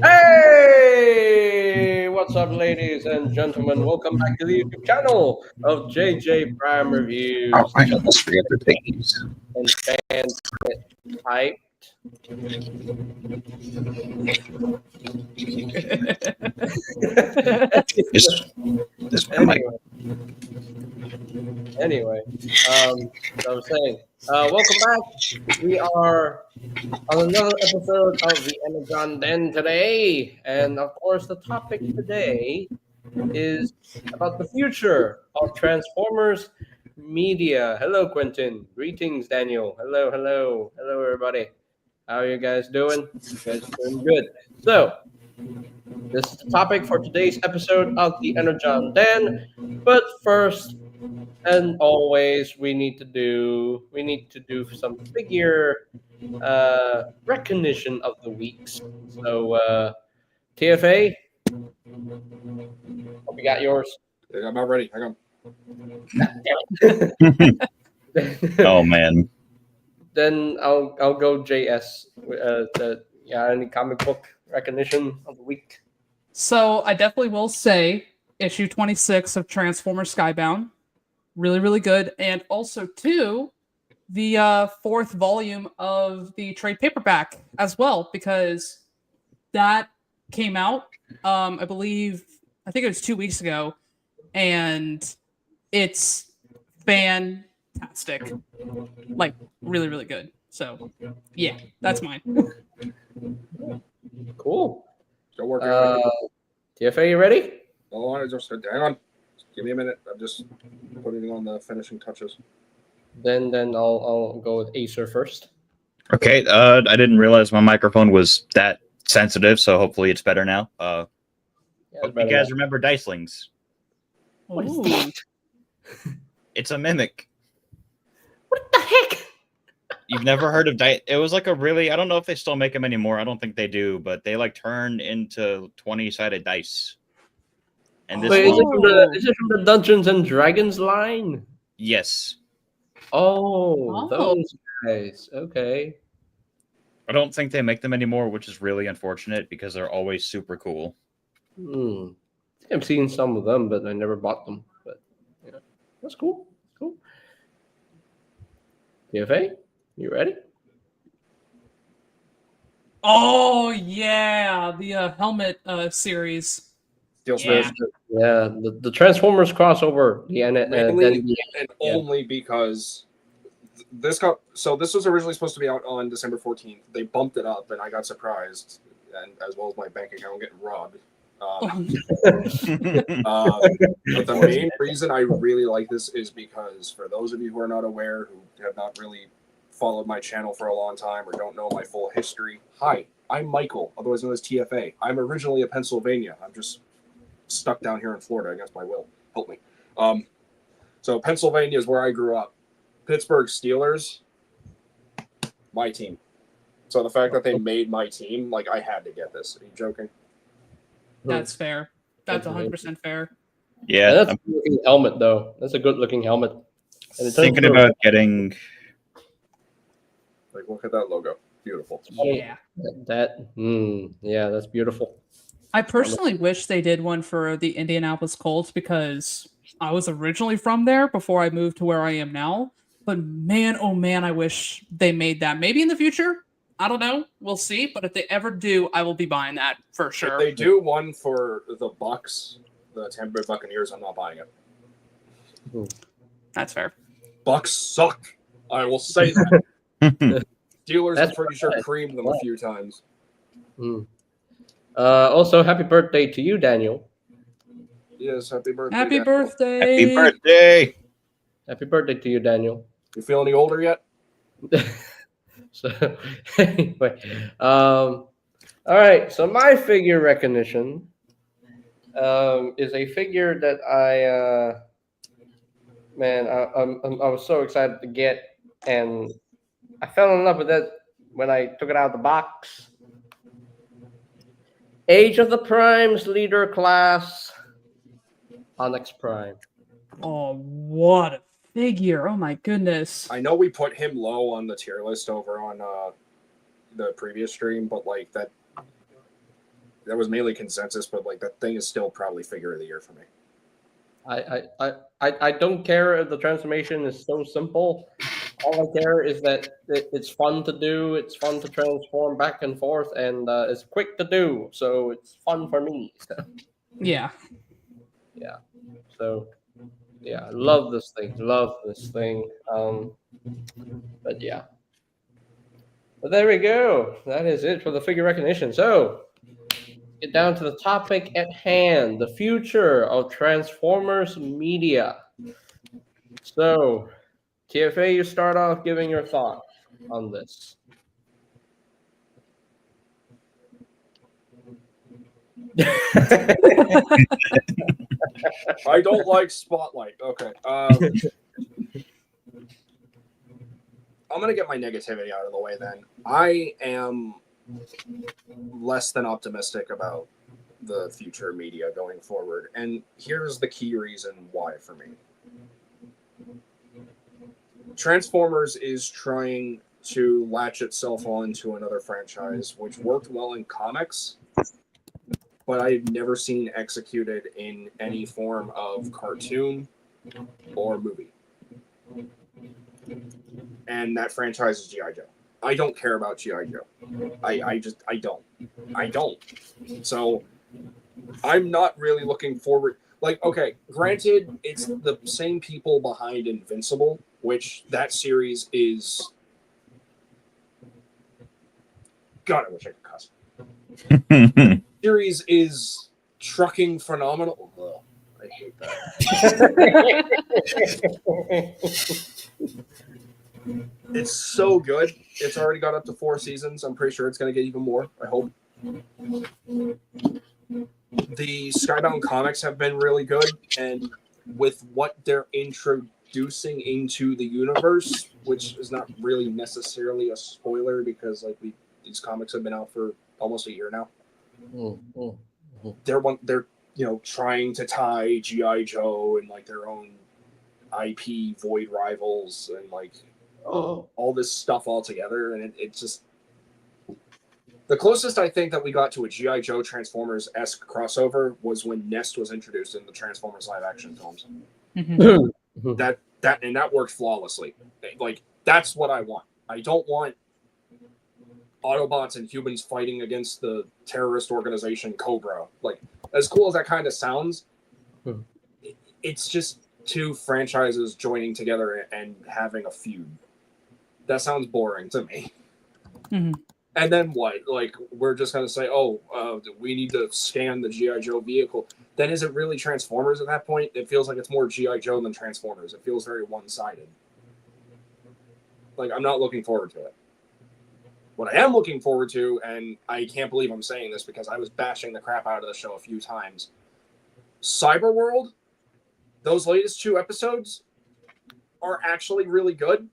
Hey! What's up, ladies and gentlemen? Welcome back to the YouTube channel of JJ Prime Oh, Reviews. I almost forgot to take these. And fans get hyped. This one mic. Anyway, so I was saying, welcome back. We are on another episode of the ENERGON Den today. And of course, the topic today is about the future of Transformers media. Hello, Quentin. Greetings, Daniel. Hello, hello. Hello, everybody. How are you guys doing? You guys doing good. So, this is the topic for today's episode of the Energon Den. But first and always, we need to do some figure recognition of the weeks. So, TFA, hope you got yours. I'm not ready. Hang on. Oh man. Then I'll go JS. Any comic book recognition of the week? So I definitely will say issue 26 of Transformers Skybound, really really good, and also too the fourth volume of the trade paperback as well, because that came out I think it was 2 weeks ago, and it's fantastic, like really really good. So yeah, that's mine. Cool. Still working. TFA, you ready? Hold on, just hang on. Just give me a minute. I'm just putting on the finishing touches. Then I'll go with Acer first. Okay. I didn't realize my microphone was that sensitive, so hopefully it's better now. Hope you guys remember Dicelings. What is that? It's a mimic. What the heck? You've never heard of It was like a really, I don't know if they still make them anymore. I don't think they do, but they like turn into 20-sided dice. And this Wait, one, is it from the Dungeons and Dragons line? yes. Oh, those guys. Okay. I don't think they make them anymore, which is really unfortunate because they're always super cool. I think I've seen some of them, but I never bought them. But yeah, that's cool. Cool. TFA, you ready? Oh yeah, the helmet series. Steel Yeah. Smith. Yeah, the Transformers crossover. Mainly and only because this was originally supposed to be out on December 14th. They bumped it up, and I got surprised, and as well as my bank account getting robbed. But the main reason I really like this is because, for those of you who are not aware, who have not really followed my channel for a long time or don't know my full history, hi, I'm Michael, otherwise known as TFA. I'm originally a Pennsylvania. I'm just stuck down here in Florida against my will. Help me. So Pennsylvania is where I grew up. Pittsburgh Steelers, my team. So the fact that they made my team, like, I had to get this. Are you joking? That's fair. That's 100% fair. Yeah, that's a good looking helmet, though. That's a good looking helmet. And it's thinking about getting. Like, look at that logo. Beautiful. Yeah. Yeah, that's beautiful. I personally wish they did one for the Indianapolis Colts, because I was originally from there before I moved to where I am now. But man, oh man, I wish they made that. Maybe in the future. I don't know. We'll see. But if they ever do, I will be buying that for sure. If they do one for the Bucks, the Tampa Bay Buccaneers, I'm not buying it. That's fair. Bucks suck. I will say that. Steelers, I'm pretty sure, creamed them a few times. Also, happy birthday to you, Daniel. Yes, happy birthday. Happy Daniel. birthday. Happy birthday. Happy birthday to you, Daniel. You feel any older yet? So, anyway, all right. So my figure recognition is a figure that I was so excited to get, and I fell in love with it when I took it out of the box. Age of the Primes leader class, Onyx Prime. Oh, what a figure. Oh my goodness. I know we put him low on the tier list over on the previous stream, but like that was mainly consensus, but like that thing is still probably figure of the year for me. I don't care if the transformation is so simple. All I care is that it's fun to do. It's fun to transform back and forth, and it's quick to do. So it's fun for me. Yeah. Yeah. So yeah, love this thing. Love this thing. But yeah. But there we go. That is it for the figure recognition. So get down to the topic at hand: the future of Transformers media. So, TFA, you start off giving your thoughts on this. I don't like Spotlight. Okay. I'm going to get my negativity out of the way then. I am less than optimistic about the future media going forward. And here's the key reason why for me. Transformers is trying to latch itself on to another franchise, which worked well in comics, but I've never seen executed in any form of cartoon or movie. And that franchise is G.I. Joe. I don't care about G.I. Joe. I don't. So I'm not really looking forward. Like, okay, granted, it's the same people behind Invincible, which that series is. God, I wish I could cuss. Series is trucking phenomenal. Ugh, I hate that. It's so good. It's already got up to 4 seasons. I'm pretty sure it's going to get even more. I hope. The Skybound comics have been really good, and with what they're introducing into the universe, which is not really necessarily a spoiler because like these comics have been out for almost a year now. They're trying to tie G.I. Joe and like their own IP Void Rivals and like all this stuff all together, and it just the closest I think that we got to a G.I. Joe Transformers-esque crossover was when Nest was introduced in the Transformers live-action films. That worked flawlessly. Like that's what I want. I don't want Autobots and humans fighting against the terrorist organization Cobra. Like as cool as that kind of sounds, it's just two franchises joining together and having a feud. That sounds boring to me. And then what? Like, we're just going to say, we need to scan the G.I. Joe vehicle. Then is it really Transformers at that point? It feels like it's more G.I. Joe than Transformers. It feels very one-sided. Like, I'm not looking forward to it. What I am looking forward to, and I can't believe I'm saying this because I was bashing the crap out of the show a few times, Cyberworld, those latest 2 episodes are actually really good.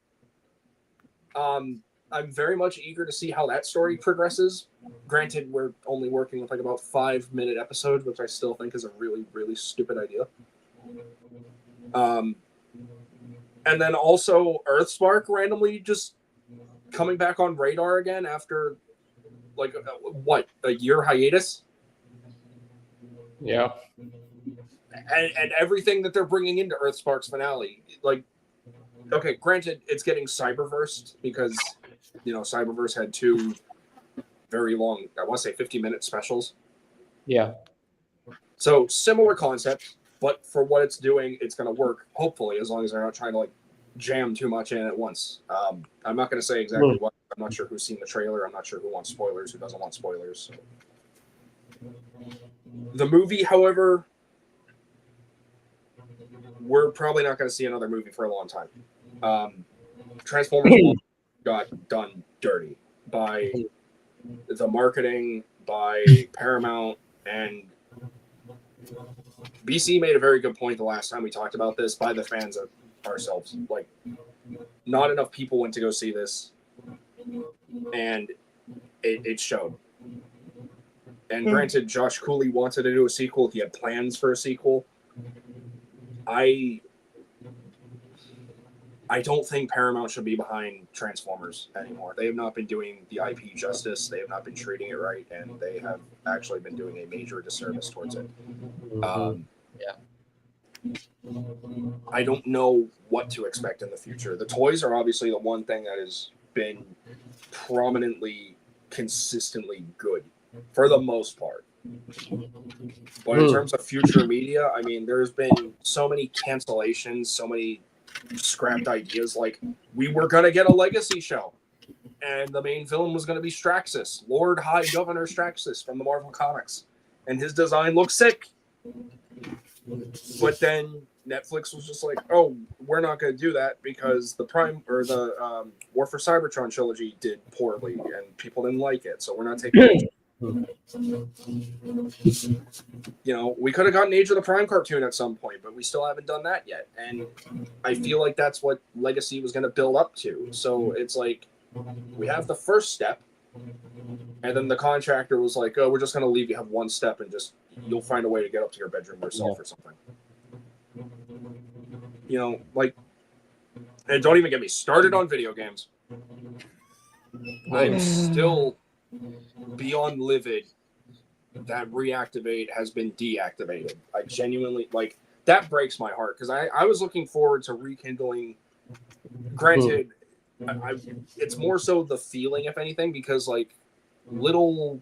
I'm very much eager to see how that story progresses. Granted, we're only working with like about 5-minute episodes, which I still think is a really, really stupid idea. And then also Earthspark randomly just coming back on radar again after like a year hiatus. Yeah. And everything that they're bringing into Earthspark's finale, like, okay, granted, it's getting cyberversed because, Cyberverse had 2 very long, I want to say 50-minute specials. Yeah. So similar concept, but for what it's doing, it's going to work, hopefully, as long as they're not trying to, like, jam too much in at once. I'm not going to say exactly what. I'm not sure who's seen the trailer. I'm not sure who wants spoilers, who doesn't want spoilers. So. The movie, however, we're probably not going to see another movie for a long time. Transformers got done dirty by the marketing, by Paramount, and BC made a very good point the last time we talked about this, by the fans of ourselves. Like, not enough people went to go see this, and it showed. And granted, Josh Cooley wanted to do a sequel. He had plans for a sequel. I I don't think Paramount should be behind Transformers anymore. They have not been doing the IP justice. They have not been treating it right, and they have actually been doing a major disservice towards it. Yeah. I don't know what to expect in the future. The toys are obviously the one thing that has been prominently, consistently good for the most part. But in terms of future media, I mean, there's been so many cancellations, so many scrapped ideas. Like, we were going to get a Legacy show, and the main villain was going to be Straxus, Lord High Governor Straxus from the Marvel Comics. And his design looks sick. But then Netflix was just like, oh, we're not going to do that because the War for Cybertron trilogy did poorly and people didn't like it. So we're not taking it. You know, we could have gotten Age of the Prime cartoon at some point, but we still haven't done that yet. And I feel like that's what Legacy was going to build up to. So it's like, we have the first step, and then the contractor was like, oh, we're just going to leave you have one step and just, you'll find a way to get up to your bedroom yourself or something. You know, like, and don't even get me started on video games. I'm still beyond livid that Reactivate has been deactivated. I genuinely, like, that breaks my heart because I was looking forward to rekindling. Granted, it's more so the feeling, if anything, because, like, little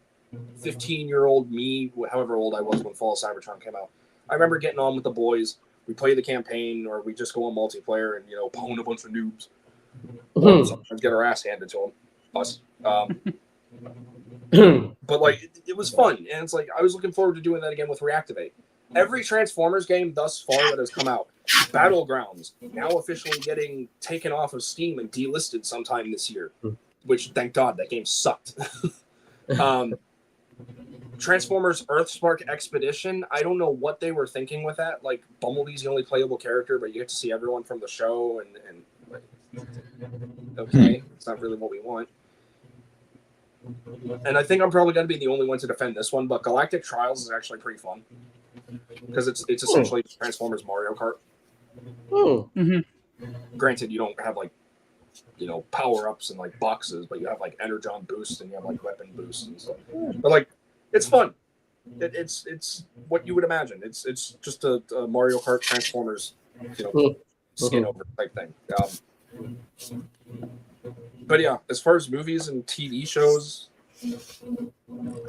15-year-old me, however old I was when Fall of Cybertron came out, I remember getting on with the boys. We play the campaign, or we just go on multiplayer and, you know, pwn a bunch of noobs. Sometimes get our ass handed to them. Us. But, like, it was fun. And it's like, I was looking forward to doing that again with Reactivate. Every Transformers game thus far that has come out, Battlegrounds, now officially getting taken off of Steam and delisted sometime this year, which, thank God, that game sucked. Transformers Earthspark Expedition, I don't know what they were thinking with that. Like, Bumblebee's the only playable character, but you get to see everyone from the show, and like, okay, it's not really what we want. And I think I'm probably going to be the only one to defend this one, but Galactic Trials is actually pretty fun. Because it's essentially Transformers Mario Kart. Granted, you don't have, like, you know, power-ups and, like, boxes, but you have, like, Energon boosts and you have, like, weapon boosts and stuff. But, like, it's fun. It's what you would imagine. It's just a Mario Kart Transformers, you know, skin over type thing. But yeah, as far as movies and TV shows,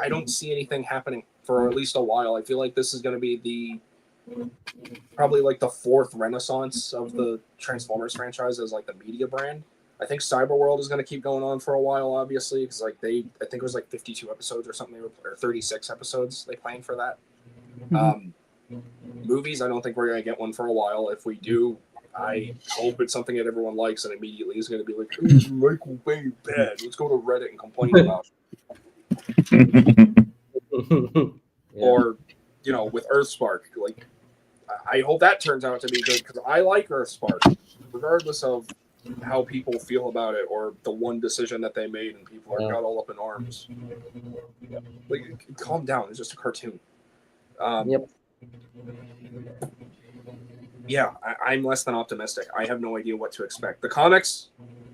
I don't see anything happening for at least a while. I feel like this is going to be probably like the fourth renaissance of the Transformers franchise as, like, the media brand. I think Cyberworld is going to keep going on for a while, obviously, because, like, I think it was like 52 episodes or something, or 36 episodes they planned for that. Movies, I don't think we're going to get one for a while. If we do, I hope it's something that everyone likes and immediately is going to be like, oh, Michael Bay bad. Let's go to Reddit and complain about it. Or, you know, with Earthspark, like, I hope that turns out to be good because I like Earthspark, regardless of how people feel about it or the one decision that they made and people got all up in arms. Like, calm down. It's just a cartoon. Yeah, I'm less than optimistic. I have no idea what to expect. The comics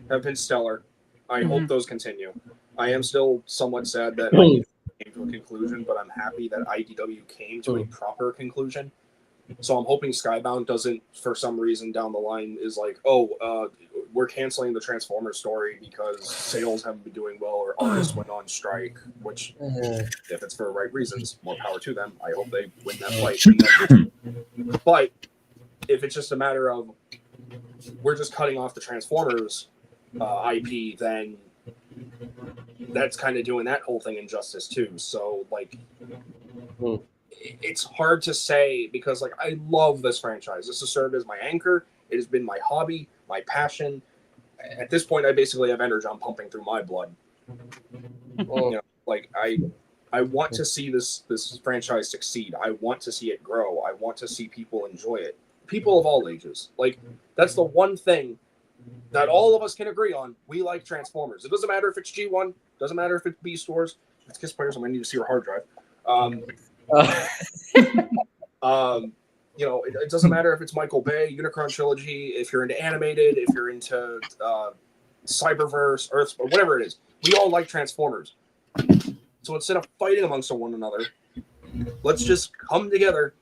have been stellar. I hope those continue. I am still somewhat sad that I came to a conclusion, but I'm happy that IDW came to a proper conclusion. So I'm hoping Skybound doesn't, for some reason down the line, is like, oh, we're canceling the Transformers story because sales haven't been doing well or artists went on strike, which, if it's for the right reasons, more power to them. I hope they win that fight. But if it's just a matter of we're just cutting off the Transformers IP, then that's kind of doing that whole thing injustice too. So, like, it's hard to say because, like, I love this franchise. This has served as my anchor. It has been my hobby, my passion. At this point, I basically have Energon pumping through my blood. You know, like, I want to see this franchise succeed. I want to see it grow. I want to see people enjoy it. People of all ages. Like, that's the one thing that all of us can agree on. We like Transformers. It doesn't matter if it's G1. Doesn't matter if it's Beast Wars. If it's Kiss Players, I might need to see your hard drive. it doesn't matter if it's Michael Bay, Unicron Trilogy, if you're into animated, if you're into Cyberverse, Earth, or whatever it is. We all like Transformers. So instead of fighting amongst one another, let's just come together,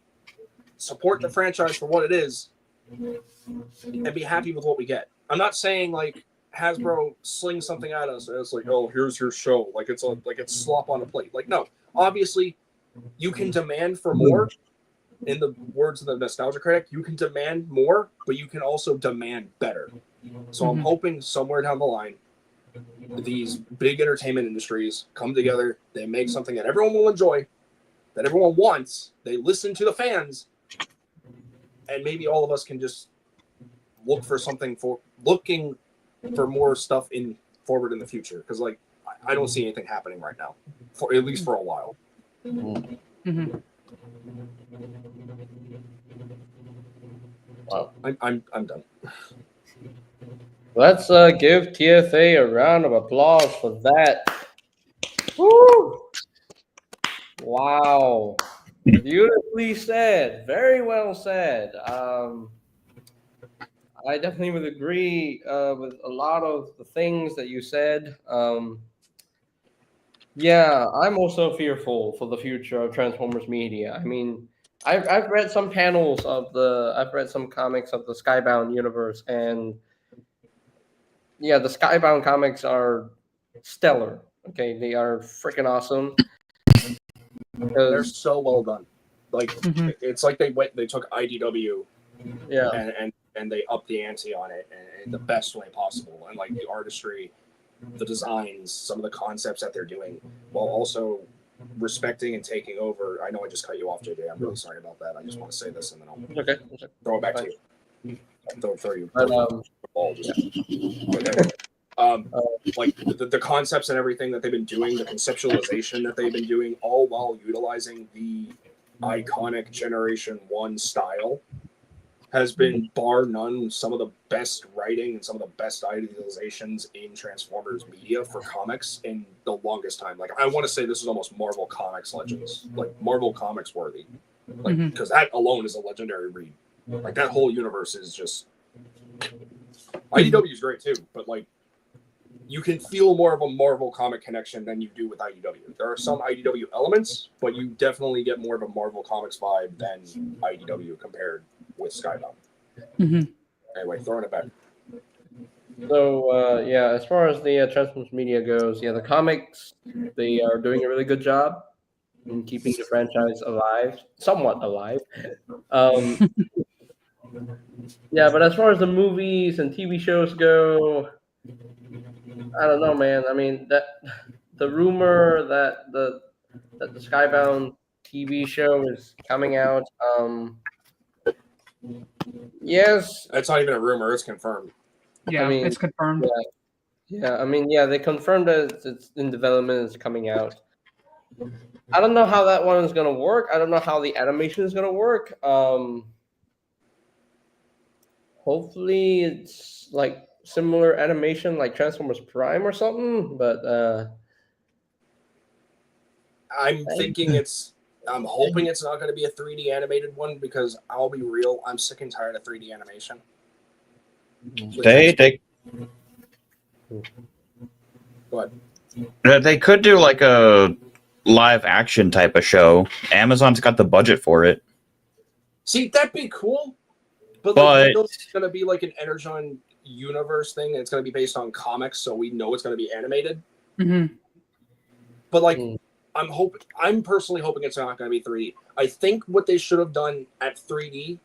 support the franchise for what it is, and be happy with what we get. I'm not saying like Hasbro slings something at us and it's like, oh, here's your show, like it's slop on a plate. Like, no, obviously you can demand for more. In the words of the Nostalgia Critic, you can demand more, but you can also demand better. So I'm hoping somewhere down the line, these big entertainment industries come together, they make something that everyone will enjoy, that everyone wants, they listen to the fans, and maybe all of us can just looking for more stuff forward in the future. Because like I don't see anything happening right now, for at least for a while. Mm-hmm. Wow. I'm done. Let's give TFA a round of applause for that. Woo! Wow. Beautifully said. Very well said. I definitely would agree with a lot of the things that you said. Yeah, I'm also fearful for the future of Transformers media. I mean, I've read some I've read some comics of the Skybound universe, and yeah, the Skybound comics are stellar. Okay, they are freaking awesome. They're Because so well done. Like it's like they took IDW yeah, and they upped the ante on it in the best way possible. And like the artistry, the designs, some of the concepts that they're doing, while also respecting and taking over. I know I just cut you off, JJ. I'm really sorry about that. I just want to say this and then I'll okay. throw it back to you. Throw you But, the ball. Just, like the concepts and everything that they've been doing, the conceptualization that they've been doing, all while utilizing the iconic Generation 1 style, has been bar none some of the best writing and some of the best idealizations in Transformers media for comics in the longest time. Like I want to say this is almost Marvel Comics Legends, like Marvel Comics worthy, like because that alone is a legendary read. Like that whole universe is just IDW is great too, but like you can feel more of a Marvel comic connection than you do with IDW. There are some IDW elements, but you definitely get more of a Marvel Comics vibe than IDW compared with Skybound. Anyway, throwing it back. So yeah, as far as the Transformers media goes, yeah, the comics, they are doing a really good job in keeping the franchise alive, somewhat alive. Yeah, but as far as the movies and TV shows go, I don't know, man. I mean, that the rumor that the Skybound TV show is coming out. Yes, It's not even a rumor; it's confirmed. Yeah, I mean, it's confirmed. yeah. I mean, yeah, they confirmed that it's in development. It's coming out. I don't know how that one is gonna work. I don't know how the animation is gonna work. Hopefully, it's like similar animation like Transformers Prime or something. But I'm hoping it's not going to be a 3D animated one because I'll be real, I'm sick and tired of 3D animation. They Go ahead. they could do like a live action type of show. Amazon's got the budget for it. See, that'd be cool. But like, it's going to be like an ENERGON universe thing. And it's going to be based on comics, so we know it's going to be animated. But like, I'm personally hoping it's not going to be 3D. I think what they should have done at 3D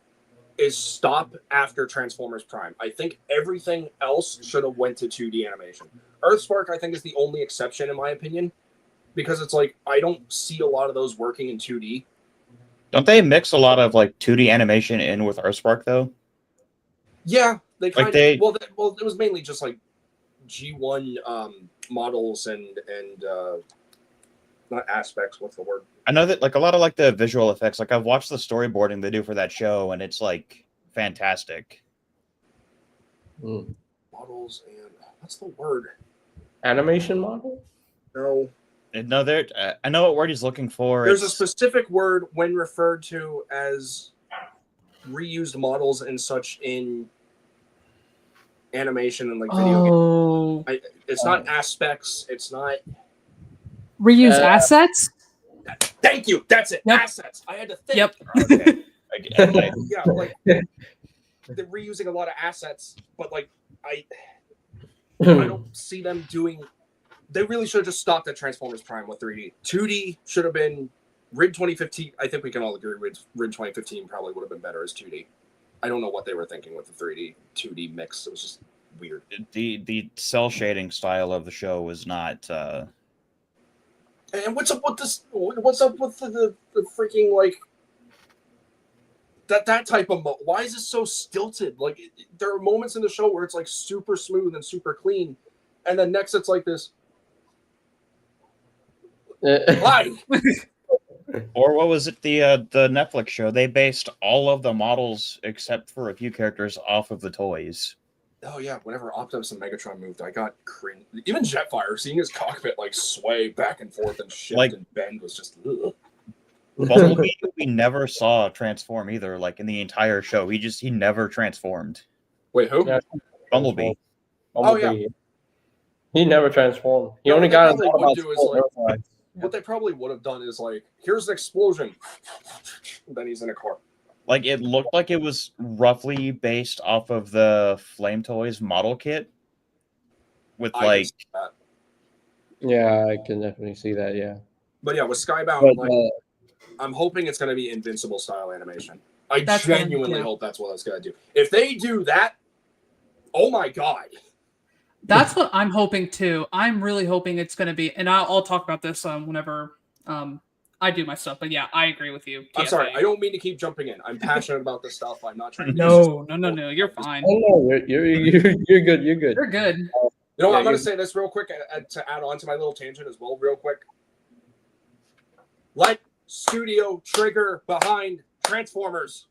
is stop after Transformers Prime. I think everything else should have went to 2D animation. Earthspark, I think, is the only exception in my opinion, because it's like I don't see a lot of those working in 2D. Don't they mix a lot of like 2D animation in with Earthspark though? Yeah, they kind like of. Well, it was mainly just like G1 models and not aspects. What's the word? I know that like a lot of like the visual effects. Like I've watched the storyboarding they do for that show, and it's like fantastic. Models and what's the word? Animation model? No. No, there. I know what word he's looking for. There's a specific word when referred to as reused models and such in animation and like video games. Oh, It's not aspects. It's not. reuse Uh, assets. Thank you. That's it. Yep. Assets. I had to think. Yep. Okay. I- Yeah, like they're reusing a lot of assets, but like I don't see them doing. They really should have just stopped at Transformers Prime with 3D. 2D should have been RID 2015. I think we can all agree RID 2015 probably would have been better as 2D. I don't know what they were thinking with the 3D 2D mix. It was just weird. the cell shading style of the show was not. And what's up with this? What's up with the freaking like that type of why is this so stilted? Like there are moments in the show where it's like super smooth and super clean, and then next it's like this. Why? Or what was it? The Netflix show. They based all of the models except for a few characters off of the toys. Oh yeah, whenever Optimus and Megatron moved, I got cringe. Even Jetfire, seeing his cockpit like sway back and forth and shift Like- and bend was just. Ugh. Bumblebee, we never saw transform either. Like in the entire show, he never transformed. Wait, who? Yeah. Bumblebee. Oh, yeah. He never transformed. He No, only what got they on probably top would do is, about like, What they probably would have done is like, here's an explosion, then he's in a car. Like it looked like it was roughly based off of the Flame Toys model kit, with I can like see that. Yeah, I can definitely see that. Yeah, But yeah, with Skybound, but like, I'm hoping it's going to be Invincible style animation. I That's what I'm- genuinely yeah. hope that's what it's going to do. If they do that, oh my god. That's what I'm hoping too. I'm really hoping it's going to be, and I'll talk about this whenever I do my stuff. But yeah, I agree with you. I'm sorry. TFA. I don't mean to keep jumping in. I'm passionate about this stuff. I'm not trying to. No. You're fine. oh no, you're good. You're good. You're good. You know, Yeah, I'm going you- to say this real quick to add on to my little tangent as well, real quick. Let Studio Trigger behind Transformers.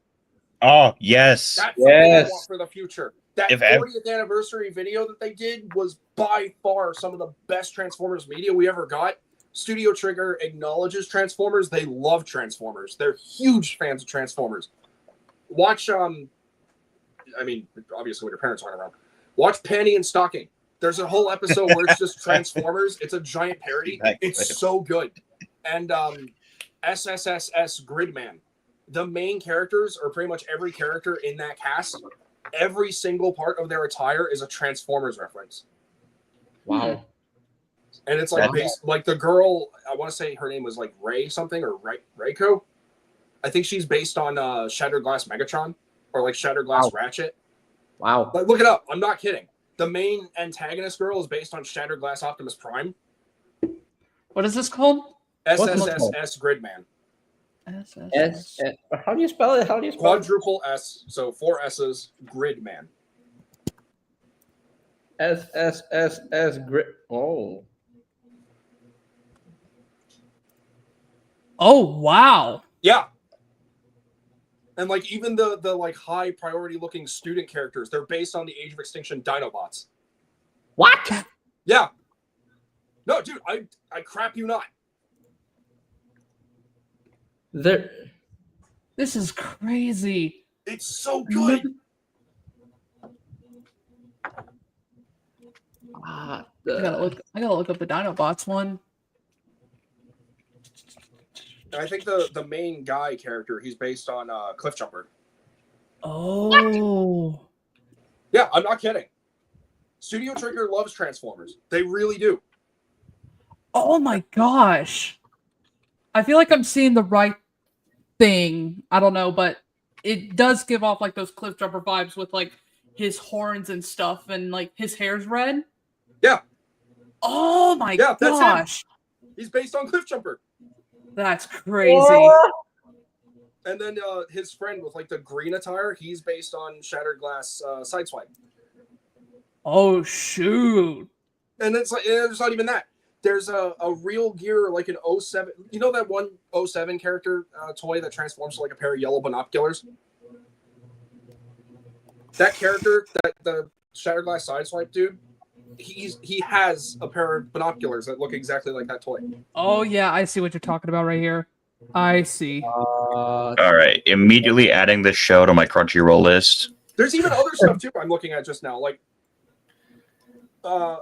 oh yes, That's something I Yes. want for the future. That If ev- 40th anniversary video that they did was by far some of the best Transformers media we ever got. Studio Trigger acknowledges Transformers. They love Transformers. They're huge fans of Transformers. Watch, I mean, obviously when your parents aren't around, watch Panty and Stocking. There's a whole episode where it's just Transformers. It's a giant parody. Exactly. It's so good. And SSSS Gridman. The main characters, or pretty much every character in that cast, every single part of their attire is a Transformers reference. Wow. And it's like Wow. based, like the girl, I want to say her name was like Ray something or Rayco. I think she's based on Shattered Glass Megatron or like Shattered Glass Wow. Ratchet. Wow. Like look it up. I'm not kidding. The main antagonist girl is based on Shattered Glass Optimus Prime. What is this called? What's it SSSS Gridman. S. How do you spell it? How do you spell it? Quadruple S, so 4 S's, Gridman. SSSS grip. Oh. Oh wow. Yeah. And like even the like high priority looking student characters, they're based on the Age of Extinction Dinobots. What? Yeah. No, dude, I crap you not. There. This is crazy. It's so good. Ah, I gotta look up the Dinobots one. And I think the main guy character, he's based on Cliff Jumper. Oh. Yeah, I'm not kidding. Studio Trigger loves Transformers. They really do. Oh my gosh. I feel like I'm seeing the right thing. I don't know, but it does give off like those Cliff Jumper vibes with like his horns and stuff and like his hair's red. Yeah. Oh my Yeah, that's him. gosh. He's based on Cliff Jumper. That's crazy. And then his friend with like the green attire, he's based on Shattered Glass Sideswipe. Oh shoot. And it's like there's not even that. There's a real gear like an 07. You know that one 07 character toy that transforms to like a pair of yellow binoculars? That character, that the Shattered Glass Sideswipe dude, he has a pair of binoculars that look exactly like that toy. Oh yeah, I see what you're talking about right here. I see. All right, immediately adding this show to my Crunchyroll list. There's even other stuff too. I'm looking at just now, like I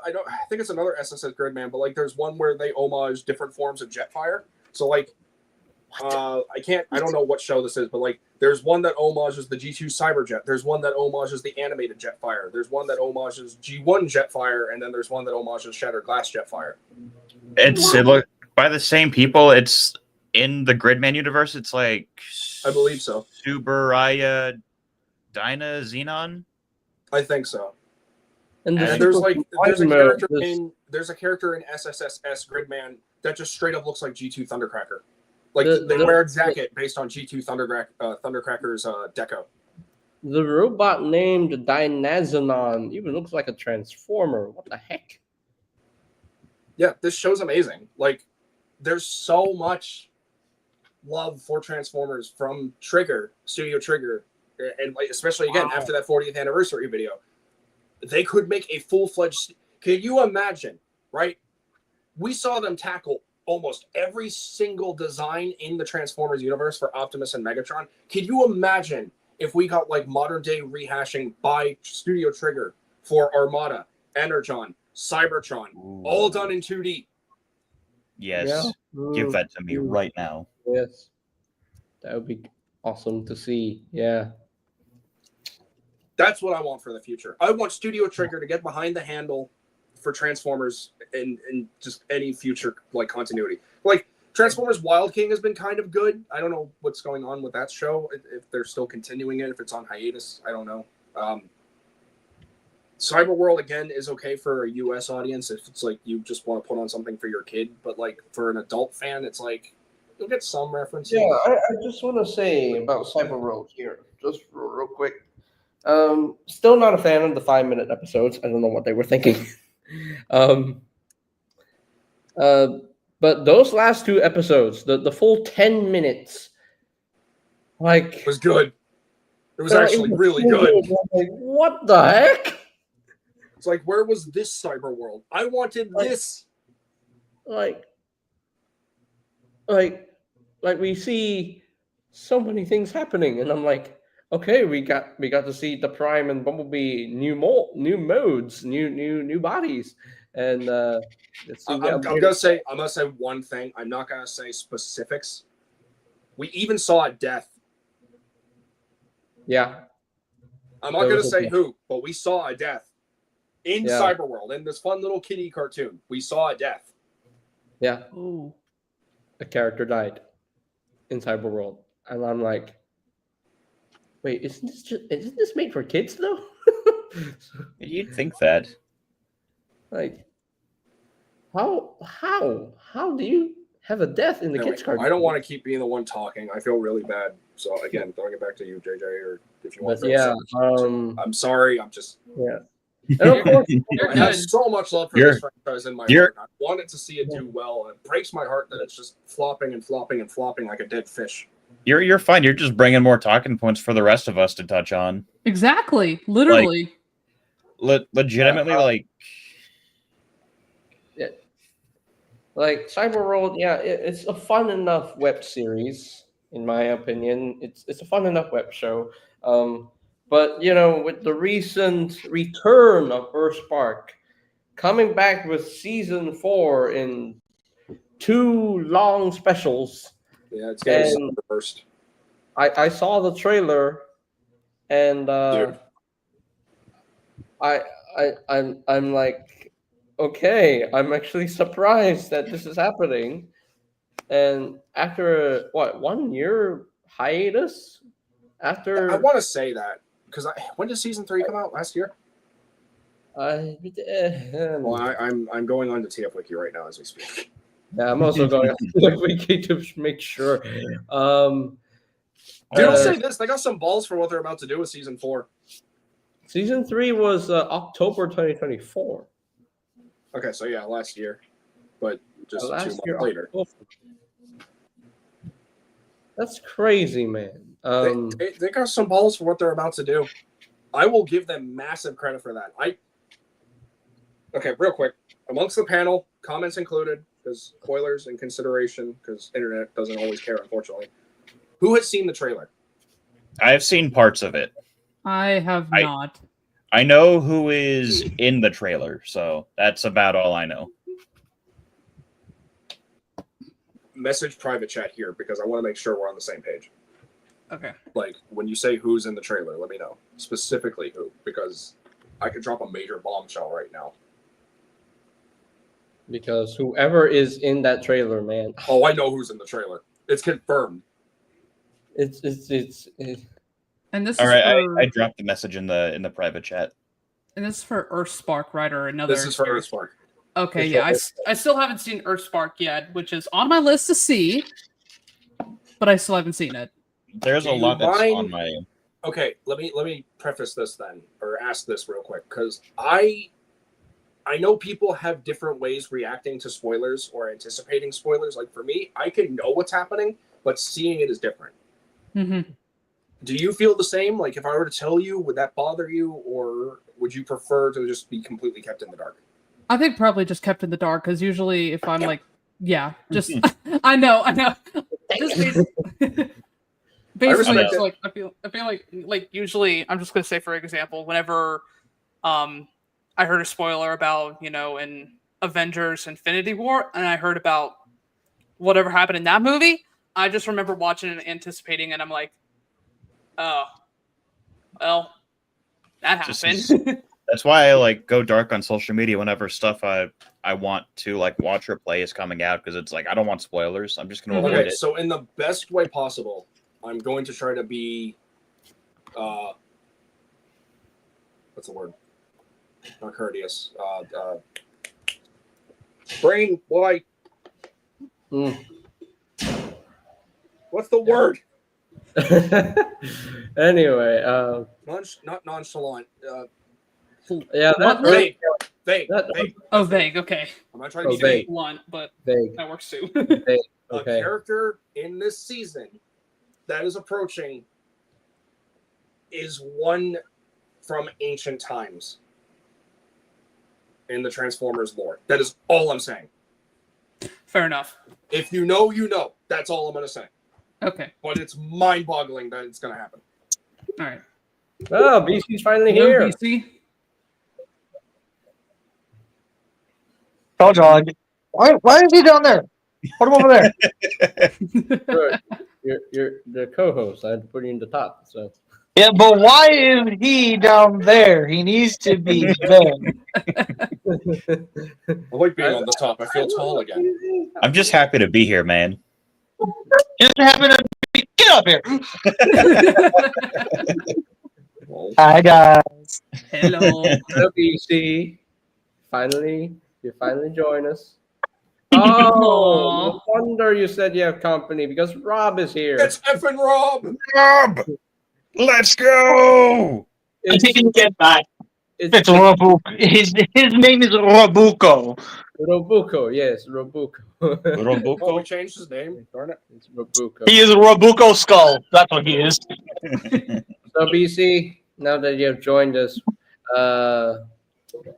think it's another SSS Gridman, but like there's one where they homage different forms of Jetfire. So like I don't know what show this is, but like there's one that homages the G2 Cyberjet. There's one that homages the animated Jetfire. There's one that homages G1 Jetfire, and then there's one that homages Shattered Glass Jetfire. It look by the same people. It's in the Gridman universe. It's like I believe so. Subaraya Dyna Xenon. I think so. And there's a character in SSSS Gridman that just straight up looks like G2 Thundercracker. Like they wear a jacket based on G2 Thundercracker's deco. The robot named Dynazenon even looks like a transformer. What the heck? Yeah, this show's amazing. Like, there's so much love for Transformers from Studio Trigger, and like, especially again after that 40th anniversary video. They could make a full-fledged. Can you imagine? Right, we saw them tackle almost every single design in the Transformers universe for Optimus and Megatron. Can you imagine if we got like modern day rehashing by Studio Trigger for Armada, Energon, Cybertron, all done in 2D? Yes. Yeah. Give that to me right now. Yes. That would be awesome to see. Yeah. That's what I want for the future. I want Studio Trigger to get behind the handle for Transformers and just any future like continuity. Like Transformers Wild King has been kind of good. I don't know what's going on with that show, if they're still continuing it, if it's on hiatus. I don't know. Cyberworld again is okay for a US audience if it's like you just want to put on something for your kid, but like for an adult fan, it's like you'll get some references. Yeah, I just want to say about Cyberworld here, just real quick. Still not a fan of the 5-minute episodes. I don't know what they were thinking. But those last two episodes, the full 10 minutes, like it was good. It was actually really good. Like, what the heck? It's like, where was this Cyberworld? I wanted this. Like we see so many things happening, and I'm like, okay, we got to see the Prime and Bumblebee new modes, new bodies, and I'm gonna say one thing. I'm not gonna say specifics. We even saw a death. Yeah, I'm not gonna say who, but we saw a death in Cyberworld in this fun little kiddie cartoon. We saw a death. Yeah, Ooh. a character died in Cyberworld, and I'm like, wait, isn't this made for kids though? You'd think that. Like, how do you have a death in the kids cartoon? I don't want to keep being the one talking. I feel really bad. So again, throwing it back to you, JJ, or if you want. But yeah, I'm sorry. I'm just and of course, I have so much love for this franchise in my heart. I wanted to see it do well, and it breaks my heart that it's just flopping and flopping and flopping like a dead fish. You're fine. You're just bringing more talking points for the rest of us to touch on. Exactly. Literally. Legitimately, like Cyberworld, it's a fun enough web series, in my opinion. It's a fun enough web show. But with the recent return of Earthspark, coming back with season 4 in 2 long specials. Yeah, it's getting first. I saw the trailer, and I'm like, okay, I'm actually surprised that this is happening. And after 1 year hiatus, I want to say that because when did season 3 come out last year? Well, I'm going on to TF Wiki right now as we speak. Yeah, I'm also going on Wiki to make sure. I'll say this: they got some balls for what they're about to do with season 4. Season 3 was October 2024. Okay, so yeah, last year, but just 2 months year, later. October. That's crazy, man. They got some balls for what they're about to do. I will give them massive credit for that. Okay, real quick. Amongst the panel, comments included, because spoilers and consideration, because internet doesn't always care, unfortunately. Who has seen the trailer? I've seen parts of it. I have I- not. I know who is in the trailer, so that's about all I know. Message private chat here because I want to make sure we're on the same page. Okay. Like, when you say who's in the trailer, let me know specifically who, because I could drop a major bombshell right now. Because whoever is in that trailer, man, Oh, I know who's in the trailer. It's confirmed. it's And this All is right, for I dropped the message in the private chat. and this is for Earthspark, right? Or another. This is for Earthspark. Okay, It's yeah, for I still haven't seen Earthspark yet, which is on my list to see, but I still haven't seen it. There's Do a you lot that's mind- on my. Okay, let me preface this then, or ask this real quick, because I know people have different ways reacting to spoilers or anticipating spoilers. Like for me, I can know what's happening, but seeing it is different. Mm-hmm. Do you feel the same? Like if I were to tell you, would that bother you, or would you prefer to just be completely kept in the dark? I think probably just kept in the dark because usually if I'm Yeah. like, yeah, just I know. Just basically, respect it's it. like I feel like usually I'm just gonna say for example, whenever I heard a spoiler about in Avengers Infinity War, and I heard about whatever happened in that movie, I just remember watching and anticipating, and I'm like, oh, well, that Just happened. That's why I like go dark on social media whenever stuff I want to like watch or play is coming out, because it's like I don't want spoilers. I'm just gonna avoid Okay, it. so in the best way possible, I'm going to try to be, what's the word? Not courteous. Brain boy. Mm. What's the word? Anyway, Not nonchalant. yeah, that Vague. Vague. That- Vague. Oh, vague. Okay, I'm not trying to Oh, be vague. vague. blunt, but vague. that works too. Vague. A Okay. character in this season that is approaching is one from ancient times in the Transformers lore. That is all I'm saying. Fair enough. If you know, you know. That's all I'm going to say. Okay. But it's mind-boggling that it's going to happen. All right. Oh, BC's finally Hello, here. BC. Told you. Why is he down there? Put him over there. Good. You're the co-host. I had to put you in the top. So Yeah, but why is he down there? He needs to be there. I like being on the top. I feel tall again. I'm just happy to be here, man. Just having to get up here. Well, Hi guys. Hello. Hello, BC. You finally join us. Oh, no wonder you said you have company because Rob is here. it's effing Rob! Rob, let's go. I think he can get back. It's It's Robuco. His name is Robuco. Robuco. Yes, Robuco. Oh, we Robuco. changed his name. Darn it. It's Robuco. He is Robuco Skull. That's what he is. So BC, now that you have joined us,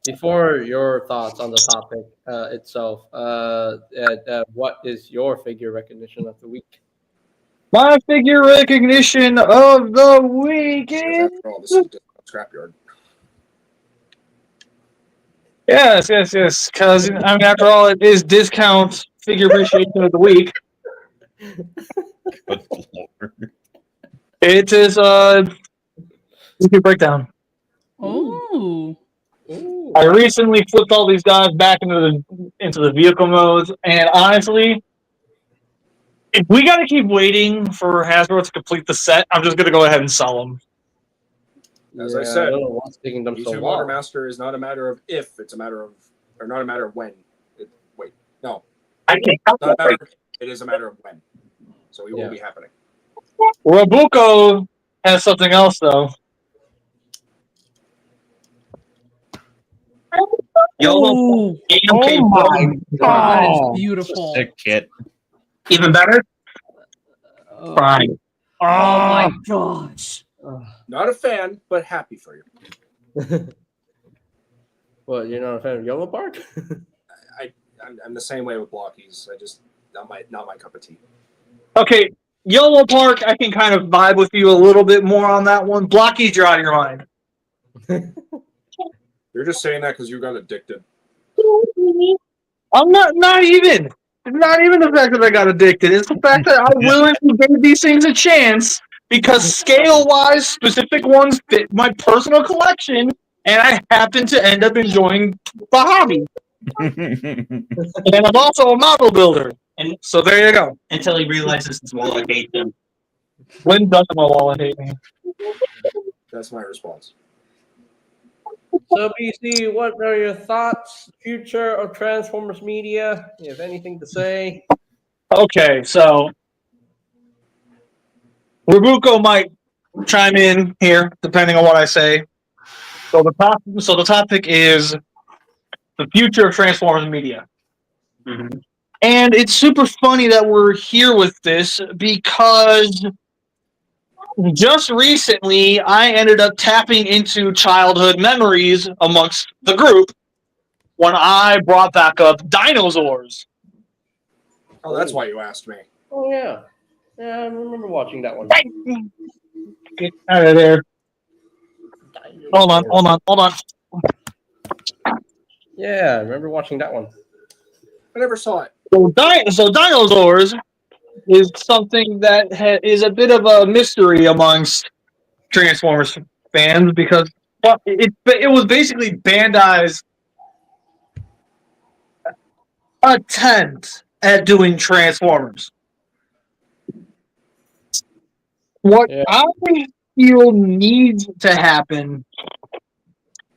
before your thoughts on the topic itself, what is your figure recognition of the week? My figure recognition of the week Because is... after all, this is just a scrapyard. Yes. Because, I mean, after all, it is discount figure appreciation of the week. Good Lord. It is, breakdown. Oh. Ooh. I recently flipped all these guys back into the vehicle modes, and honestly, if we got to keep waiting for Hasbro to complete the set, I'm just gonna go ahead and sell them. As Yeah, I said, I don't know what's taking them so YouTube long. Watermaster is not a matter of if, it's a matter of, or not a matter of when. No, I can't. not a matter of if, it is a matter of when. So it Yeah. will be happening. Robuco has something else though. YOLO. Oh, Okay, that Oh. is beautiful. Sick kit. Even better. Oh, Fine. oh my gosh. Not a fan, but happy for you. Well, you're not a fan of Yellow Bark? I'm the same way with blockies. I just not my cup of tea. Okay, Yellow Park, I can kind of vibe with you a little bit more on that one. Blockies, you're out of your mind. You're just saying that because you got addicted. I'm not even the fact that I got addicted. It's the fact that I willingly gave these things a chance because scale-wise, specific ones fit my personal collection, and I happen to end up enjoying the hobby. And I'm also a model builder. And so there you go. Until he realizes his wallet hates him. When does my wallet hate me? That's my response. So, BC, what are your thoughts, future of Transformers media? You have anything to say? Okay, so Rabuko might chime in here, depending on what I say. So the topic is the future of Transformers media. Mhm. And it's super funny that we're here with this because just recently I ended up tapping into childhood memories amongst the group when I brought back up Dinosaurs. Oh, that's why you asked me. Oh, yeah. Yeah, I remember watching that one. Get out of there. Hold on. Yeah, I remember watching that one. I never saw it. So Dinosaurs is something that is a bit of a mystery amongst Transformers fans because it was basically Bandai's attempt at doing Transformers. What Yeah. I feel needs to happen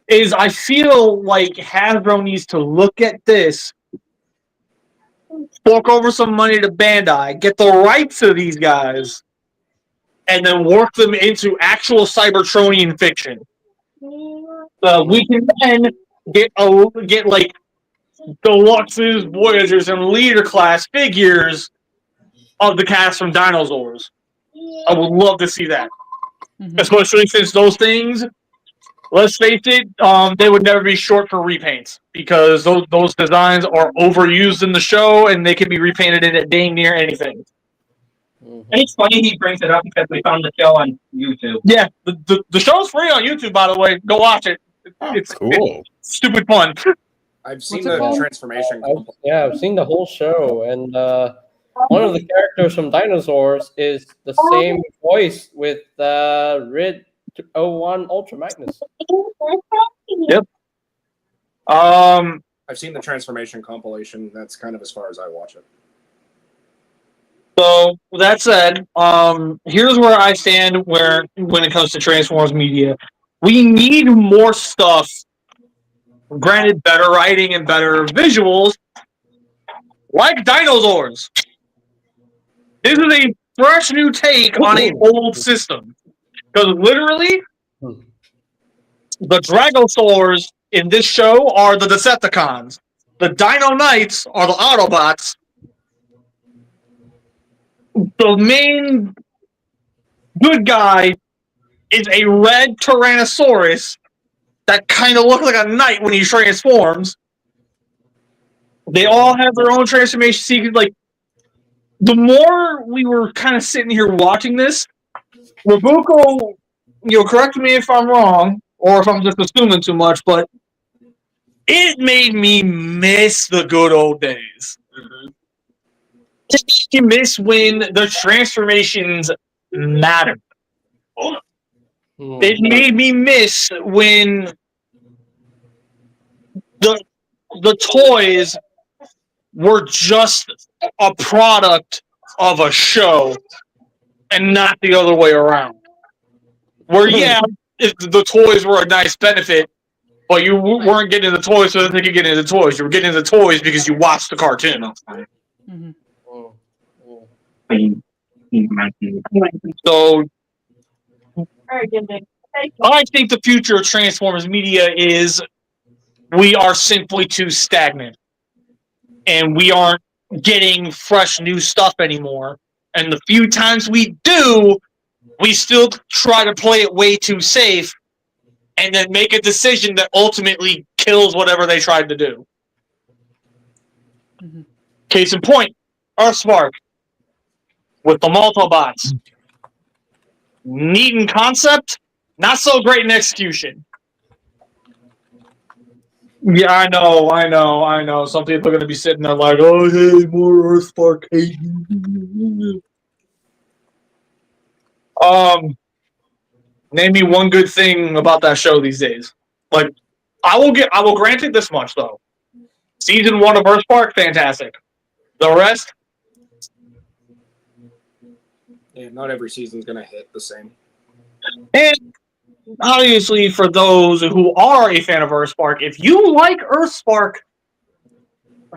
is I feel like Hasbro needs to look at this, fork over some money to Bandai, get the rights to these guys, and then work them into actual Cybertronian fiction. We can then get like Deluxes, Voyagers, and Leader class figures of the cast from Dinosaurs. I would love to see that, especially since those things, let's face it, they would never be short for repaints because those designs are overused in the show and they can be repainted into dang near anything. And it's funny he brings it up because we found the show on YouTube. Yeah, the show's free on YouTube, by the way. Go watch it. It's Cool. stupid fun. I've seen What's it the called? transformation. I've seen the whole show, and one of the characters from Dinosaurs is the same voice with Rid 01 Ultra Magnus. Yep. I've seen the transformation compilation. That's kind of as far as I watch it. So with that said, here's where I stand when it comes to Transformers media. We need more stuff. Granted, better writing and better visuals, like Dinosaurs. This is a fresh new take on an old system. Because literally, the Dragosaurs in this show are the Decepticons. The Dino Knights are the Autobots. The main good guy is a red Tyrannosaurus that kind of looks like a knight when he transforms. They all have their own transformation sequence. Like, the more we were kind of sitting here watching this, Rabuko, correct me if I'm wrong, or if I'm just assuming too much, but it made me miss the good old days. It made me miss when the transformations mattered. It made me miss when the toys were just a product of a show and not the other way around. Where, yeah, if the toys were a nice benefit, but you weren't getting the toys so that they could get into the toys. You were getting the toys because you watched the cartoon. So, I think the future of Transformers media is we are simply too stagnant. And we aren't getting fresh new stuff anymore. And the few times we do, we still try to play it way too safe and then make a decision that ultimately kills whatever they tried to do. Mhm. Case in point, Earthspark with the Multibots. Neat in concept, not so great in execution. Yeah, I know. Some people are going to be sitting there like, oh, hey, more Earthspark hate. Name me one good thing about that show these days. Like, I will grant it this much, though. Season 1 of Earthspark, fantastic. The rest, Yeah, not every season's gonna hit the same. and obviously for those who are a fan of Earthspark, if you like Earthspark,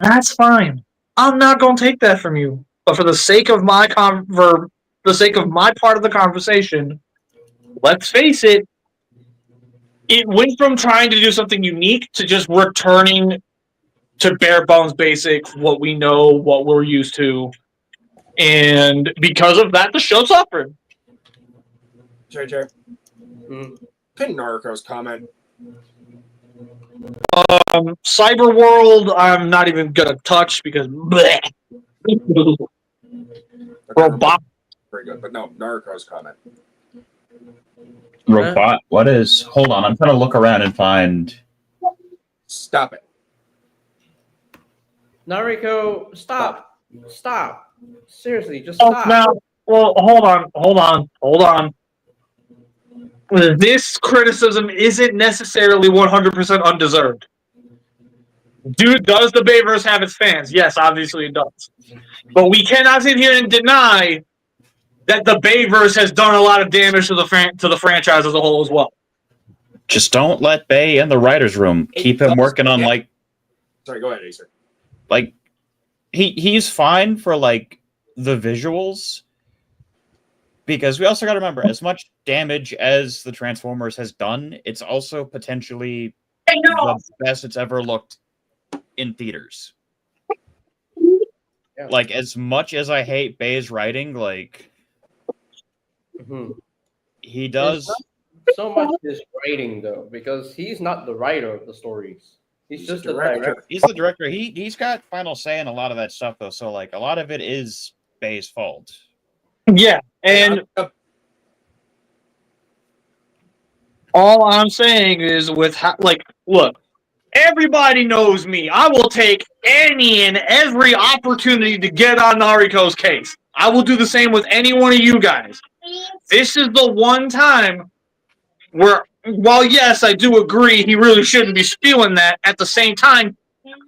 that's fine. I'm not going to take that from you. But for the sake of my the sake of my part of the conversation, let's face it, it went from trying to do something unique to just returning to bare bones basic, what we know, what we're used to. And because of that, the show suffered. JJ, pin Naruko's comment. Cyberworld, I'm not even gonna touch because bleh. Robot. Very good, but no, Naruko's comment. Robot. What is? Hold on. I'm trying to look around and find. Stop it. Nariko, stop. Stop. Seriously, just Oh, stop. now, well, hold on. This criticism isn't necessarily 100% undeserved. Does the Bayverse have its fans? Yes, obviously it does. But we cannot sit here and deny that the Bayverse has done a lot of damage to the franchise as a whole as well. Just don't let Bay in the writer's room. Keep him working on like. Sorry, go ahead, Acer. Like, he's fine for like the visuals. Because we also got to remember, as much damage as the Transformers has done, it's also potentially the best it's ever looked in theaters. Yeah. Like, as much as I hate Bay's writing, like, he does. It's not so much his writing, though, because he's not the writer of the stories. He's just the director. He's the director. He's got final say in a lot of that stuff, though. So, like, a lot of it is Bay's fault. Yeah, and all I'm saying is look, everybody knows me. I will take any and every opportunity to get on Nariko's case. I will do the same with any one of you guys. This is the one time where, while yes, I do agree he really shouldn't be spewing that, at the same time,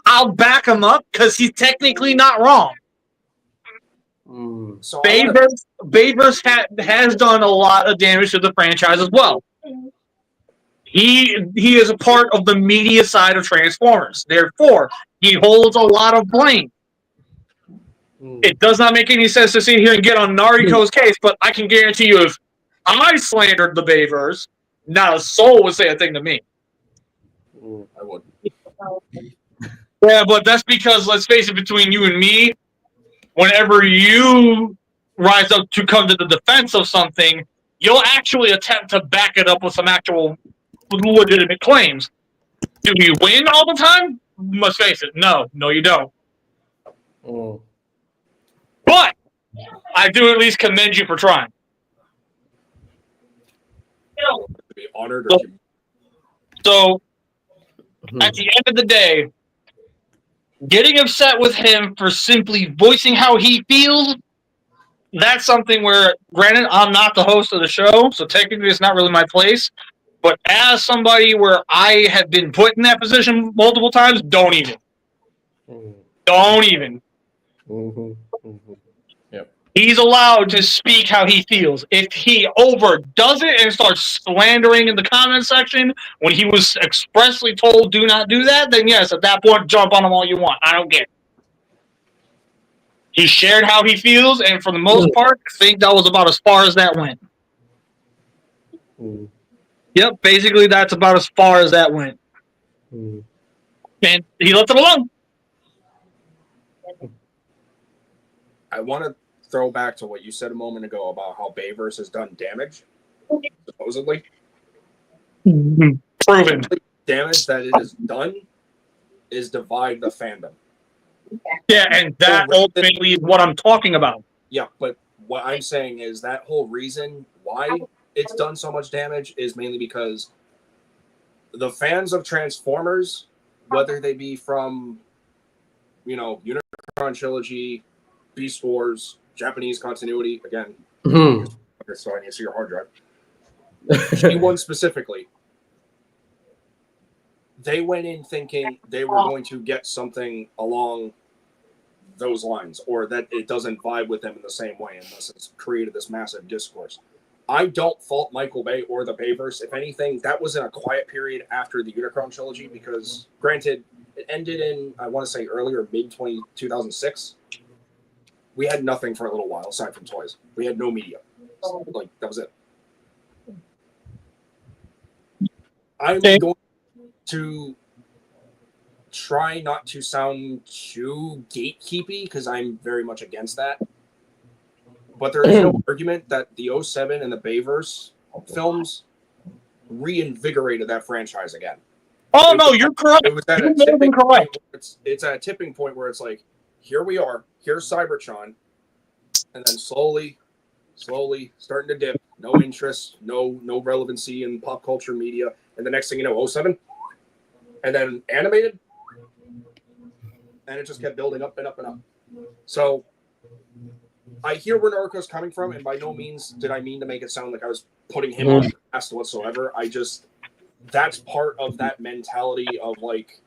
I'll back him up because he's technically not wrong. So Bayverse has done a lot of damage to the franchise as well. He is a part of the media side of Transformers. Therefore, he holds a lot of blame. It does not make any sense to sit here and get on Nariko's case, but I can guarantee you if I slandered the Bayverse, not a soul would say a thing to me. I would. Yeah, but that's because, let's face it, between you and me, whenever you rise up to come to the defense of something, you'll actually attempt to back it up with some actual legitimate claims. Do you win all the time? Must face it, no, you don't. But I do at least commend you for trying. To be honored. So at the end of the day, getting upset with him for simply voicing how he feels, that's something where, granted, I'm not the host of the show, so technically it's not really my place. But as somebody where I have been put in that position multiple times, don't even. Don't even. Yep. He's allowed to speak how he feels. If he overdoes it and starts slandering in the comment section when he was expressly told do not do that, then yes, at that point, jump on him all you want. I don't care. He shared how he feels, and for the most part, I think that was about as far as that went. Yep, basically that's about as far as that went. And he left it alone. I want to throw back to what you said a moment ago about how Bayverse has done damage, supposedly. Proven. Damage that it has done is divide the fandom. Yeah, and that ultimately is what I'm talking about. Yeah, but what I'm saying is that whole reason why it's done so much damage is mainly because the fans of Transformers, whether they be from, Unicron Trilogy, Beast Wars, Japanese continuity, again, Mhm. so I need to see your hard drive. G1 specifically, they went in thinking they were going to get something along those lines, or that it doesn't vibe with them in the same way, and thus it's created this massive discourse. I don't fault Michael Bay or the Bayverse. If anything, that was in a quiet period after the Unicron trilogy, because granted, it ended in, I want to say earlier, mid 2006. We had nothing for a little while aside from toys. We had no media. Like, that was it. I'm going to try not to sound too gatekeepy, because I'm very much against that. But there is no argument that the 07 and the Bayverse films reinvigorated that franchise again. Oh, no, you're correct. It was at You're a more than tipping correct. point. It's at a tipping point where it's like, here we are, here's Cybertron, and then slowly starting to dip. No interest, no relevancy in pop culture media, and the next thing you know, 07, and then animated, and it just kept building up and up and up. So I hear where Naruto's coming from, and by no means did I mean to make it sound like I was putting him on blast whatsoever. That's part of that mentality of like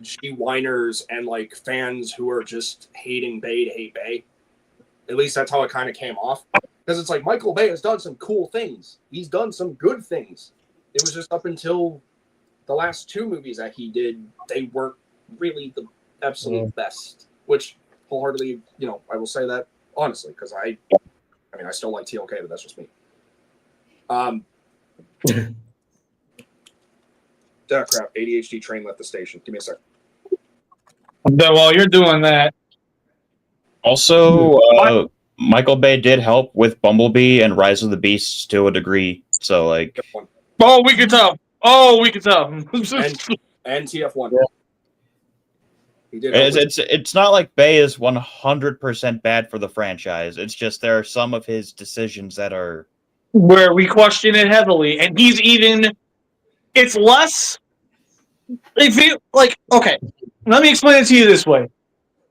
G-whiners and like fans who are just hating Bay to hate Bay. At least that's how it kind of came off. Because it's like, Michael Bay has done some cool things. He's done some good things. It was just up until the last two movies that he did, they weren't really the absolute best. Which, wholeheartedly, I will say that honestly, because I still like TLK, but that's just me. Crap, ADHD train left the station. Give me a sec. While you're doing that, Also, Michael Bay did help with Bumblebee and Rise of the Beasts to a degree. So, like, we can tell. And TF1. Yeah. He did. it's not like Bay is 100% bad for the franchise. It's just there are some of his decisions that are where we question it heavily, and he's even. It's less. If you like, okay, let me explain it to you this way.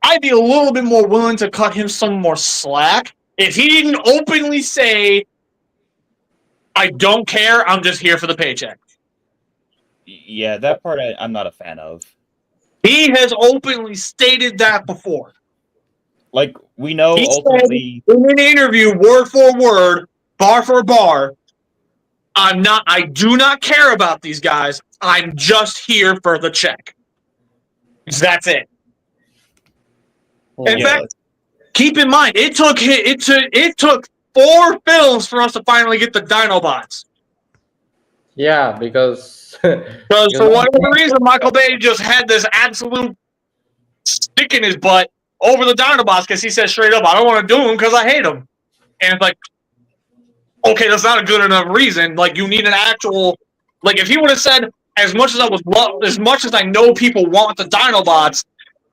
I'd be a little bit more willing to cut him some more slack if he didn't openly say, "I don't care. I'm just here for the paycheck." Yeah, that part I'm not a fan of. He has openly stated that before. Like, we know He ultimately said in an interview, word for word, bar for bar, I do not care about these guys. I'm just here for the check. That's it. In fact, keep in mind, it took 4 films for us to finally get the Dinobots. Yeah, because Because for whatever reason, Michael Bay just had this absolute stick in his butt over the Dinobots, because he said straight up, "I don't want to do them because I hate them." And it's like, okay, that's not a good enough reason. Like, you need an actual, like, if he would have said, as much as I know people want the Dinobots,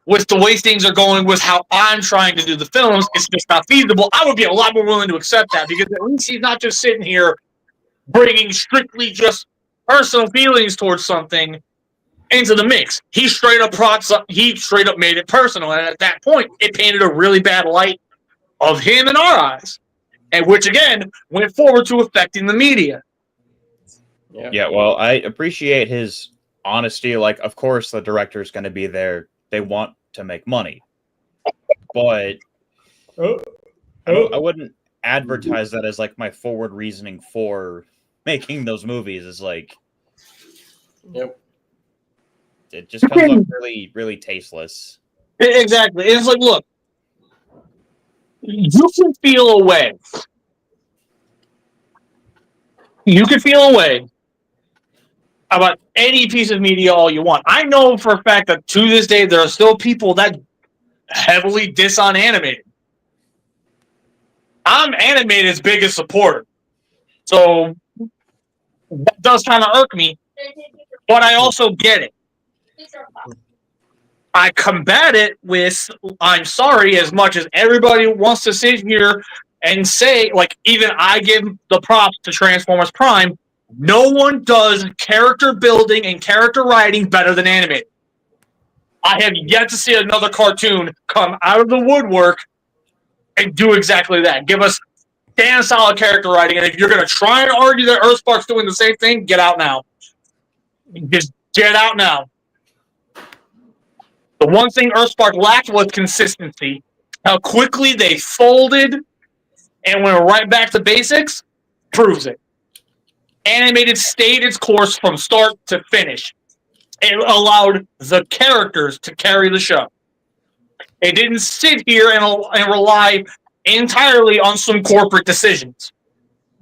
with the way things are going, with how I'm trying to do the films, it's just not feasible. I would be a lot more willing to accept that, because at least he's not just sitting here bringing strictly just personal feelings towards something into the mix. He straight up made it personal, and at that point, it painted a really bad light of him in our eyes, and which again went forward to affecting the media. Yeah, well, I appreciate his honesty. Like, of course, the director's going to be there. They want to make money, but I wouldn't advertise that as like my forward reasoning for making those movies. Is like, it just comes off really, really tasteless. Exactly. It's like, look, you can feel a way. You can feel a way about any piece of media all you want. I know for a fact that to this day there are still people that heavily diss on animated. I'm animated's biggest supporter, so that does kind of irk me, but I also get it. I combat it with, I'm sorry, as much as everybody wants to sit here and say, like, even I give the props to Transformers Prime, no one does character building and character writing better than animated. I have yet to see another cartoon come out of the woodwork and do exactly that. Give us damn solid character writing, and if you're going to try and argue that Earthspark's doing the same thing, get out now. Just get out now. The one thing Earthspark lacked was consistency. How quickly they folded and went right back to basics proves it. Animated stayed its course from start to finish. It allowed the characters to carry the show. It didn't sit here and rely entirely on some corporate decisions.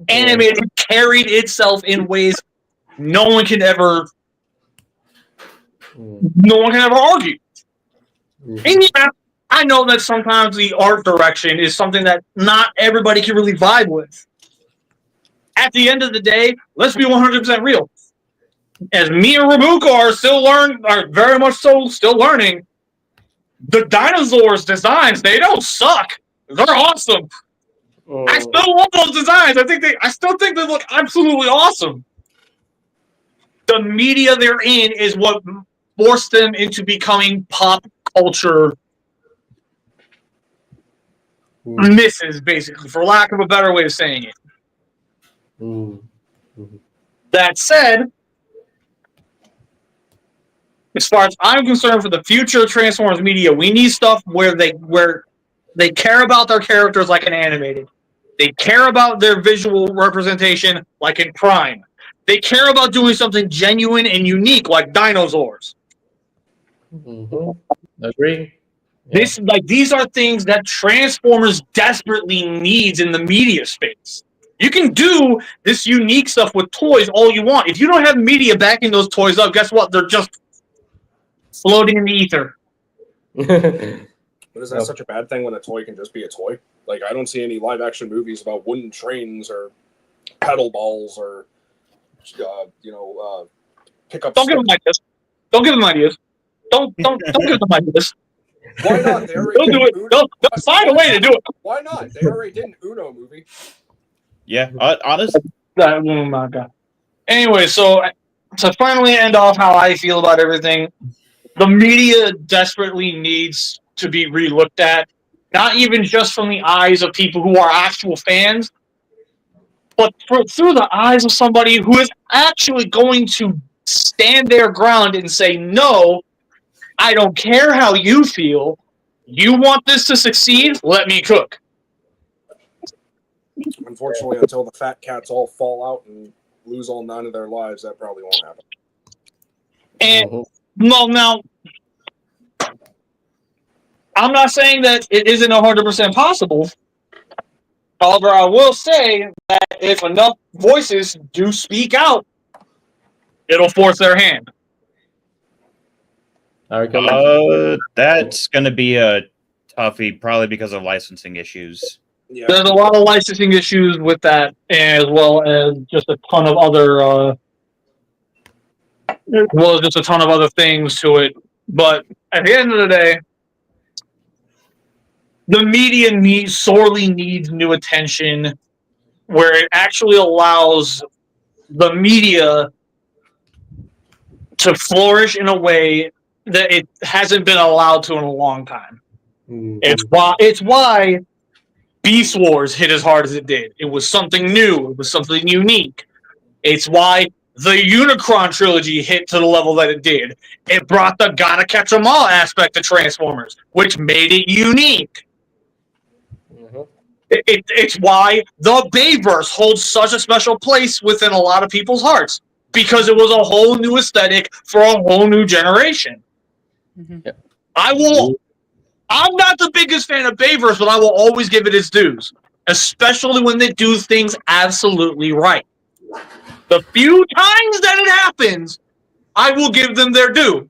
Animated carried itself in ways no one can ever argue. And yeah, I know that sometimes the art direction is something that not everybody can really vibe with. At the end of the day, let's be 100% real. As me and Rabuka are very much so still learning, the dinosaurs designs, they don't suck. They're awesome. I still love those designs. I still think they look absolutely awesome. The media they're in is what forced them into becoming pop culture misses, basically, for lack of a better way of saying it. That said, as far as I'm concerned, for the future of Transformers media, we need stuff where they care about their characters like in animated. They care about their visual representation like in Prime. They care about doing something genuine and unique like dinosaurs. Agree. These are things that Transformers desperately needs in the media space. You can do this unique stuff with toys all you want. If you don't have media backing those toys up, guess what? They're just floating in the ether. But is that such a bad thing when a toy can just be a toy? Like, I don't see any live-action movies about wooden trains or pedal balls or, pickup. Don't give them ideas. Don't give them ideas. Don't give them ideas. Why not? They already They'll do it. They'll find a way to do it. Why not? They already did an Uno movie. Yeah, honestly, Oh my god. Anyway, so to finally end off how I feel about everything, the media desperately needs to be re-looked at, not even just from the eyes of people who are actual fans, but through the eyes of somebody who is actually going to stand their ground and say, no, I don't care how you feel. You want this to succeed? Let me cook. Unfortunately, until the fat cats all fall out and lose all 9 of their lives, that probably won't happen. And now, I'm not saying that it isn't 100% possible. However, I will say that if enough voices do speak out, it'll force their hand. that's going to be a toughie, probably because of licensing issues. Yeah. There's a lot of licensing issues with that, as well as just a ton of other, things to it. But at the end of the day, the media sorely needs new attention, where it actually allows the media to flourish in a way that it hasn't been allowed to in a long time. It's why Beast Wars hit as hard as it did. It was something new. It was something unique. It's why the Unicron trilogy hit to the level that it did. It brought the gotta catch 'em all aspect of Transformers, which made it unique. It's why the Bayverse holds such a special place within a lot of people's hearts, because it was a whole new aesthetic for a whole new generation. Yeah. I'm not the biggest fan of Bayverse, but I will always give it its dues, especially when they do things absolutely right. The few times that it happens, I will give them their due.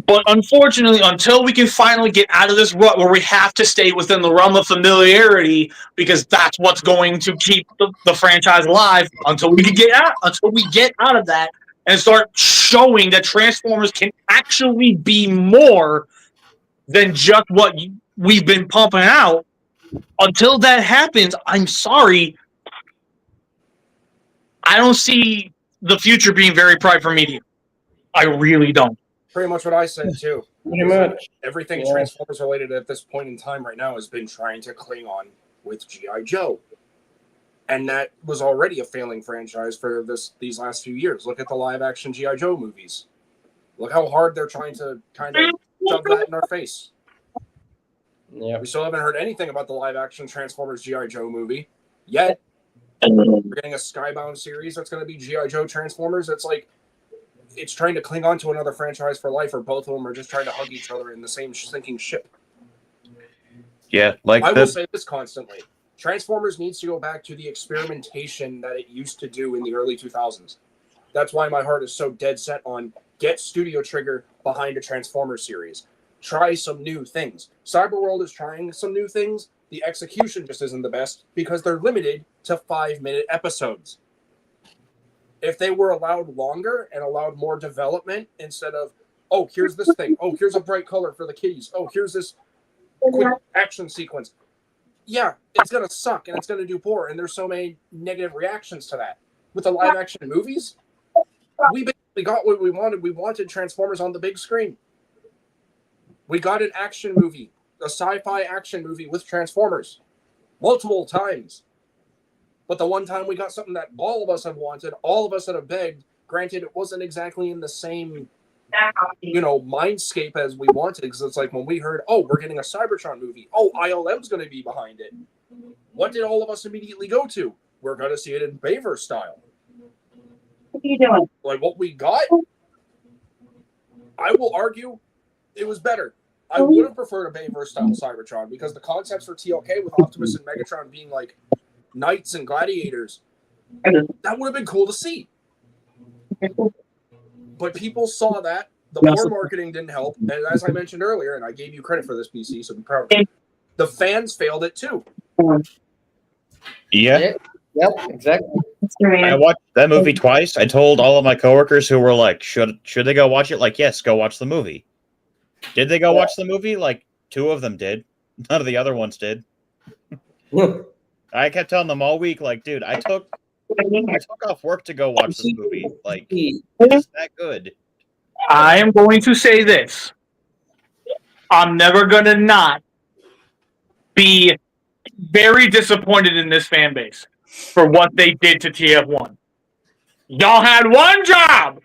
But unfortunately, until we can finally get out of this rut where we have to stay within the realm of familiarity, because that's what's going to keep the franchise alive, until we get out of that and start showing that Transformers can actually be more than just what we've been pumping out. Until that happens, I'm sorry, I don't see the future being very bright for media. I really don't. Pretty much what I said too. Pretty much. Everything Yeah. Transformers related at this point in time right now has been trying to cling on with G.I. Joe. And that was already a failing franchise for these last few years. Look at the live action G.I. Joe movies. Look how hard they're trying to kind of shove that in our face. Yeah. We still haven't heard anything about the live action Transformers G.I. Joe movie yet. We're getting a Skybound series that's going to be G.I. Joe Transformers. It's like it's trying to cling on to another franchise for life, or both of them are just trying to hug each other in the same sinking ship. Yeah, like I will say this constantly. Transformers needs to go back to the experimentation that it used to do in the early 2000s. That's why my heart is so dead set on get Studio Trigger behind a Transformers series. Try some new things. Cyberworld is trying some new things. The execution just isn't the best because they're limited to 5-minute episodes. If they were allowed longer and allowed more development instead of, oh, here's this thing. Oh, here's a bright color for the kiddies. Oh, here's this quick action sequence. Yeah, it's going to suck and it's going to do poor. And there's so many negative reactions to that. With the live action movies, we basically got what we wanted. We wanted Transformers on the big screen. We got an action movie, a sci-fi action movie with Transformers multiple times. But the one time we got something that all of us have wanted, all of us that have begged, granted it wasn't exactly in the same, mindscape as we wanted, because it's like when we heard, oh, we're getting a Cybertron movie, oh, ILM's going to be behind it. What did all of us immediately go to? We're going to see it in Baver style. What are you doing? Like what we got, I will argue it was better. I would have preferred a Baver style Cybertron because the concepts for TLK with Optimus and Megatron being like knights and gladiators, that would have been cool to see. But people saw that. The poor marketing didn't help. And as I mentioned earlier, and I gave you credit for this, PC, so be proud of me, the fans failed it too. yeah. Yep, exactly. I watched that movie twice. I told all of my coworkers who were like, should they go watch it? Like, yes, go watch the movie. Did they go watch the movie? Like, 2 of them did. None of the other ones did. I kept telling them all week, like, dude, I took off work to go watch this movie. Like, it's that good. I am going to say this. I'm never going to not be very disappointed in this fan base for what they did to TF1. Y'all had one job.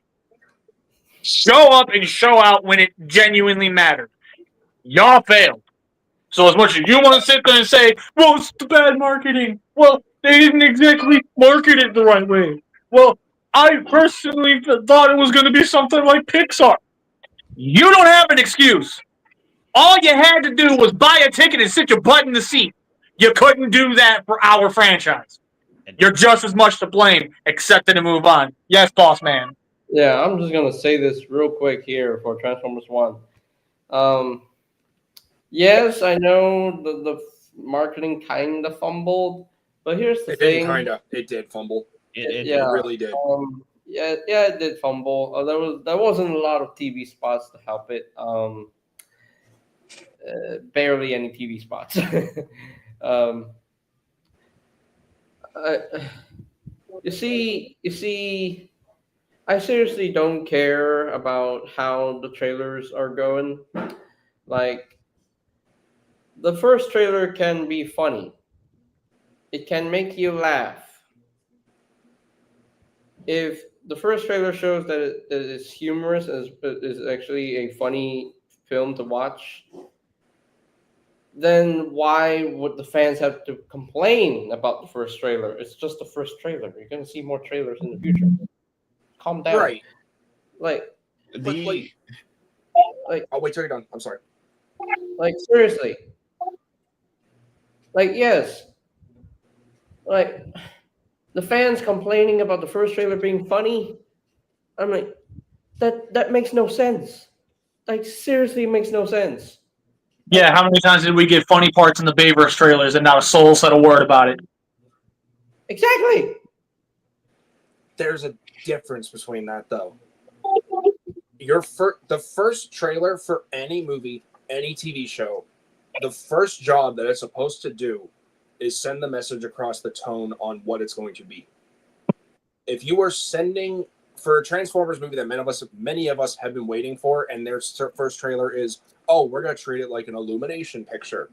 Show up and show out when it genuinely mattered. Y'all failed. So as much as you want to sit there and say, well, it's the bad marketing. Well, they didn't exactly market it the right way. Well, I personally thought it was going to be something like Pixar. You don't have an excuse. All you had to do was buy a ticket and sit your butt in the seat. You couldn't do that for our franchise. You're just as much to blame. Accept it and move on. Yes, boss man. Yeah, I'm just gonna say this real quick here for Transformers One. Yes, I know the marketing kind of fumbled, but here's the It thing. didn't kinda. It did fumble. It It really did. Yeah, it did fumble. There wasn't a lot of TV spots to help it. Barely any TV spots. You see, I seriously don't care about how the trailers are going. Like, the first trailer can be funny. It can make you laugh. If the first trailer shows that it's humorous and is actually a funny film to watch, then why would the fans have to complain about the first trailer? It's just the first trailer. You're going to see more trailers in the future. Calm down. Right. Like, I'll wait till you're done. I'm sorry. like seriously. Like, yes. Like, the fans complaining about the first trailer being funny. I'm like, that makes no sense. Like, seriously, it makes no sense. Yeah, how many times did we get funny parts in the Bayverse trailers and not a soul said a word about it? Exactly. There's a difference between that, though. The first trailer for any movie, any TV show, the first job that it's supposed to do is send the message across the tone on what it's going to be. If you are sending for a Transformers movie that many of us have been waiting for, and their first trailer is, oh, we're going to treat it like an Illumination picture.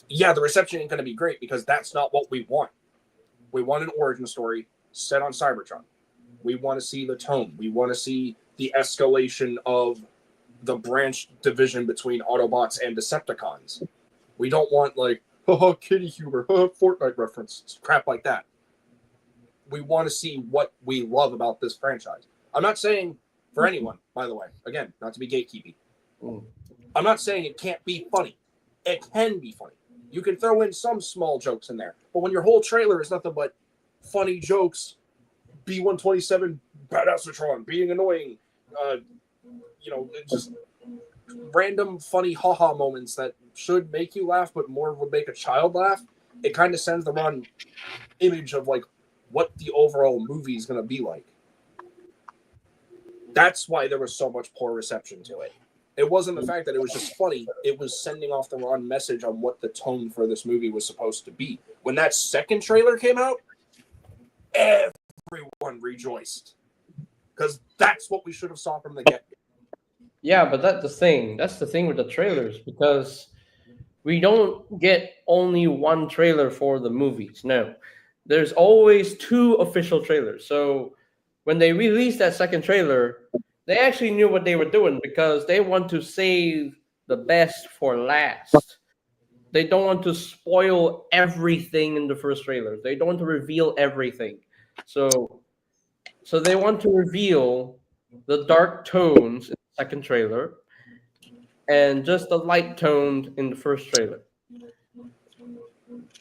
Yeah, the reception ain't going to be great because that's not what we want. We want an origin story set on Cybertron. We want to see the tone. We want to see the escalation of the branch division between Autobots and Decepticons. We don't want like, kitty humor, Fortnite reference, crap like that. We want to see what we love about this franchise. I'm not saying for anyone, by the way, again, not to be gatekeeping. I'm not saying it can't be funny. It can be funny. You can throw in some small jokes in there. But when your whole trailer is nothing but funny jokes, B-127, Badassatron, being annoying, just random funny haha moments that should make you laugh, but more would make a child laugh, it kind of sends the wrong image of like what the overall movie is going to be like. That's why there was so much poor reception to it. It wasn't the fact that it was just funny. It was sending off the wrong message on what the tone for this movie was supposed to be. When that second trailer came out, everyone rejoiced. Because that's what we should have saw from the get-go. Yeah, but that's the thing. That's the thing with the trailers, because we don't get only one trailer for the movies. No. There's always two official trailers. So when they released that second trailer, they actually knew what they were doing because they want to save the best for last. They don't want to spoil everything in the first trailer. They don't want to reveal everything. So they want to reveal the dark tones in the second trailer and just the light tones in the first trailer.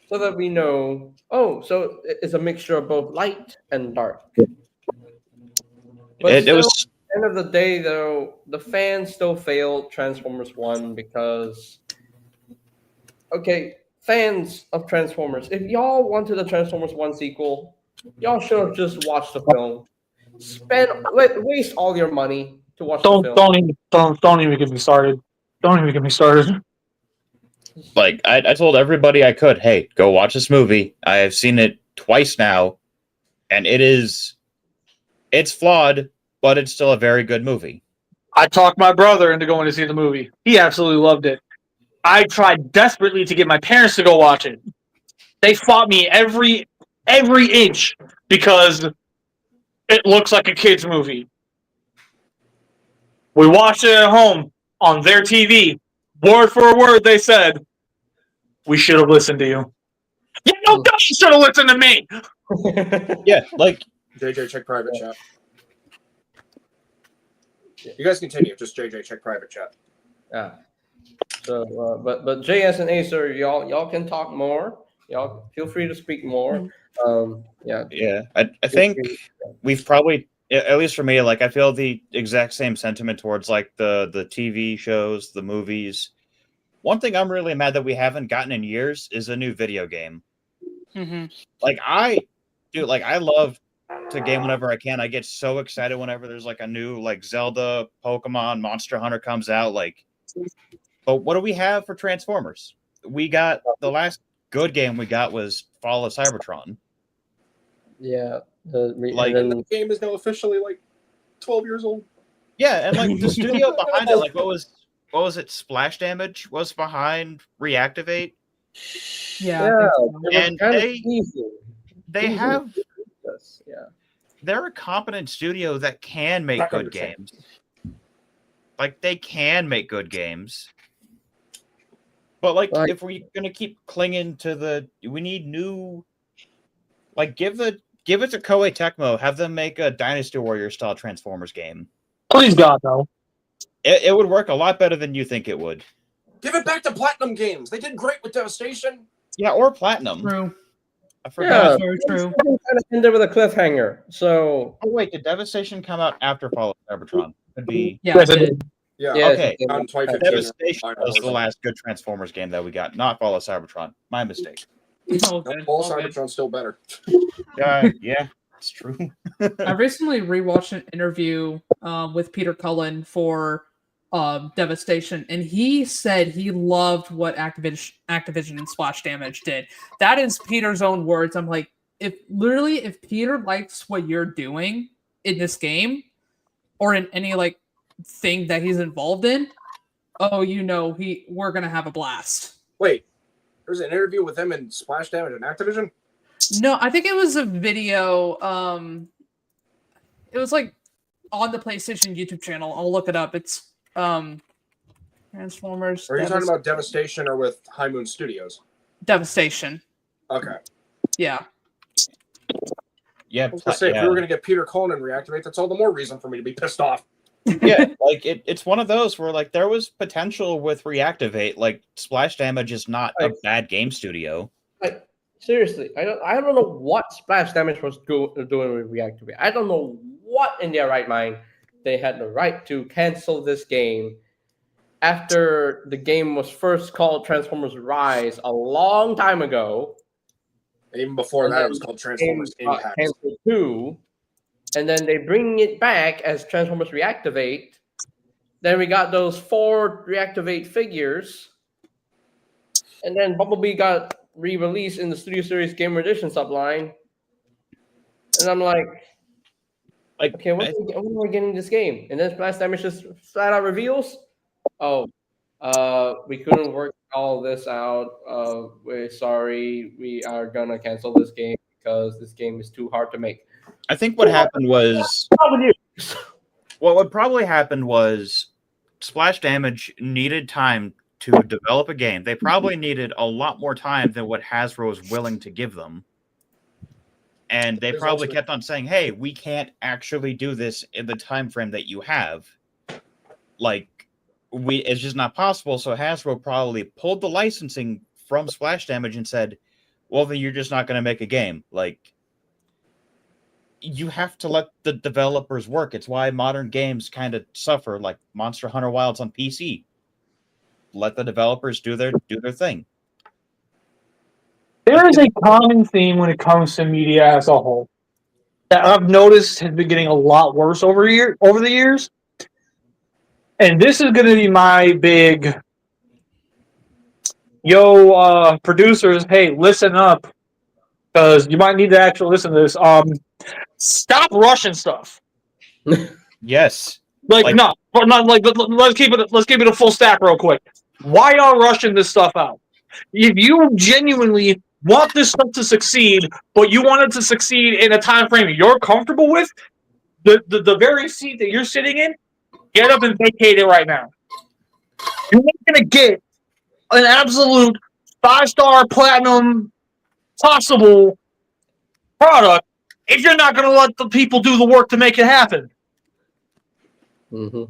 So that we know, so it's a mixture of both light and dark. But It was at the end of the day, though, the fans still failed Transformers 1 because, fans of Transformers, if y'all wanted a Transformers 1 sequel, y'all should have just watched the film. Waste all your money to watch the film. Don't even get me started. Don't even get me started. like I told everybody I could, hey, go watch this movie. I have seen it twice now, and it's flawed, but it's still a very good movie. I talked my brother into going to see the movie. He absolutely loved it. I tried desperately to get my parents to go watch it. They fought me every inch because it looks like a kid's movie. We watched it at home on their TV. Word for word, they said, we should have listened to you. Yeah, no, you should have listened to me. Yeah, like JJ, check private chat. You guys continue. Just JJ, check private chat. Yeah. So, but JS and Acer, y'all can talk more. Y'all feel free to speak more. yeah. I think we've probably, at least for me, like I feel the exact same sentiment towards like the TV shows, the movies. One thing I'm really mad that we haven't gotten in years is a new video game. Mm-hmm. Like I love to game whenever I can. I get so excited whenever there's like a new like Zelda, Pokemon, Monster Hunter comes out. Like, but what do we have for Transformers? We got the last good game we got was Fall of Cybertron. Yeah, the game is now officially like 12 years old. Yeah, and like the studio behind it, like what was it? Splash Damage was behind Reactivate. Yeah. And they have. Yeah, They're a competent studio that can make good games. Like they can make good games. But like if we're gonna keep clinging to we need new. Like give it to Koei Tecmo. Have them make a Dynasty Warrior style Transformers game. Please God, no. It would work a lot better than you think it would. Give it back to Platinum Games. They did great with Devastation. Yeah, or Platinum. True. I forgot. Yeah, very true. Kind of ended with a cliffhanger. So, oh wait, did Devastation come out after Fall of Cybertron? Could be. Yeah, it did. Yeah. Okay. Devastation was the last good Transformers game that we got, not Fall of Cybertron. My mistake. Okay. Fall of Cybertron's still better. Yeah. That's true. I recently rewatched an interview with Peter Cullen for Devastation, and he said he loved what Activision and Splash Damage did. That is Peter's own words. I'm like, if Peter likes what you're doing in this game or in any like thing that he's involved in, oh, we're gonna have a blast. Wait, there's an interview with him in Splash Damage and Activision? No, I think it was a video. It was like on the PlayStation YouTube channel. I'll look it up. It's Transformers. Or are you talking about Devastation or with High Moon Studios? Devastation? Okay. Yeah. Yeah, I was gonna say, if we were gonna get Peter Cullen reactivate, that's all the more reason for me to be pissed off. yeah, like it's one of those where like there was potential with Reactivate. Like Splash Damage is not a bad game studio. Like, seriously, I don't know what Splash Damage was doing with Reactivate. I don't know what in their right mind they had the right to cancel this game after the game was first called Transformers Rise a long time ago. And even before that, it was called Transformers Impact. Canceled too, and then they bring it back as Transformers Reactivate. Then we got those 4 Reactivate figures, and then Bumblebee got re-released in the Studio Series Gamer Edition subline. And I'm like, okay, when are we getting this game? And then Splash Damage just flat out reveals, we couldn't work all this out. We're sorry, we are gonna cancel this game because this game is too hard to make. I think what happened was what probably happened was Splash Damage needed time to develop a game. They probably needed a lot more time than what Hasbro was willing to give them. And they probably kept on saying, hey, we can't actually do this in the time frame that you have. Like, it's just not possible. So Hasbro probably pulled the licensing from Splash Damage and said, well, then you're just not going to make a game. Like, you have to let the developers work. It's why modern games kind of suffer, like Monster Hunter Wilds on PC. Let the developers do their thing. There is a common theme when it comes to media as a whole that I've noticed has been getting a lot worse over the years. And this is going to be my big, producers, hey, listen up, because you might need to actually listen to this. Stop rushing stuff. Yes. No, let's keep it a full stack real quick. Why y'all rushing this stuff out? If you genuinely want this stuff to succeed, but you want it to succeed in a time frame you're comfortable with, the very seat that you're sitting in, get up and vacate it right now. You're not going to get an absolute 5-star platinum possible product if you're not going to let the people do the work to make it happen. Mm-hmm.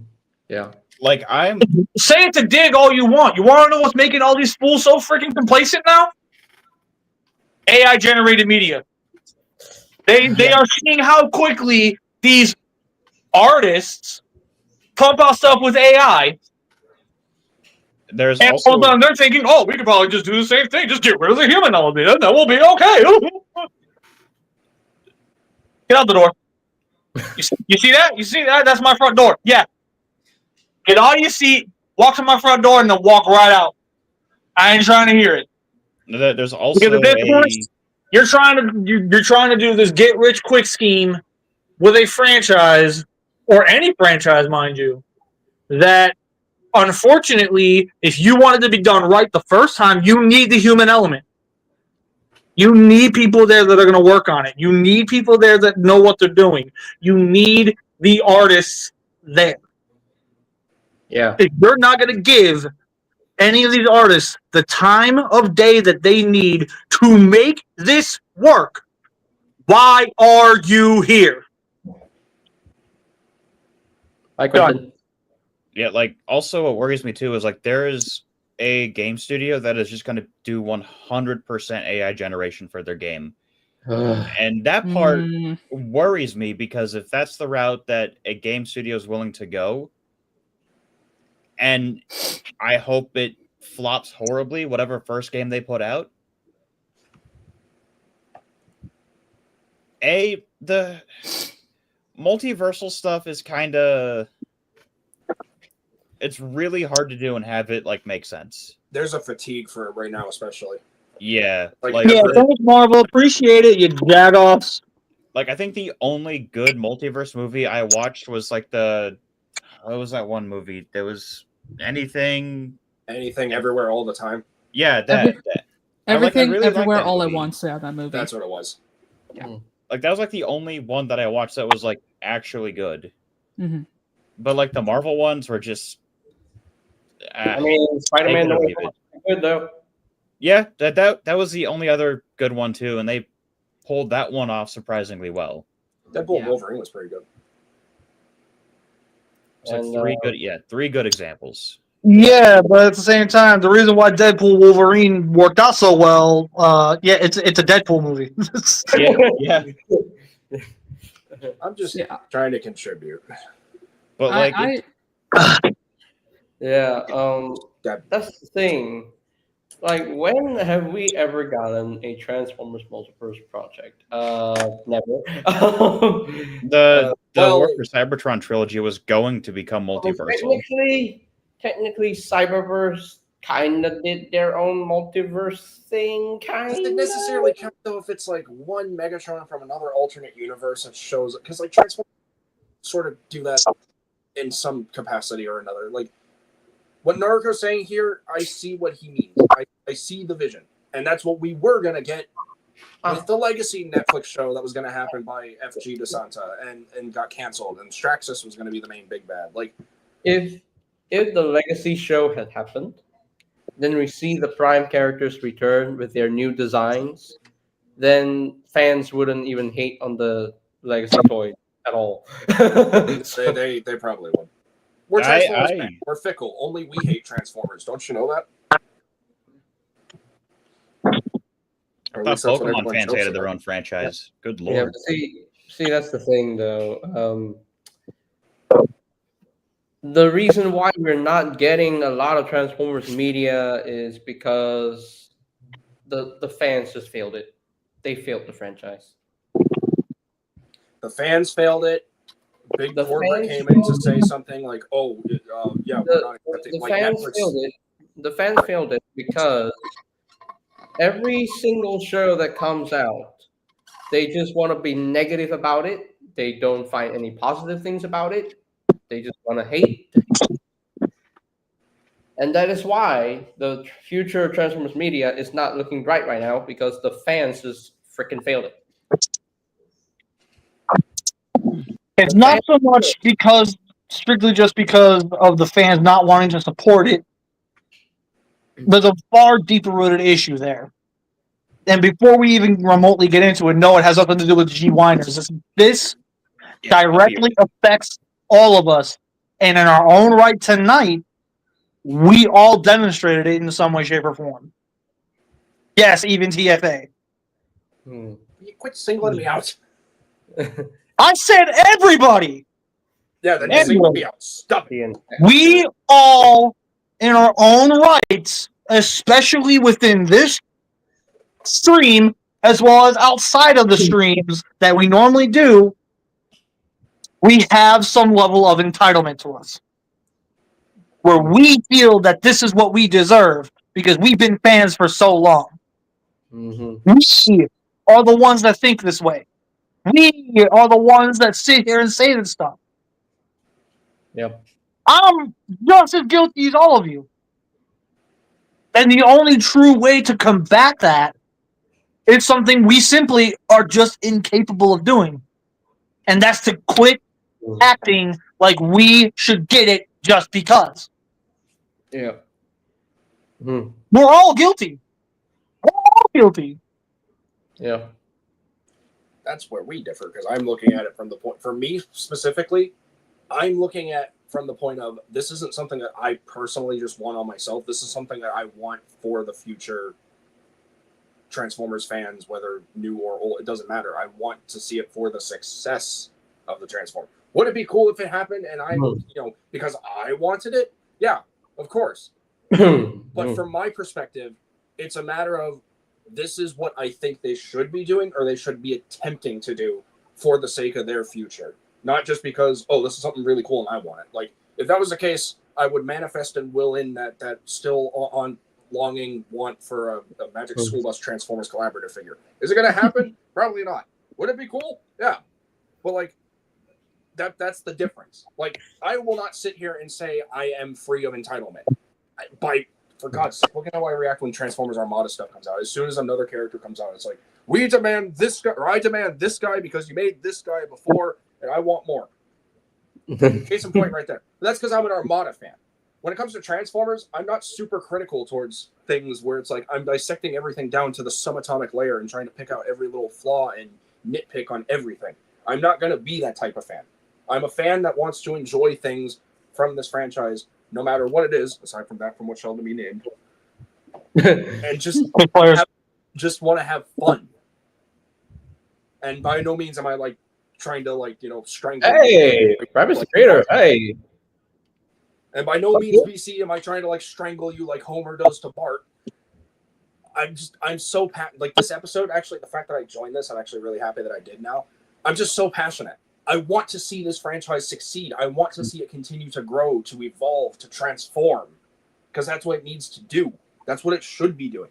Yeah. Like, I'm... Say it to Dig all you want. You want to know what's making all these fools so freaking complacent now? AI-generated media. They are seeing how quickly these artists pump out stuff with AI. There's and also... They're thinking, we could probably just do the same thing. Just get rid of the human element, and that will be okay. Get out the door. You see that? You see that? That's my front door. Yeah. Get out of your seat, walk to my front door, and then walk right out. I ain't trying to hear it. There's also you're trying to do this get rich quick scheme with a franchise, or any franchise, mind you, that unfortunately, if you want it to be done right the first time, you need the human element. You need people there that are going to work on it. You need people there that know what they're doing. You need the artists there. Yeah. If you're not going to give any of these artists the time of day that they need to make this work, why are you here? Yeah, like, also what worries me too is, like, there is a game studio that is just going to do 100% AI generation for their game. And that part worries me, because if that's the route that a game studio is willing to go, and I hope it flops horribly, whatever first game they put out, the multiversal stuff is kind of, it's really hard to do and have it like make sense. There's a fatigue for it right now, especially. Yeah, Like, like Yeah, for- thanks, Marvel. Appreciate it, you jagoffs. I think the only good multiverse movie I watched was like what was that one movie? There was anything everywhere all the time. Yeah, Every- that. Everything, really liked everywhere, that all at movie. once. Yeah, that movie. That's what it was. Like that was like the only one that I watched that was like actually good. hmm But like the Marvel ones were just. I mean, Spider-Man take it or No Way leave Home it. was good though. Yeah, that was the only other good one too, and they pulled that one off surprisingly well. Deadpool Yeah. Wolverine was pretty good. So And, three good examples. Yeah, but at the same time, the reason why Deadpool Wolverine worked out so well, it's a Deadpool movie. Yeah. I'm just Yeah. trying to contribute. But like Yeah, That that's the thing. Like, when have we ever gotten a Transformers multiverse project? Never. the well- War for Cybertron trilogy was going to become multiversal. Technically, Cyberverse kind of did their own multiverse thing, kind does of. it necessarily count though if it's like one Megatron from another alternate universe that shows, because like Transformers sort of do that in some capacity or another. Like what Naruto's saying here, I see what he means. I see the vision, and that's what we were gonna get with the Legacy Netflix show that was gonna happen by FG DeSanta and got canceled, and Straxus was gonna be the main big bad. Like If the Legacy show had happened, then we see the Prime characters return with their new designs, then fans wouldn't even hate on the Legacy toy at all. they probably would. We're Transformers fans. We're fickle. Only we hate Transformers. Don't you know that? I thought Pokemon fans hated their own franchise. Good lord. Yeah, but see, that's the thing, though. The reason why we're not getting a lot of Transformers media is because the fans just failed it. They failed the franchise. The fans failed it. Big The corporate fans came in to failed say it. something like, "Oh, yeah, we're not accepting." The Like fans Netflix. failed it. The fans failed it because every single show that comes out, they just want to be negative about it. They don't find any positive things about it. They just want to hate. And that is why the future of Transformers media is not looking bright right now, because the fans just freaking failed it. It's not so much strictly just because of the fans not wanting to support it. There's a far deeper rooted issue there. And before we even remotely get into it, no, it has nothing to do with G Winers. This directly affects all of us. And in our own right tonight, we all demonstrated it in some way, shape, or form. Yes, even TFA. You quit singling me out. I said everybody. Yeah, then Anyway. single me out. Stop it. We all, in our own rights, especially within this stream, as well as outside of the streams that we normally do, we have some level of entitlement to us. Where we feel that this is what we deserve because we've been fans for so long. Mm-hmm. We are the ones that think this way. We are the ones that sit here and say this stuff. Yep. I'm just as guilty as all of you. And the only true way to combat that is something we simply are just incapable of doing. And that's to quit acting like we should get it just because. Yeah. Hmm. We're all guilty. We're all guilty. Yeah. That's where we differ, because I'm looking at it from the point, for me specifically, I'm looking at from the point of, this isn't something that I personally just want on myself. This is something that I want for the future Transformers fans, whether new or old, it doesn't matter. I want to see it for the success of the Transformers. Would it be cool if it happened and I, because I wanted it? Yeah, of course. But from my perspective, it's a matter of, this is what I think they should be doing, or they should be attempting to do for the sake of their future. Not just because, oh, this is something really cool and I want it. Like, if that was the case, I would manifest and will in that still on longing want for a Magic School Bus Transformers collaborative figure. Is it going to happen? Probably not. Would it be cool? Yeah. But, like, that's the difference. Like, I will not sit here and say I am free of entitlement. For God's sake, look at how I react when Transformers Armada stuff comes out. As soon as another character comes out, it's like, we demand this guy, or I demand this guy because you made this guy before, and I want more. Case in point right there. But that's because I'm an Armada fan. When it comes to Transformers, I'm not super critical towards things where it's like I'm dissecting everything down to the subatomic layer and trying to pick out every little flaw and nitpick on everything. I'm not going to be that type of fan. I'm a fan that wants to enjoy things from this franchise, no matter what it is, aside from that from what shall to be named, and just want to have fun. And by no means am I like trying to like strangle. Hey, Travis the Creator. Hey, and by no means, BC, am I trying to like strangle you like Homer does to Bart. I'm so like this episode. Actually, the fact that I joined this, I'm actually really happy that I did. Now, I'm just so passionate. I want to see this franchise succeed. I want to see it continue to grow, to evolve, to transform, because that's what it needs to do. That's what it should be doing.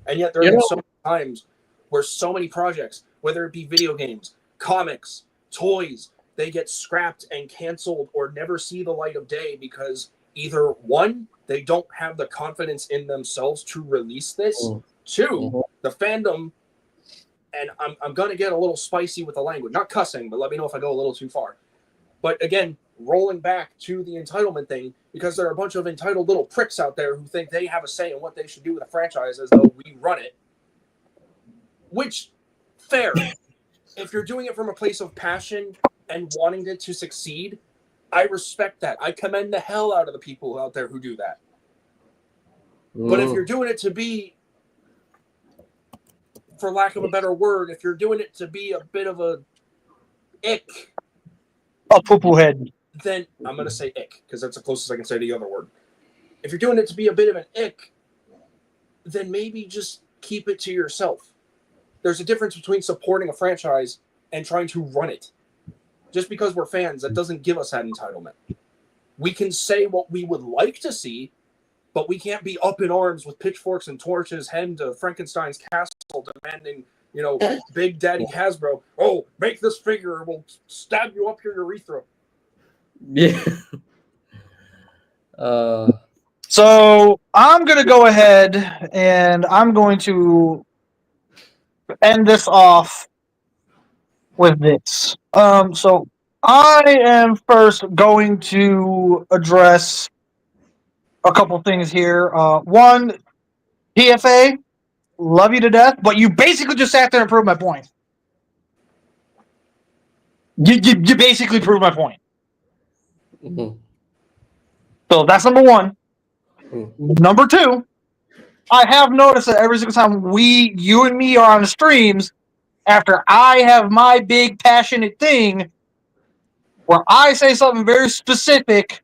And yet there are so many times where so many projects, whether it be video games, comics, toys, they get scrapped and canceled or never see the light of day because either one, they don't have the confidence in themselves to release this. Two, the fandom, and I'm going to get a little spicy with the language. Not cussing, but let me know if I go a little too far. But again, rolling back to the entitlement thing, because there are a bunch of entitled little pricks out there who think they have a say in what they should do with a franchise as though we run it. Which, fair. If you're doing it from a place of passion and wanting it to succeed, I respect that. I commend the hell out of the people out there who do that. But if you're doing it to be, for lack of a better word, if you're doing it to be a bit of a ick, a poo-poo head, then I'm going to say ick, because that's the closest I can say to the other word. If you're doing it to be a bit of an ick, then maybe just keep it to yourself. There's a difference between supporting a franchise and trying to run it. Just because we're fans, that doesn't give us that entitlement. We can say what we would like to see, but we can't be up in arms with pitchforks and torches heading to Frankenstein's castle demanding, Big Daddy Hasbro, oh, make this figure or we'll stab you up your urethra. Yeah. So I'm going to go ahead and I'm going to end this off with this. So I am first going to address a couple things here. One, PFA, love you to death, but you basically just sat there and proved my point. You basically proved my point. So that's number one. Number two, I have noticed that every single time you and me are on the streams, after I have my big passionate thing, where I say something very specific,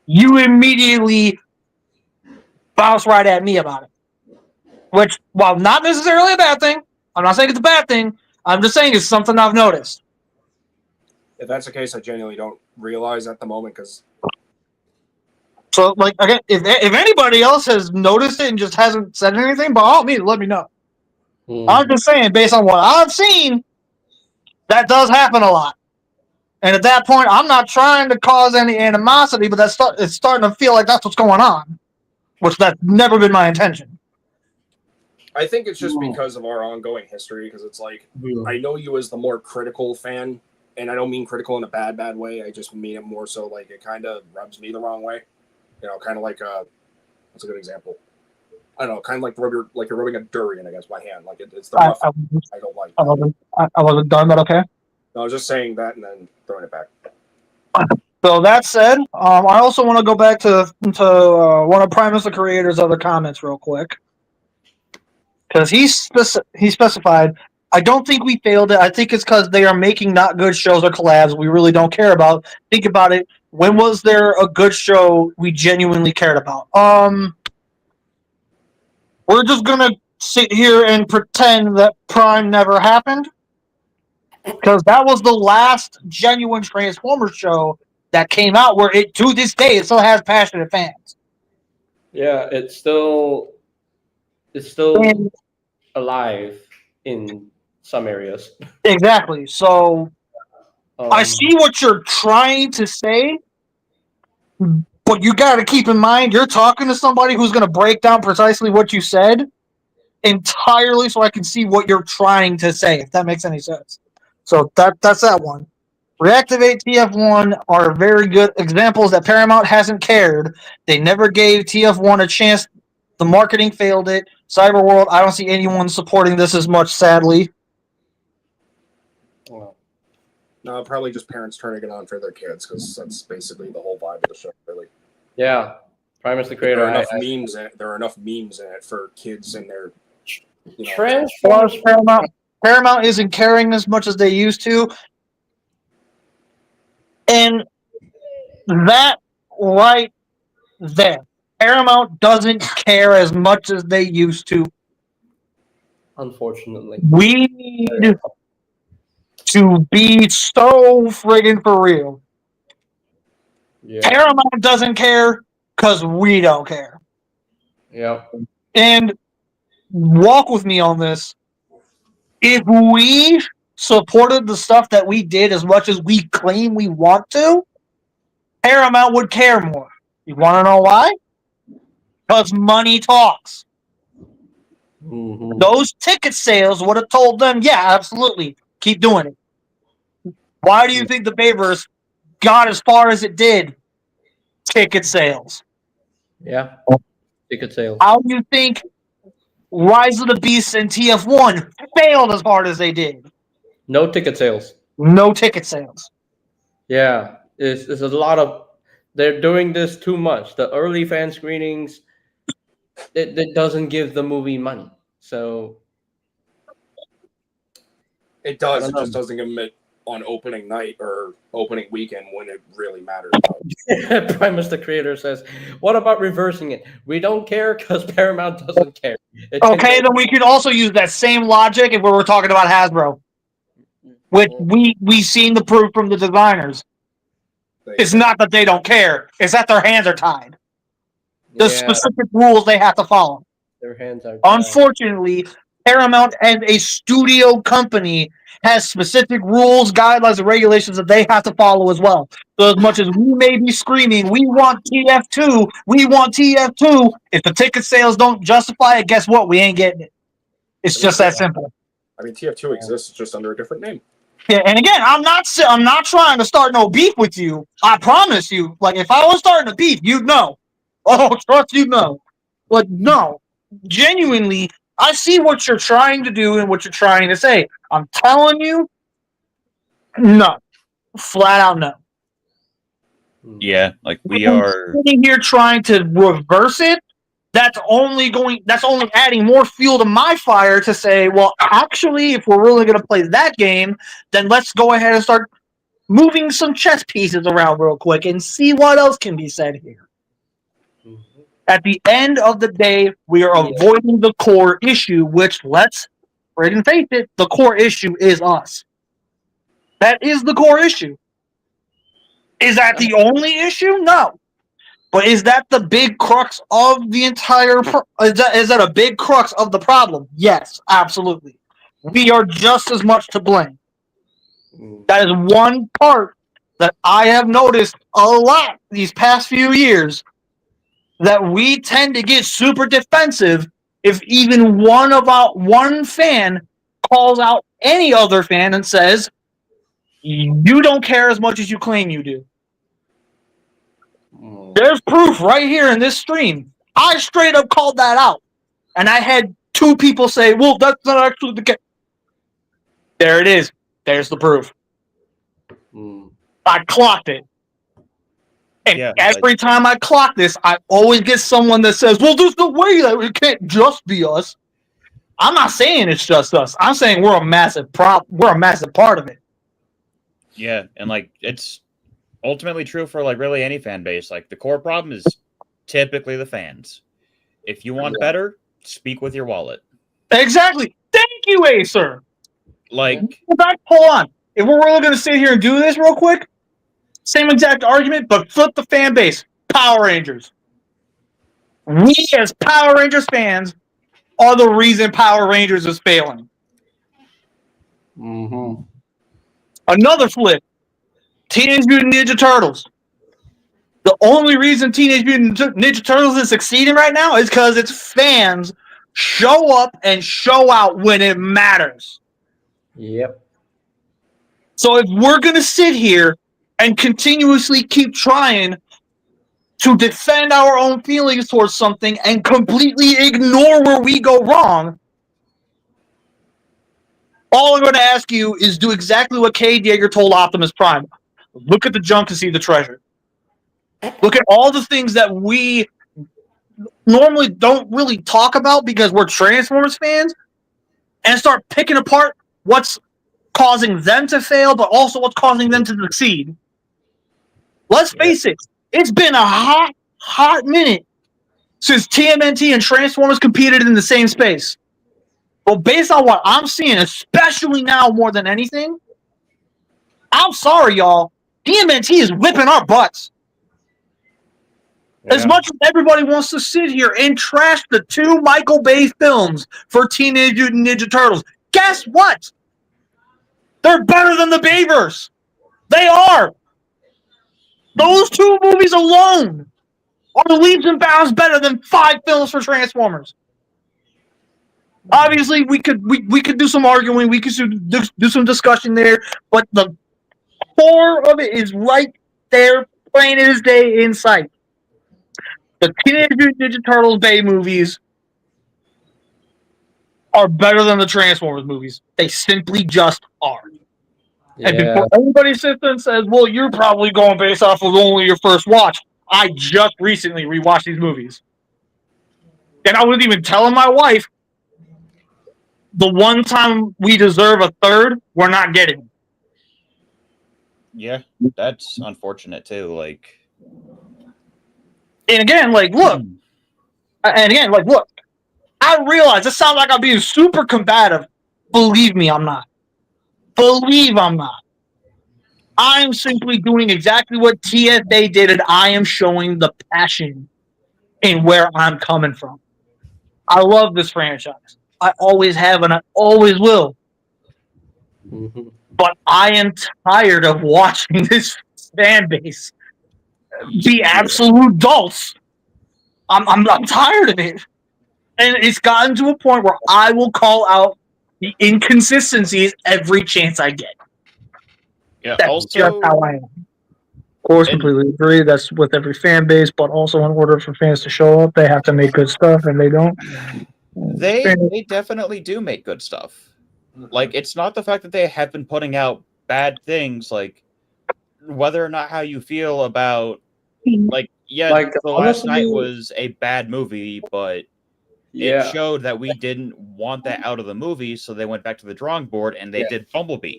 you immediately bounce right at me about it. Which, while not necessarily a bad thing, I'm not saying it's a bad thing, I'm just saying it's something I've noticed. If that's the case, I genuinely don't realize at the moment, because... So, like, again, if anybody else has noticed it and just hasn't said anything, by all means, let me know. I'm just saying, based on what I've seen, that does happen a lot. And at that point, I'm not trying to cause any animosity, but it's starting to feel like that's what's going on, which that's never been my intention. I think it's just because of our ongoing history, because it's like, I know you as the more critical fan, and I don't mean critical in a bad way. I just mean it more so like it kind of rubs me the wrong way. Kind of like, what's a good example? I don't know, kind of like you're rubbing a durian against my hand. Like it's the rough I don't like. I wasn't done, but okay. No, I was just saying that and then throwing it back. So that said, I also want to go back to one of Primus the Creator's other comments real quick. Because he specified, I don't think we failed it. I think it's because they are making not good shows or collabs we really don't care about. Think about it. When was there a good show we genuinely cared about? We're just going to sit here and pretend that Prime never happened, because that was the last genuine Transformers show that came out where it, to this day, it still has passionate fans. Yeah, it's still And alive in some areas. exactly. So I see what you're trying to say, but you got to keep in mind you're talking to somebody who's going to break down precisely what you said entirely, so I can see what you're trying to say, if that makes any sense. So that's that one. Reactivate TF1 are very good examples that Paramount hasn't cared. They never gave TF1 a chance. The marketing failed it. Cyberworld, I don't see anyone supporting this as much, sadly. Well, No, probably just parents turning it on for their kids, because that's basically the whole vibe of the show, really. yeah, Primus the Creator. There are enough memes in it. There are enough memes in it for kids and their Transformers. Paramount isn't caring as much as they used to. And that right there. Paramount doesn't care as much as they used to. Unfortunately. We need to be so friggin' for real. Yeah. Paramount doesn't care because we don't care. Yeah. And walk with me on this. If we supported the stuff that we did as much as we claim we want to, Paramount would care more. You want to know why? Because money talks. Mm-hmm. Those ticket sales would have told them, yeah, absolutely, keep doing it. Why do you think the Babers got as far as it did? Ticket sales. Yeah. Ticket sales. How do you think Rise of the Beasts and TF1 failed as hard as they did? No ticket sales. No ticket sales. Yeah. It's a lot of. They're doing this too much. The early fan screenings, it doesn't give the movie money. So it does. It just doesn't give them it on opening night or opening weekend when it really matters. Primus the Creator says, "What about reversing it? We don't care because Paramount doesn't care." Okay, then we could also use that same logic if we were talking about Hasbro, which we seen the proof from the designers. It's not that they don't care; it's that their hands are tied. The specific rules they have to follow. Their hands are tied. Unfortunately, Paramount as a studio company has specific rules, guidelines, and regulations that they have to follow as well. So as much as we may be screaming, we want TF2, we want TF2, if the ticket sales don't justify it, guess what? We ain't getting it. It's just that simple. I mean, TF2 exists just under a different name. Yeah, and again, I'm not trying to start no beef with you. I promise you. Like, if I was starting a beef, you'd know. Oh, trust you know. But no, genuinely, I see what you're trying to do and what you're trying to say. I'm telling you, no. Flat out no. Yeah, like we are sitting here trying to reverse it. That's only adding more fuel to my fire to say, well, actually, if we're really going to play that game, then let's go ahead and start moving some chess pieces around real quick and see what else can be said here. At the end of the day, we are avoiding the core issue, which, let's friggin' face it, the core issue is us. That is the core issue. Is that the only issue? No. But is that the big crux of the entire... Is that a big crux of the problem? Yes, absolutely. We are just as much to blame. That is one part that I have noticed a lot these past few years, that we tend to get super defensive if even one fan calls out any other fan and says, you don't care as much as you claim you do. There's proof right here in this stream. I straight up called that out. And I had 2 people say, well, that's not actually the case. There it is. There's the proof. I clocked it. And every time I clock this, I always get someone that says, well, there's no way that it can't just be us. I'm not saying it's just us. I'm saying we're a massive part of it. Yeah, and like it's ultimately true for like really any fan base. Like the core problem is typically the fans. If you want better, speak with your wallet. Exactly. Thank you, Acer. Like, Hold on. If we're really going to sit here and do this real quick, same exact argument, but flip the fan base. Power Rangers. We as Power Rangers fans are the reason Power Rangers is failing. Mm-hmm. Another flip. Teenage Mutant Ninja Turtles. The only reason Teenage Mutant Ninja Turtles is succeeding right now is because its fans show up and show out when it matters. Yep. So if we're going to sit here and continuously keep trying to defend our own feelings towards something and completely ignore where we go wrong, all I'm going to ask you is do exactly what Cade Yeager told Optimus Prime. Look at the junk to see the treasure. Look at all the things that we normally don't really talk about because we're Transformers fans, and start picking apart what's causing them to fail, but also what's causing them to succeed. Let's face it, it's been a hot minute since TMNT and Transformers competed in the same space. Well, based on what I'm seeing, especially now more than anything, I'm sorry, y'all. TMNT is whipping our butts. As much as everybody wants to sit here and trash the 2 Michael Bay films for Teenage Mutant Ninja Turtles, guess what? They're better than the Bayverse. They are. Those 2 movies alone are leaps and bounds better than 5 films for Transformers. Obviously, we could do some arguing, we could do some discussion there, but the core of it is right there, plain as day in sight. The Teenage Mutant Ninja Turtles Bay movies are better than the Transformers movies. They simply just are. And before anybody sits there and says, well, you're probably going based off of only your first watch, I just recently rewatched these movies. And I was even telling my wife, the one time we deserve a third, we're not getting. yeah, that's unfortunate too. Like, and again, look. I realize this sounds like I'm being super combative. Believe me, I'm not. I'm simply doing exactly what TFA did, and I am showing the passion in where I'm coming from. I love this franchise. I always have, and I always will. Mm-hmm. But I am tired of watching this fan base be absolute dolts. I'm tired of it. And it's gotten to a point where I will call out the inconsistencies every chance I get. yeah. That's Also, just how I am. Of course, completely agree. That's with every fan base, but also in order for fans to show up, they have to make good stuff, and they don't. they definitely do make good stuff. Like, it's not the fact that they have been putting out bad things. Like, whether or not how you feel about, like, yeah, Like, The Last honestly, Night was a bad movie, but yeah. it showed that we didn't want that out of the movie, so they went back to the drawing board and they did Bumblebee.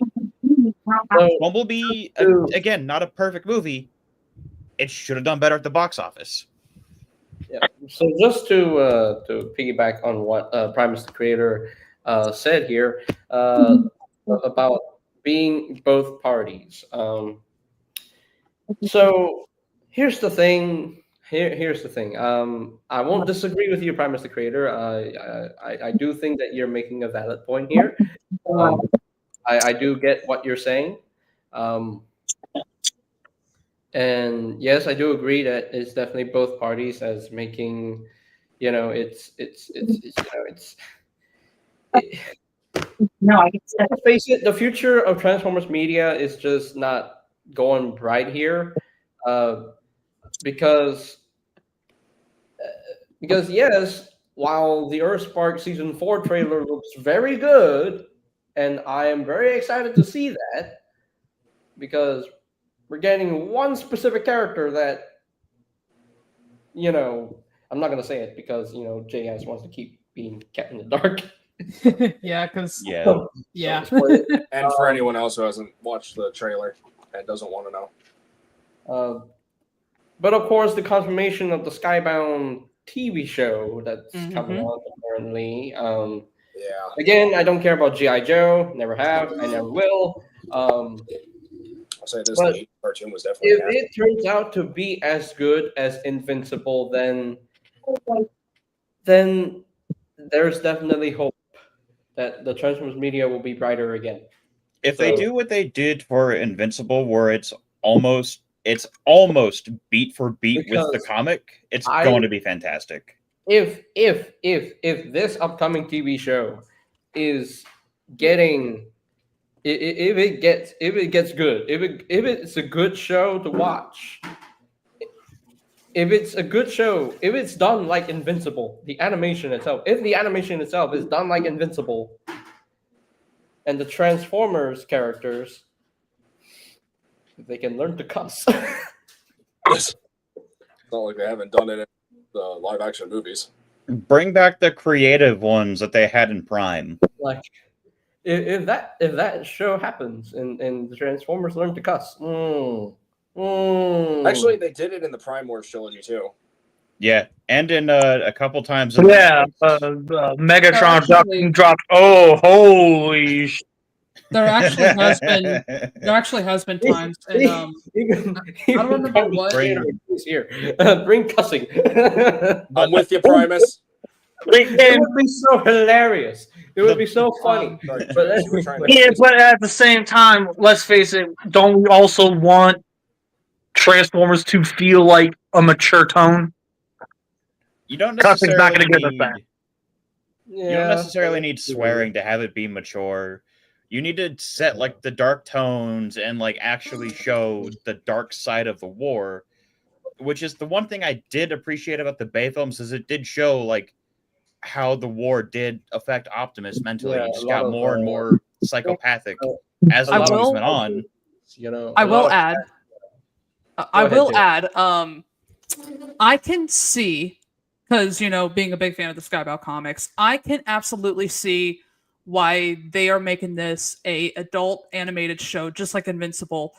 So, Bumblebee, again, not a perfect movie. It should have done better at the box office. yeah. So just to piggyback on what Primus the Creator said here about being both parties. So here's the thing. Here's the thing. I won't disagree with you, Primus the Creator. I do think that you're making a valid point here. I do get what you're saying. And yes, I do agree that it's definitely both parties as making, it's No, let's face it, the future of Transformers media is just not going bright here, because yes, while the Earthspark season 4 trailer looks very good, and I am very excited to see that, because we're getting one specific character that, I'm not going to say it because, JS wants to keep being kept in the dark. Yeah, because Yeah. yeah. And for anyone else who hasn't watched the trailer and doesn't want to know. But of course, the confirmation of the Skybound TV show that's coming out apparently. Yeah. Again, I don't care about GI Joe. Never have. I never will. I'll say this: But the cartoon was definitely. if it turns out to be as good as Invincible, then there's definitely hope that the Transformers media will be brighter again. If they So- do what they did for Invincible, where it's almost beat for beat with the Because comic, it's I- going to be fantastic. If this upcoming TV show is getting if it gets good, if it's a good show to watch, if it's a good show, if it's done like Invincible, the animation itself, if the animation itself is done like Invincible, and the Transformers characters, if they can learn to cuss. It's not like they haven't done it in the live action movies. Bring back the creative ones that they had in Prime. Like if that show happens and the Transformers learn to cuss. Actually, they did it in the Prime Wars trilogy too. Yeah, and in a couple times. In Yeah, Megatron dropped. Oh, holy! There actually has been times, and even I don't remember what. Bring cussing. I'm with you, Primus. It would be so hilarious. It would be so funny. Sorry, But Primus, you were trying to- Yeah, but at the same time, let's face it. Don't we also want Transformers to feel like a mature tone? You don't Cussing's not necessarily gonna give us that. you don't necessarily need swearing to have it be mature. You need to set like the dark tones and like actually show the dark side of the war, which is the one thing I did appreciate about the Bay films, is it did show like how the war did affect Optimus mentally. Yeah, He just a lot got of, more and more psychopathic as the I movies will- went on. I will add. I will add. I can see, because being a big fan of the Skybound comics, I can absolutely see why they are making this a adult animated show, just like Invincible.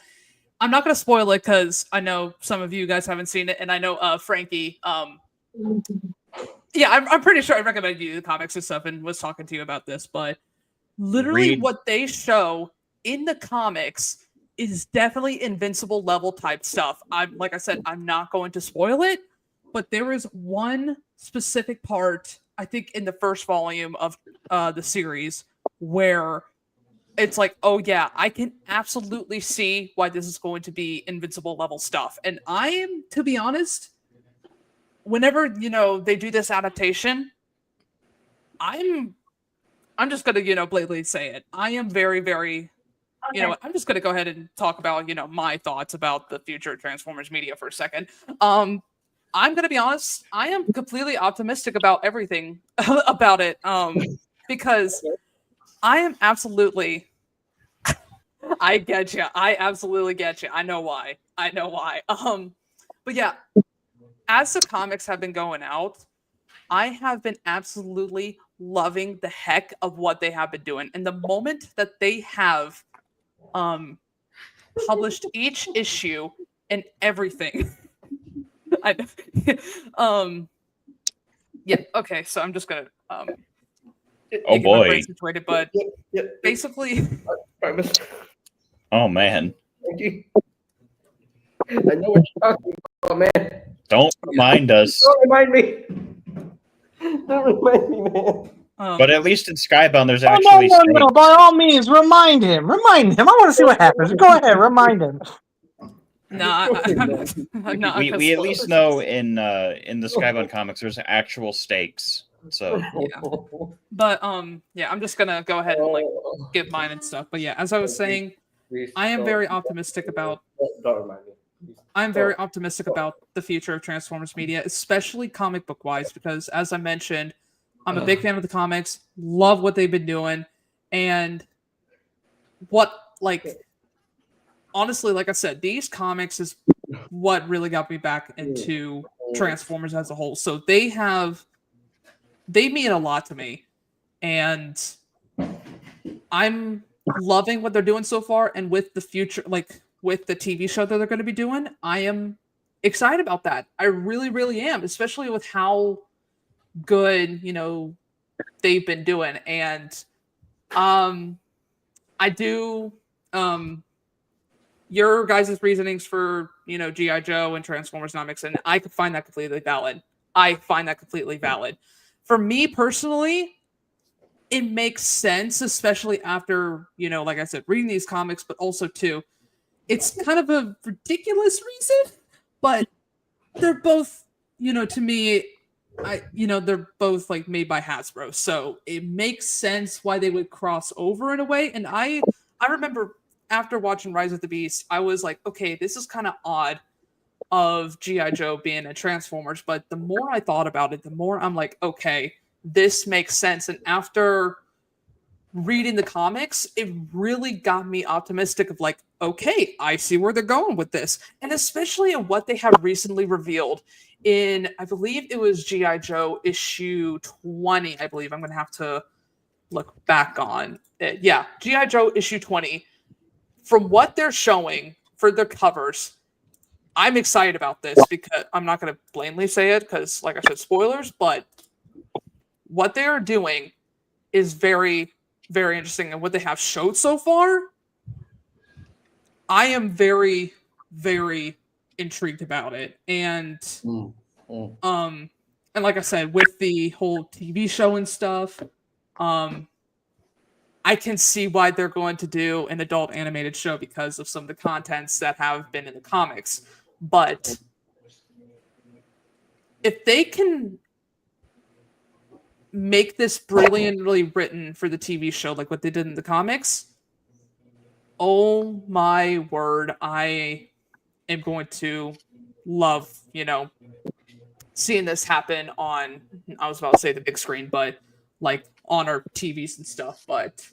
I'm not going to spoil it because I know some of you guys haven't seen it, and I know Frankie. Yeah, I'm pretty sure I recommended you the comics and stuff, and was talking to you about this. But literally, what they show in the comics is definitely Invincible level type stuff. Like I said, I'm not going to spoil it, but there is one specific part, I think in the first volume of the series, where it's like, oh yeah, I can absolutely see why this is going to be Invincible level stuff. And I am, to be honest, whenever they do this adaptation, I'm just gonna blatantly say it. I am very, very I'm just gonna go ahead and talk about my thoughts about the future of Transformers media for a second. I'm gonna be honest. I am completely optimistic about everything about it. Because I am absolutely. I get you. I absolutely get you. I know why. But yeah, as the comics have been going out, I have been absolutely loving the heck of what they have been doing. And the moment that they have published each issue and everything. Yeah, okay, so I'm just gonna Oh get my boy. brain situated, but basically Oh man. I know what you're talking about, man. Don't remind us. Don't remind me. Don't remind me, man. But at least in Skybound, there's Oh, actually no! By all means, remind him. Remind him. I want to see what happens. Go ahead, remind him. no, I'm not we gonna at spoil least it. know in the Skybound comics there's actual stakes. So But yeah, I'm just gonna go ahead and like give mine and stuff. But yeah, as I was saying, I am very optimistic about Don't remind me. I'm very optimistic about the future of Transformers media, especially comic book wise, because as I mentioned, I'm a big fan of the comics, love what they've been doing, and honestly, like I said, these comics is what really got me back into Transformers as a whole. So they mean a lot to me, and I'm loving what they're doing so far. And with the future, like with the TV show that they're going to be doing, I am excited about that. I really, really am, especially with how good, they've been doing. And I do your guys' reasonings for, G.I. Joe and Transformers not mixing, I could find that completely valid. For me personally, it makes sense, especially after, like I said, reading these comics, but also too, it's kind of a ridiculous reason, but they're both, to me, they're both like made by Hasbro, so it makes sense why they would cross over in a way. And I remember after watching Rise of the Beast, I was like, okay, this is kind of odd of G.I. Joe being a Transformers, but the more I thought about it, the more I'm like, okay, this makes sense. And after reading the comics, it really got me optimistic of like, okay, I see where they're going with this. And especially in what they have recently revealed in, I believe it was G.I. Joe issue 20, I believe. I'm going to have to look back on it. Yeah, G.I. Joe issue 20. From what they're showing for their covers, I'm excited about this because I'm not going to blatantly say it because, like I said, spoilers, but what they're doing is very, very interesting. And what they have showed so far, I am very, very intrigued about it. And and like I said, with the whole TV show and stuff, I can see why they're going to do an adult animated show because of some of the contents that have been in the comics. But if they can make this brilliantly written for the TV show like what they did in the comics, oh my word, I am going to love, seeing this happen on, I was about to say the big screen, but like on our TVs and stuff. But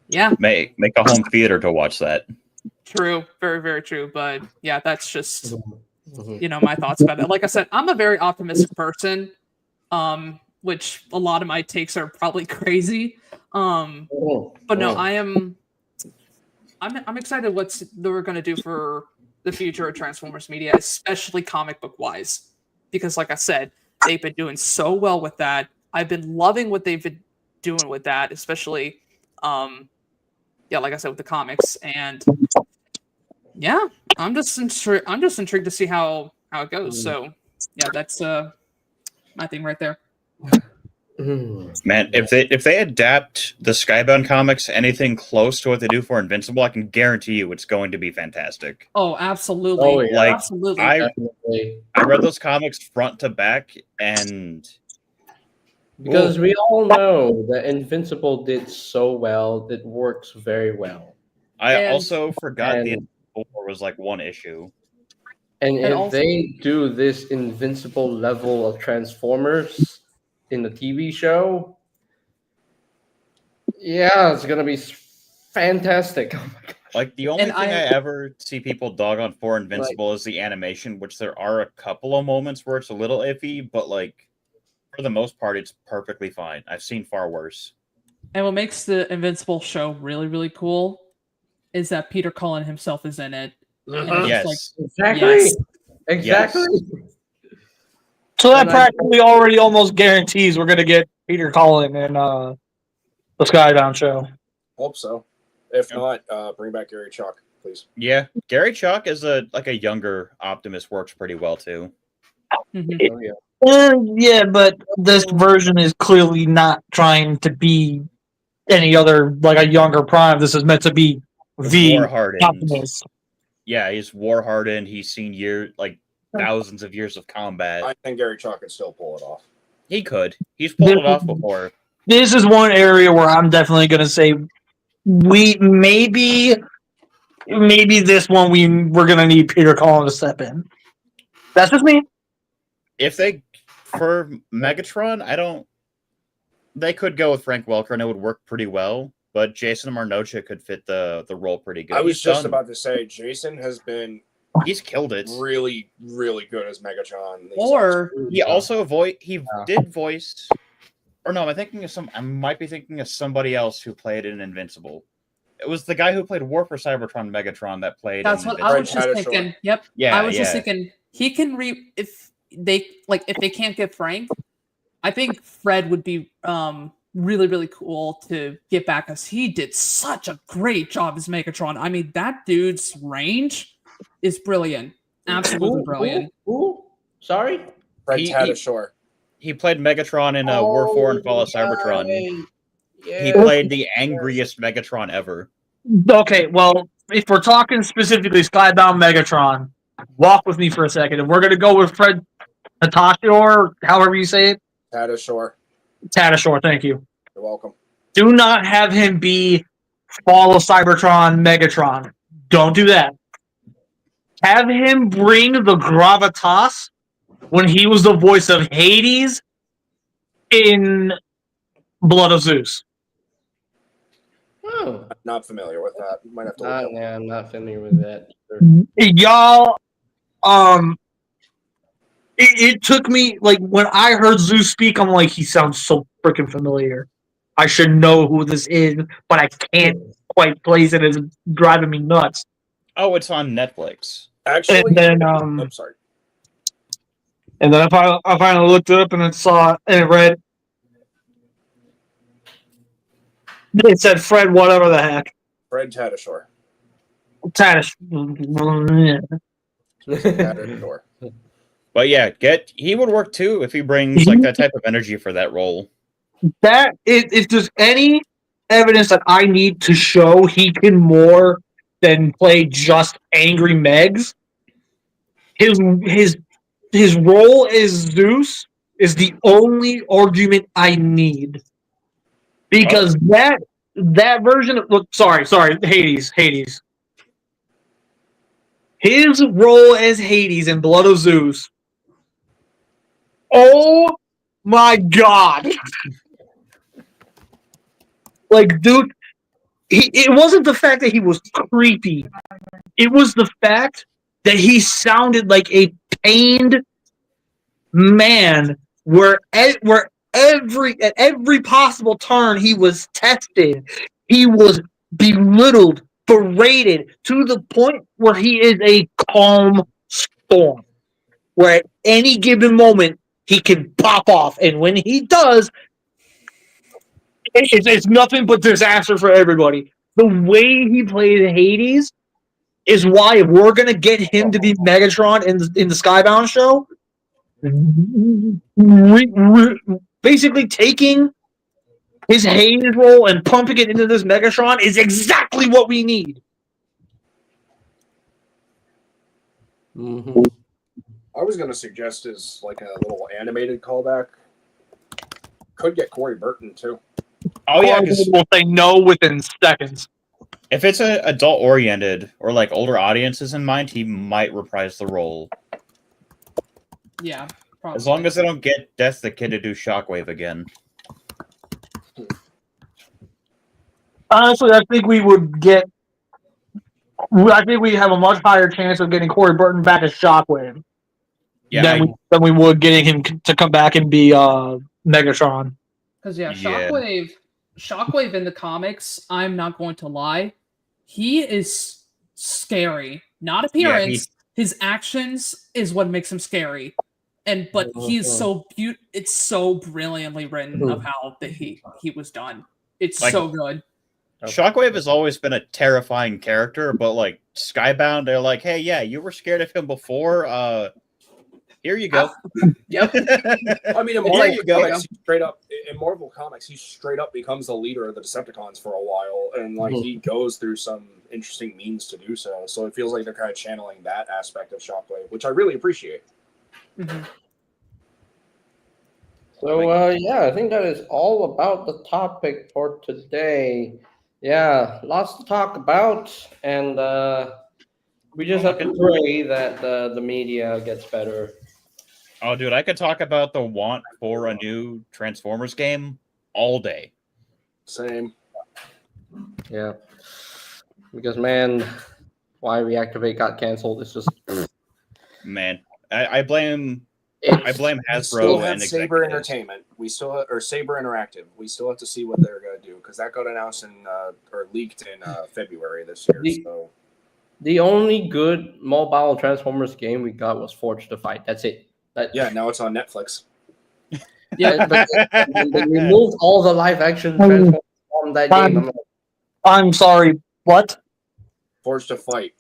yeah, Make a home theater to watch that. True, very, very true. But yeah, that's just my thoughts about it. Like I said, I'm a very optimistic person, which a lot of my takes are probably crazy. But no, I'm excited what they're going to do for the future of Transformers media, especially comic book wise, because like I said, they've been doing so well with that. I've been loving what they've been doing with that, especially like I said, with the comics. And yeah, I'm just intrigued to see how it goes. So yeah, that's my thing right there. Man, if they adapt the Skybound comics anything close to what they do for Invincible, I can guarantee you it's going to be fantastic. Oh, absolutely. Oh, yeah. Like, absolutely. I read those comics front to back, and because we all know that Invincible did so well, it works very well. I And- also forgot the and- Invincible War was like one issue. And if also- they do this Invincible level of Transformers in the TV show, yeah, it's gonna be fantastic. Oh my god! Like, the only And thing I ever see people dog on for Invincible is the animation, which there are a couple of moments where it's a little iffy, but like for the most part, it's perfectly fine. I've seen far worse. And what makes the Invincible show really, really cool is that Peter Cullen himself is in it. And it's Yes. like, Exactly. Yes. Exactly. So that And I- practically already almost guarantees we're gonna get Peter Cullen in the Skybound show. Hope so. If not, bring back Gary Chalk, please. Yeah, Gary Chalk as a younger Optimus works pretty well too. mhm. Oh, yeah. Yeah, but this version is clearly not trying to be any other like a younger Prime. This is meant to be the War hardened. Optimus. Yeah, he's war hardened. He's seen thousands of years of combat. I think Gary Chalk could still pull it off. He could. He's pulled it off before. This is one area where I'm definitely going to say we maybe this one we're going to need Peter Cullen to step in. That's just me. If they for Megatron, they could go with Frank Welker and it would work pretty well, but Jason Marnocha could fit the role pretty good. I was He's just done- about to say, Jason has been he's killed it. really, really good as Megatron. these Or He also did voice, or no, I might be thinking of somebody else who played in Invincible. It was the guy who played War for Cybertron Megatron that played. that's in what Invincible. I was just Invincible. thinking. Yep. Yeah, I was just yeah. thinking he can they like if they can't get Frank, I think Fred would be really, really cool to get back because he did such a great job as Megatron. I mean, that dude's range is brilliant. Absolutely brilliant. Who? Sorry? Fred He- Tatasciore. He played Megatron in War 4 and Fall of Cybertron. right. He Yeah. played the angriest Megatron ever. Okay, well, if we're talking specifically Skybound Megatron, walk with me for a second. And we're going to go with Fred Tatasciore, however you say it. Tatasciore. Tatasciore, thank you. You're welcome. Do not have him be Fall of Cybertron Megatron. Don't do that. Have him bring the gravitas when he was the voice of Hades in Blood of Zeus. Oh. I'm not familiar with that. You might have to look up. Yeah, I'm not familiar with that. Y'all, it took me, like, when I heard Zeus speak, I'm like, he sounds so freaking familiar. I should know who this is, but I can't quite place it. It's driving me nuts. Oh, it's on Netflix. Actually, And then, I'm sorry. and then I finally looked it up and it read, it said Fred whatever the heck. Fred Tatasciore. Tadish. Tatasciore. But yeah, he would work too if he brings like that type of energy for that role. That if there's any evidence that I need to show he can more than play just angry Megs, his role as Zeus is the only argument I need. Because that version of Hades. His role as Hades in Blood of Zeus. Oh my god. Like, dude, it wasn't the fact that he was creepy. It was the fact that he sounded like a pained man where at every possible turn he was tested. He was belittled, berated, to the point where he is a calm storm. Where at any given moment, he can pop off. And when he does, it's nothing but disaster for everybody. The way he played Hades is why if we're gonna get him to be Megatron in the Skybound show, basically taking his Hades role and pumping it into this Megatron is exactly what we need. Mm-hmm. I was going to suggest as like a little animated callback. Could get Corey Burton too. Oh yeah, because We'll say no within seconds. if it's a adult oriented or like older audiences in mind, he might reprise the role. Yeah, probably. As long as they don't get Death the Kid to do Shockwave again. Honestly, I think we have a much higher chance of getting Corey Burton back as Shockwave Yeah, than we would getting him to come back and be Megatron. Because yeah, Yeah. Shockwave in the comics, I'm not going to lie, he is scary. Not appearance, his actions is what makes him scary. But he's so it's so brilliantly written of how he was done. It's Like- so good. Shockwave has always been a terrifying character, but like Skybound, they're like, hey, yeah, you were scared of him before. Here you go. Yep. I mean, in There Marvel you go. Comics, he straight up becomes the leader of the Decepticons for a while, and like he goes through some interesting means to do so. So it feels like they're kind of channeling that aspect of Shockwave, which I really appreciate. Mhm. So yeah, I think that is all about the topic for today. Yeah, lots to talk about, and we just have to pray that the media gets better. Oh, dude, I could talk about the want for a new Transformers game all day. Same. Yeah, because man, why Reactivate got canceled? It's just Man, I blame We still Hasbro have and Saber executives. Entertainment. Or Saber Interactive. We still have to see what they're going to do because that got announced or leaked in February this year. So the only good mobile Transformers game we got was Forge to Fight. That's it. Yeah, now it's on Netflix. Yeah, but they removed all the live action Transformers from that game. I'm like, I'm sorry. What? Forged to Fight.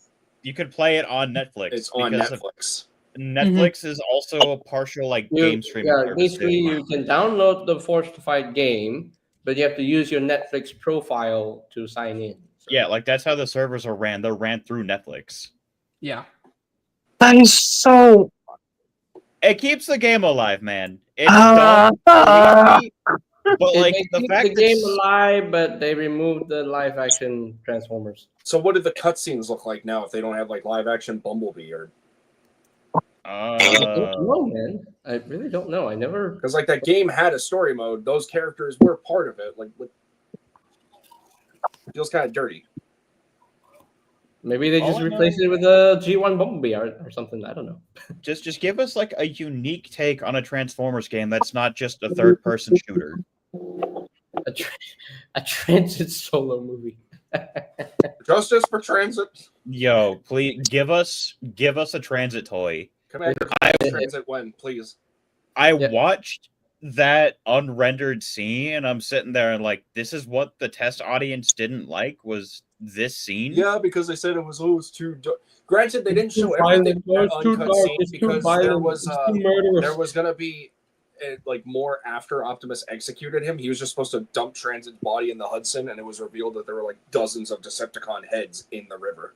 You could play it on Netflix. It's on because Netflix. Netflix is also a partial game streaming yeah, service basically too. you can download the Force to Fight game, but you have to use your Netflix profile to sign in. So. Yeah, that's how the servers are ran. They're ran through Netflix. yeah. That is so. It keeps the game alive, man. It's Ah, dumb, creepy, but They the keep fact the game that alive, but they removed the live action Transformers. So what do the cutscenes look like now if they don't have live action Bumblebee or? I don't know, man. I really don't know. I never. Because that game had a story mode. Those characters were part of it. Feels kind of dirty. Maybe they All just I replaced it with a G1 Bumblebee or something. I don't know. just give us a unique take on a Transformers game that's not just a third person shooter. A transit solo movie. Justice for Transit. Yo, please give us a transit toy. Commander Transit when, please. I watched that unrendered scene and I'm sitting there and this is what the test audience didn't like was this scene. Yeah, because they said it was too dark. Granted, they didn't show everything in that uncut scene because there was gonna be more after Optimus executed him. He was just supposed to dump Transit's body in the Hudson, and it was revealed that there were dozens of Decepticon heads in the river.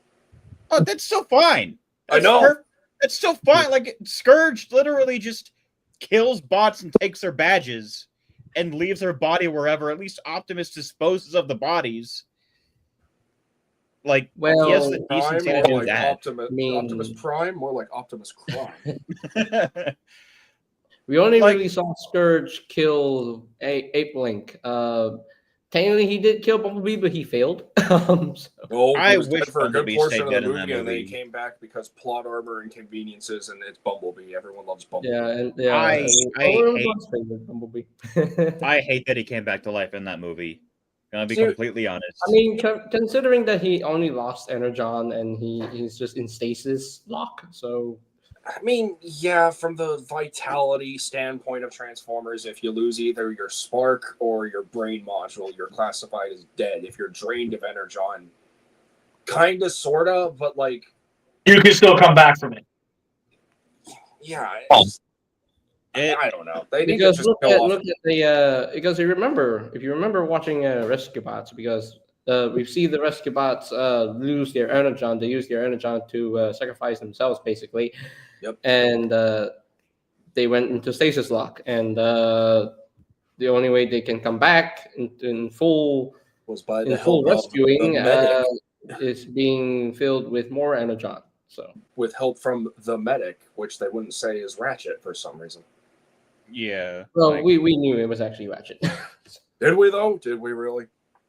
Oh, that's still fine. I know. That's still fine. Scourge literally just kills bots and takes their badges and leaves their body wherever. At least Optimus disposes of the bodies. He has the decency to do that. Optimus Prime, more like Optimus Crime. We only really saw Scourge kill Ape Link. Technically, he did kill Bumblebee, but he failed. I was wish dead for a good Bumblebee portion stayed of dead the in movie, that and then he movie. came back because plot armor and conveniences, and it's Bumblebee. Everyone loves Bumblebee. I hate Bumblebee. I hate that he came back to life in that movie. Gonna be completely honest. I mean, considering that he only lost Energon and he's just in stasis lock, so. I mean, yeah, from the vitality standpoint of Transformers, if you lose either your spark or your brain module, you're classified as dead. If you're drained of Energon, kind of, sort of, but you can still come back from it. Yeah. It, I don't know. They Because need to look at the because if you remember watching Rescue Bots, because we see the Rescue Bots lose their energon. They use their energon to sacrifice themselves, basically. Yep. And they went into stasis lock, and the only way they can come back in full was by in the full help rescuing of the medic. is being filled with more energon. So with help from the medic, which they wouldn't say is Ratchet for some reason. yeah. Well, we knew it was actually Ratchet. Did we though? Did we really?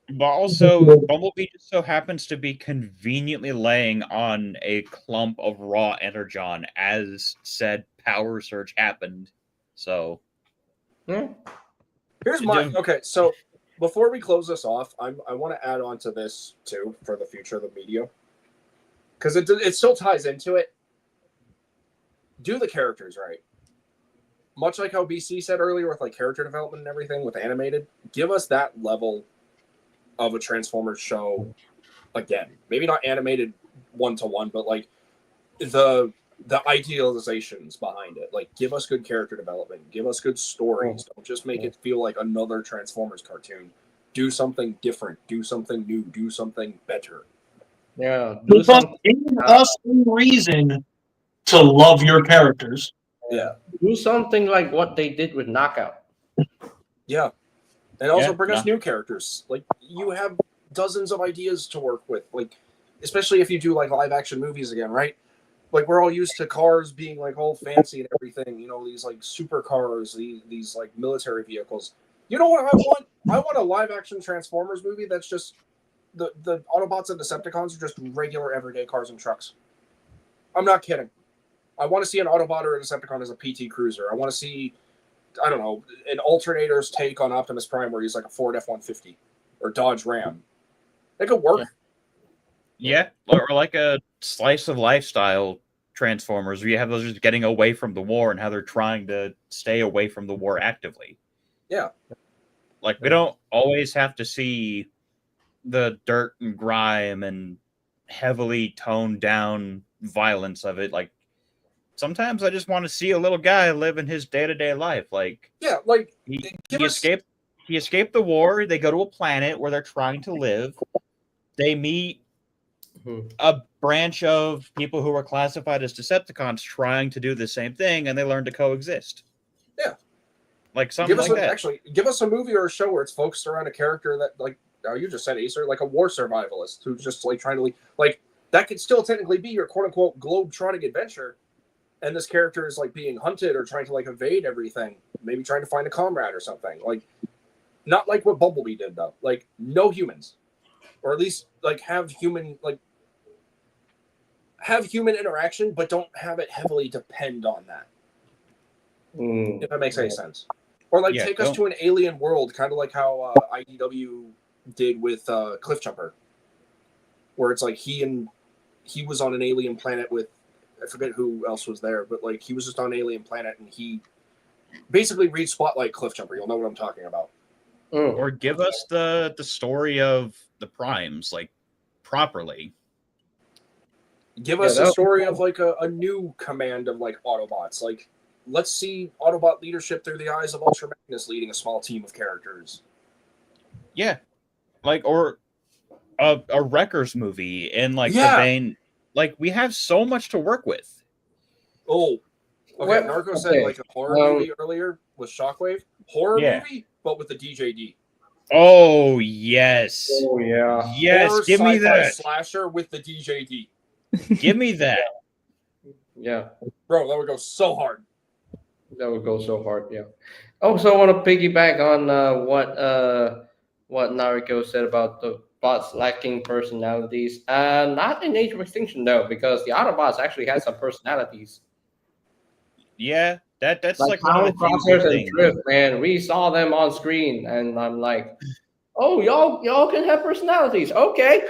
But also, Bumblebee just so happens to be conveniently laying on a clump of raw energon as said power surge happened. So, Yeah. Here's okay. So before we close this off, I want to add on to this too for the future of the media, because it still ties into it. Do the characters right. Much like how BC said earlier with character development and everything with animated, give us that level of a Transformers show again. Maybe not animated 1-to-1, but the idealizations behind it. Give us good character development. Give us good stories. Don't just make it feel like another Transformers cartoon. Do something different. Do something new. Do something better. Yeah. Give us a reason to love your characters. Yeah. Do something like what they did with Knockout. Yeah. And also bring us new characters. You have dozens of ideas to work with. Especially if you do live action movies again, right? We're all used to cars being all fancy and everything, these supercars, these military vehicles. You know what I want? I want a live action Transformers movie that's just the Autobots and Decepticons are just regular everyday cars and trucks. I'm not kidding. I want to see an Autobot or a Decepticon as a PT Cruiser. I want to see, I don't know, an Alternator's take on Optimus Prime where he's a Ford F-150 or Dodge Ram. It could work. Yeah, or a slice of lifestyle Transformers, where you have those just getting away from the war and how they're trying to stay away from the war actively. Yeah. Like, we don't always have to see the dirt and grime and heavily toned down violence of it. Like, sometimes I just want to see a little guy living his day-to-day life. Like, Yeah, like he give us escaped the war. They go to a planet where they're trying to live. They meet a branch of people who are classified as Decepticons trying to do the same thing, and they learn to coexist. Yeah. Like something like that. Actually, give us a movie or a show where it's focused around a character that, like, you just said, Acer, like a war survivalist who's just like trying to like that could still technically be your quote unquote globe-trotting adventure, and this character is like being hunted or trying to like evade everything, maybe trying to find a comrade or something. Like, not like what Bumblebee did though. Like, no humans, or at least like have human interaction, but don't have it heavily depend on that. If that makes any sense. Or like take us to an alien world, kind of like how IDW did with Cliffjumper, where it's like he was on an alien planet with, I forget who else was there, but like he was just on an alien planet, and he basically read Spotlight Cliffjumper. You'll know what I'm talking about. Or give us the story of the Primes, like, properly. Give us a story of like a new command of like Autobots. Like, let's see Autobot leadership through the eyes of Ultra Magnus leading a small team of characters. Yeah. Like, or a Wreckers movie in like the vein. Like, we have so much to work with. Oh, okay. Narco said like a horror movie earlier with Shockwave. Horror movie, but with the DJD. Oh yes. Oh yeah. Yes, Horror give me that slasher with the DJD. Give me that. Yeah. Bro, that would go so hard. That would go so hard. Yeah. Also, I want to piggyback on what Nariko said about the bots lacking personalities. Not in Age of Extinction though, because the Autobots actually had some personalities. Yeah, that's like Power one of the Crosshairs and things. Drift, man. We saw them on screen, and I'm like, oh, y'all can have personalities, okay?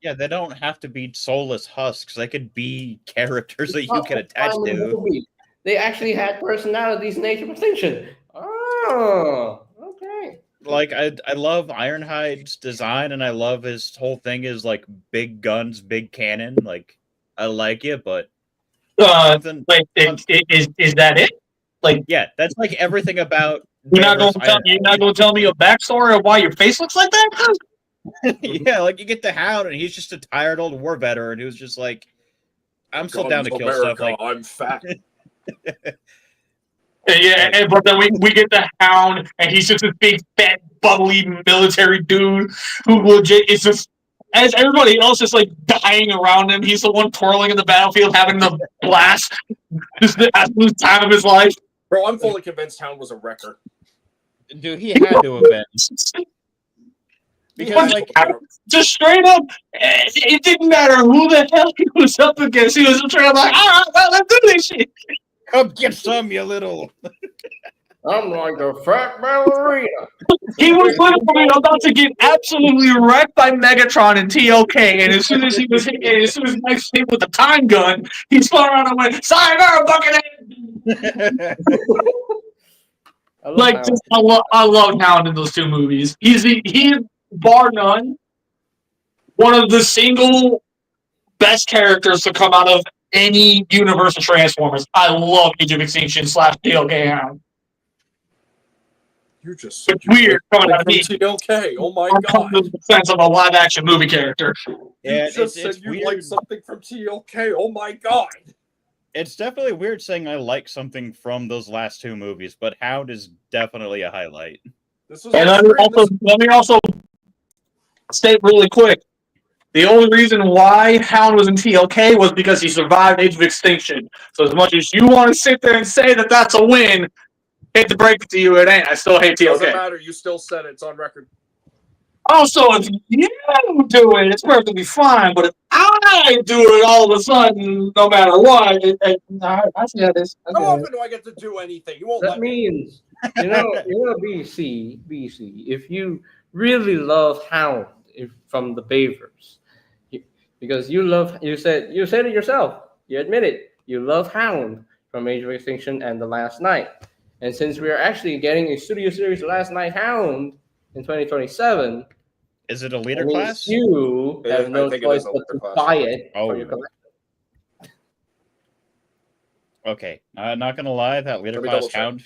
Yeah, they don't have to be soulless husks. They could be characters that you can attach to. They actually had personalities in Age of Extinction. Oh, okay. Like, I love Ironhide's design, and I love his whole thing is like big guns, big cannon. Like, I like it, but wait, is that it? Like, yeah, that's like everything about. You're not going to tell me a backstory of why your face looks like that? Yeah, like you get the Hound, and he's just a tired old war veteran who's just like, I'm still down to kill stuff. Like, I'm fat. Yeah, but then we get the Hound, and he's just a big, fat, bubbly military dude who legit is just, as everybody else is like dying around him, he's the one twirling in the battlefield, having the blast, just the absolute time of his life. Bro, I'm fully convinced Hound was a wrecker. Dude, he had to have been. Because, like, just straight up, it didn't matter who the hell he was up against. He was just trying to like, all right, well, let's do this shit. Come get some, you little. I'm like a fat ballerina. He was literally about to get absolutely wrecked by Megatron and TLK, and as soon as he was hit, as soon as Max hit with the time gun, he spun around and went, "Sayonara, Buckethead!" Like, just, I love Hound in those two movies. He's bar none, one of the single best characters to come out of any universe of Transformers. I love Age of Extinction / TLK Hound. You're just it's weird coming out of me. TLK. Oh my I'm god! The sense of a live action movie character. Yeah, you just said you like something from TLK. Oh my god! It's definitely weird saying I like something from those last two movies, but Hound is definitely a highlight. And let me also state really quick. The only reason why Hound was in TLK was because he survived Age of Extinction. So as much as you want to sit there and say that that's a win, hate to break it to you, it ain't. I still hate TLK. Doesn't matter. You still said it. It's on record. Also, if you do it, it's perfectly fine. But if I do it all of a sudden, no matter what, I see how this. How often do I get to do anything? You won't. That means BC. If you really love Hound from the Bavers, because you said it yourself. You admit it. You love Hound from Age of Extinction and The Last Night. And since we are actually getting a studio series Last Night Hound in 2027, Is it a that leader means class? you I have no think it choice is a but to leader class. buy it for your Oh. collection. Okay, I'm not gonna lie, that leader Let me class double check. Hound.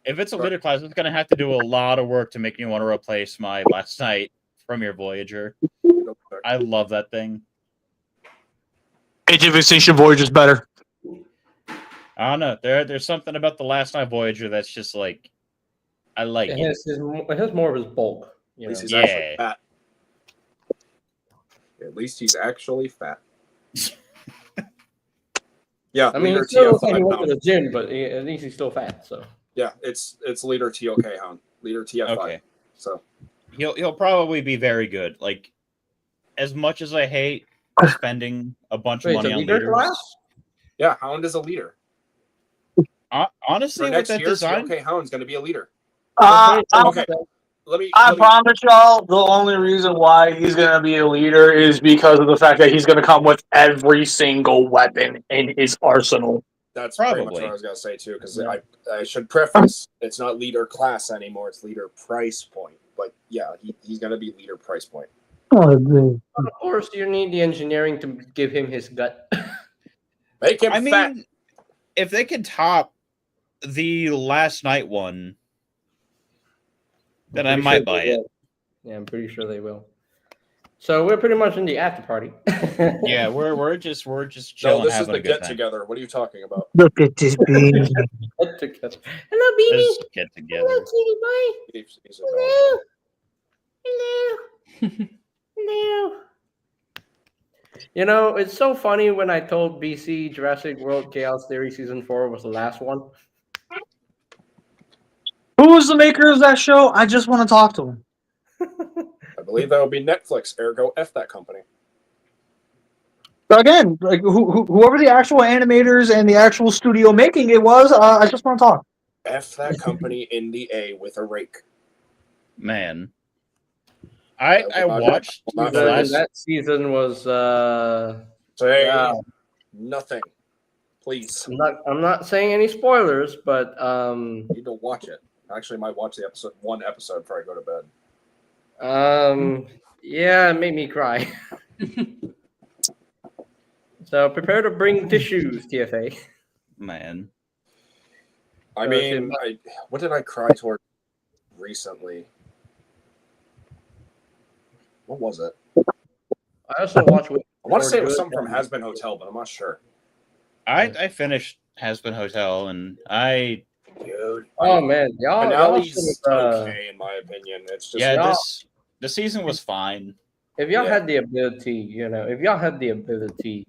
If it's a Sorry. leader class, it's gonna have to do a lot of work to make me want to replace my Last Night from your Voyager. I love that thing. Age of Extinction Voyager's better. I don't know. There's something about the Last Night Voyager that's just like, I like It it. has more of his bulk. At least he's Yeah. actually fat. At least he's actually fat. Yeah, I mean, leader he still looks like he TF5 went to Hound. the gym, but at least he's still fat. So Yeah, it's leader TOK Hound. Leader TF5. Okay. So He'll probably be very good. Like, as much as I hate spending a bunch of wait, it's a money on leader leaders, class? yeah, Hound is a leader. honestly, For with next that year, design, TOK Hound's going to be a leader. Okay. Let me. I promise y'all, the only reason why he's gonna be a leader is because of the fact that he's gonna come with every single weapon in his arsenal. That's pretty much Probably. what I was going to say too, because Yeah. I should preface it's not leader class anymore; it's leader price point. But yeah, he's going to be leader price point. Of course, you need the engineering to give him his gut. Make him I fat. mean, if they can top the Last Night one, then I Pretty might sure buy they it. will. Yeah, I'm pretty sure they will. So we're pretty much in the after party. Yeah, we're just No, chilling, this is having the a good get time. together. What are you talking about? Look at this being. Get together. Hello, baby. Let's get together. Hello, kitty boy. He's a dog. Hello. Hello. Hello. You know, it's so funny when I told BC Jurassic World Chaos Theory Season 4 was the last one. Who was the maker of that show? I just want to talk to him. I believe that would be Netflix. Ergo, F that company. But again, like whoever the actual animators and the actual studio making it was, I just want to talk. F that company in the A with a rake. Man, I will not- watched will not the forget last. That season was Say yeah. nothing, please. I'm not saying any spoilers, but You need to watch it. Actually, I might watch the one episode before I go to bed. yeah, it made me cry. So prepare to bring tissues, TFA. Man, I So mean, what did I cry toward recently? What was it? I also watch. I want to say it was something from Has Been Hotel, but I'm not sure. I finished Has Been Hotel, and I Dude. Oh man, y'all Finale's should, okay in my opinion. It's just yeah, the season was fine. if y'all Yeah. had the ability, if y'all had the ability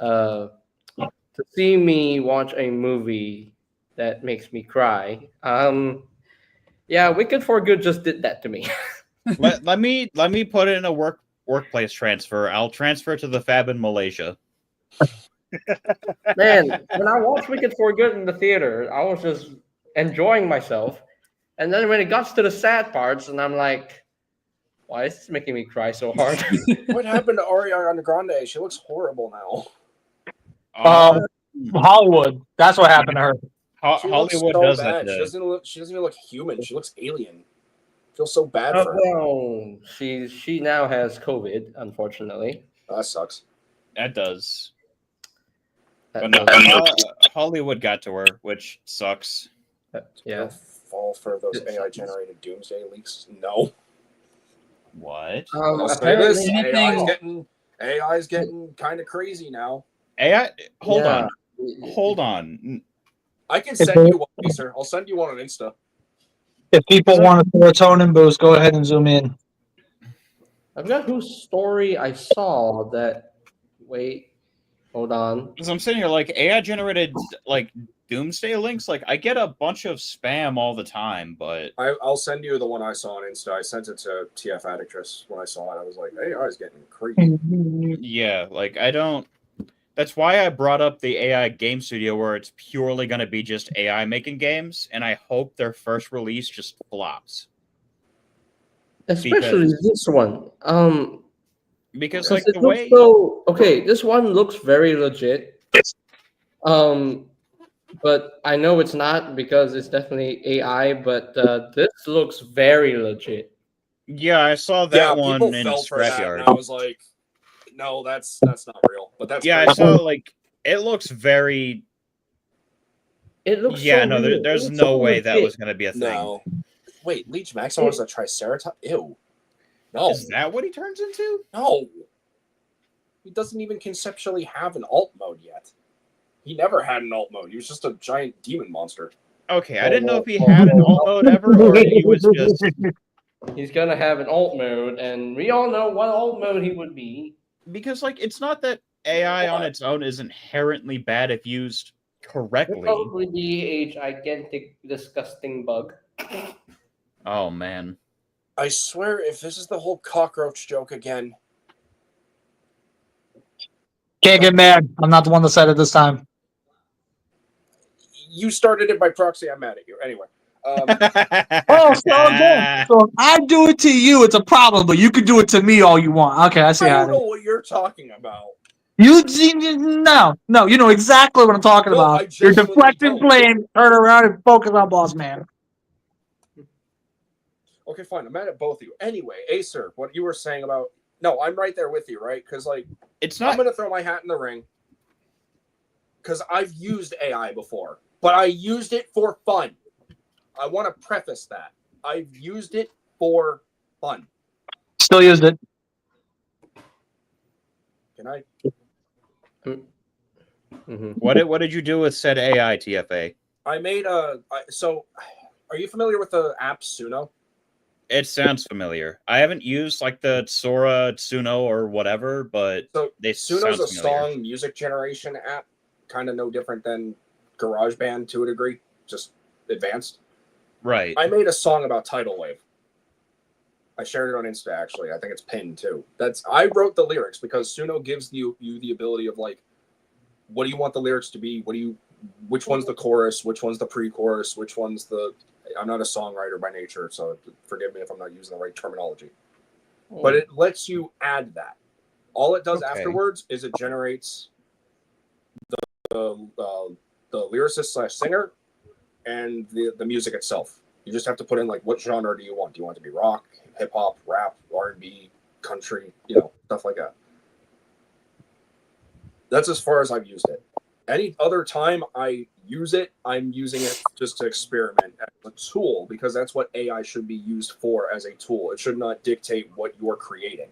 to see me watch a movie that makes me cry, yeah, Wicked for Good just did that to me. let me put in a workplace transfer. I'll transfer to the Fab in Malaysia. Man, when I watched Wicked for Good in the theater, I was just enjoying myself. And then when it got to the sad parts, and I'm like, why is this making me cry so hard? what happened to Ariana Grande? She looks horrible now. Hollywood. That's what happened to her. She looks Hollywood so does bad. that. She doesn't even look human. She looks alien. I feel so bad Oh, for her. well, she now has COVID, unfortunately. Oh, that sucks. That does. That But no, does- Hollywood got to her, which sucks. yeah. Don't fall for those AI generated doomsday leaks. No. What? I'll say this: Anything- AI's getting kind of crazy now. AI? Hold Yeah. on. Hold on. I can send you one, Lisa. I'll send you one on Insta. If people want a serotonin boost, go ahead and zoom in. I forgot whose story I saw that. Wait, hold on. Because I'm sitting here like AI generated like doomsday links. Like I get a bunch of spam all the time, but I'll send you the one I saw on Insta. I sent it to TF Addictress when I saw it. I was like, AI's getting crazy. yeah, like I don't. That's why I brought up the AI game studio where it's purely going to be just AI making games, and I hope their first release just flops. Especially this one. Because Because like it the looks way so okay. This one looks very legit. Um, but I know it's not because it's definitely AI. But this looks very legit. yeah, I saw Yeah, that people one in fell for that, and Scrapyard. I was like, no, that's not real. But that's Yeah, I crazy. saw like it looks very. It looks Yeah, so no, real. It there's looks so no way that legit. was gonna be a thing. No. Wait, Leech Maximum is a Triceratops? Ew. No. Is that what he turns into? No. He doesn't even conceptually have an alt mode yet. He never had an alt mode. He was just a giant demon monster. Okay, I didn't know if he had an alt mode ever or he was just. He's gonna have an alt mode, and we all know what alt mode he would be. Because like it's not that AI on its own is inherently bad if used He'll correctly. probably be a gigantic, disgusting bug. Oh man. I swear, if this is the whole cockroach joke again. Can't get mad. I'm not the one that said it this time. You started it by proxy. I'm mad at you. Anyway. Oh, so again, so if I do it to you, it's a problem, but you can do it to me all you want. Okay, I see I how don't it know is. what you're talking about. No, you know exactly what I'm talking No, about. I You're genuinely deflecting don't. blame, turn around and focus on boss man. Okay, fine. I'm mad at both of you. Anyway, Acer, what you were saying about... No, I'm right there with you, right? Because, like, It's I'm not. going to throw my hat in the ring. Because I've used AI before. But I used it for fun. I want to preface that. I've used it for fun. Still used it. Can I... Mm-hmm. What did you do with said AI TFA? I made a... So, are you familiar with the app Suno? It sounds familiar. I haven't used like the Sora, Tsuno, or whatever, but So, they Suno's sound a familiar. song music generation app. Kind of no different than GarageBand to a degree. Just advanced. Right. I made a song about tidal wave. I shared it on Insta actually. I think it's pinned too. I wrote the lyrics because Suno gives you the ability of like, what do you want the lyrics to be? Which one's the chorus? Which one's the pre-chorus? Which one's the... I'm not a songwriter by nature, so forgive me if I'm not using the right terminology. But it lets you add that. All it does afterwards is it generates the lyricist / singer and the music itself. You just have to put in like what genre do you want? Do you want it to be rock, hip hop, rap, R&B, country, stuff like that. That's as far as I've used it. Any other time I use it, I'm using it just to experiment as a tool because that's what AI should be used for, as a tool. It should not dictate what you're creating.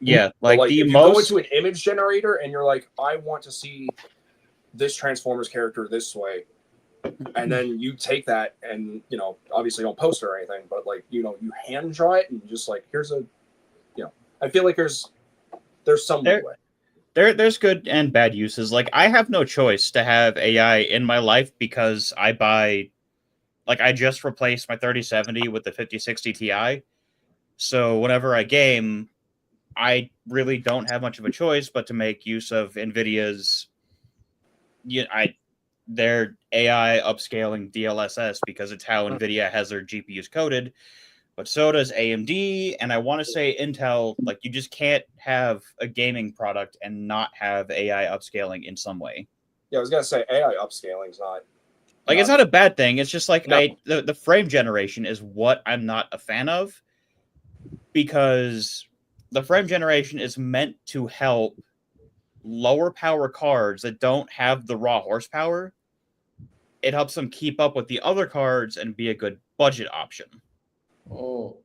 Yeah, like the if you most. go into an image generator and you're like, I want to see this Transformers character this way, and then you take that and obviously don't post it or anything, but like you hand draw it and just like here's a I feel like there's some leeway. There's good and bad uses. Like I have no choice to have AI in my life because I just replaced my 3070 with the 5060 Ti. So whenever I game, I really don't have much of a choice but to make use of Nvidia's their AI upscaling DLSS because it's how Nvidia has their GPUs coded. But so does AMD, and I want to say Intel. Like, you just can't have a gaming product and not have AI upscaling in some way. Yeah, I was gonna say AI upscaling is not like it's not a bad thing. It's just like No. the frame generation is what I'm not a fan of because the frame generation is meant to help lower power cards that don't have the raw horsepower. It helps them keep up with the other cards and be a good budget option. Oh.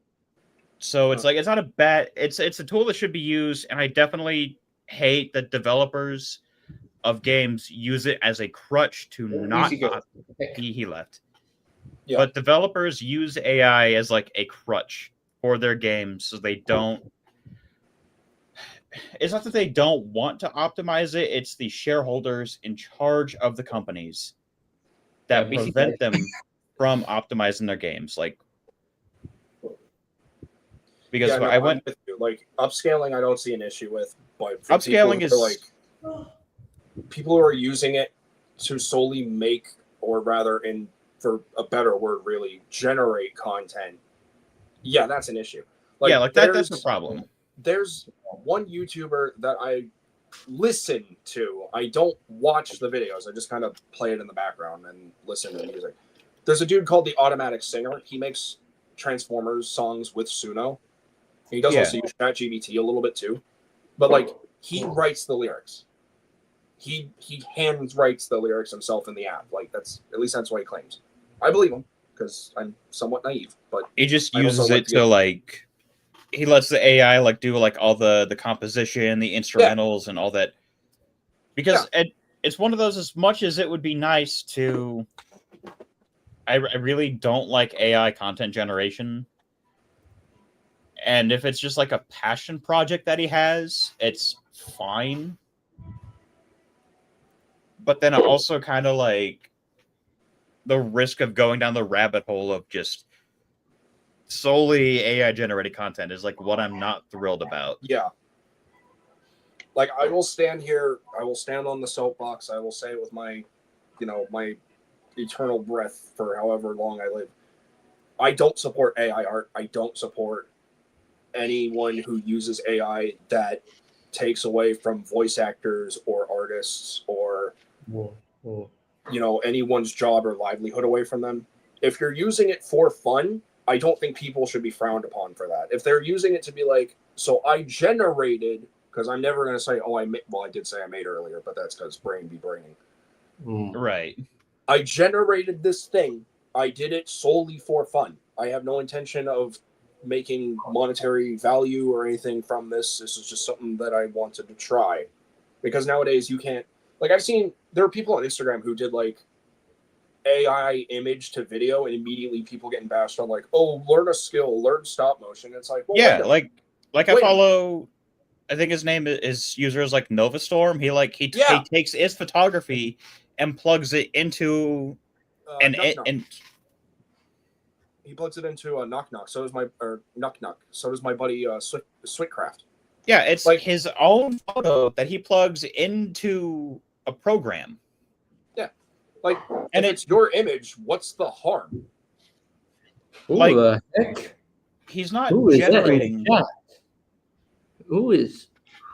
So it's like it's not a bad. It's a tool that should be used, and I definitely hate that developers of games use it as a crutch to not. He left. Yeah. But developers use AI as like a crutch for their games, so they don't. It's not that they don't want to optimize it; it's the shareholders in charge of the companies that prevent them from optimizing their games. Like. Because I went with you. Like upscaling, I don't see an issue with, but for upscaling people who are using it to solely make, or rather, for a better word, really generate content. Yeah, that's an issue. That's a problem. there's one YouTuber that I listen to. I don't watch the videos. I just kind of play it in the background and listen to the music. There's a dude called the Automatic Singer. He makes Transformers songs with Suno. He does also use ChatGPT a little bit too, but like he writes the lyrics. He hand writes the lyrics himself in the app. Like that's at least that's what he claims. I believe him because I'm somewhat naive, but he just uses it to like he lets the AI like do like all the composition, the instrumentals, and all that. Because it's one of those. As much as it would be nice to, I really don't like AI content generation. And if it's just like a passion project that he has, it's fine. But then also kind of like the risk of going down the rabbit hole of just solely AI generated content is like what I'm not thrilled about. Yeah. Like I will stand here, I will stand on the soapbox, I will say it with my, my eternal breath for however long I live. I don't support AI art. I don't support anyone who uses AI that takes away from voice actors or artists or anyone's job or livelihood away from them. If you're using it for fun, I don't think people should be frowned upon for that. If they're using it to be like, so I generated, because I'm never going to say, I did say I made earlier, but that's because brain be braining. Right. I generated this thing. I did it solely for fun. I have no intention of making monetary value or anything from this. This is just something that I wanted to try. Because nowadays you can't, like I've seen, there are people on Instagram who did like AI image to video and immediately people getting bashed on like, oh, learn a skill, learn stop motion. It's like, well, like I follow, I think his name is user is like Novastorm. He takes his photography and plugs it into and he plugs it into a knock knock. So does my So does my buddy Switcraft. Yeah, it's like his own photo that he plugs into a program. Yeah, like and it's your image. What's the harm? Who the heck? He's not generating.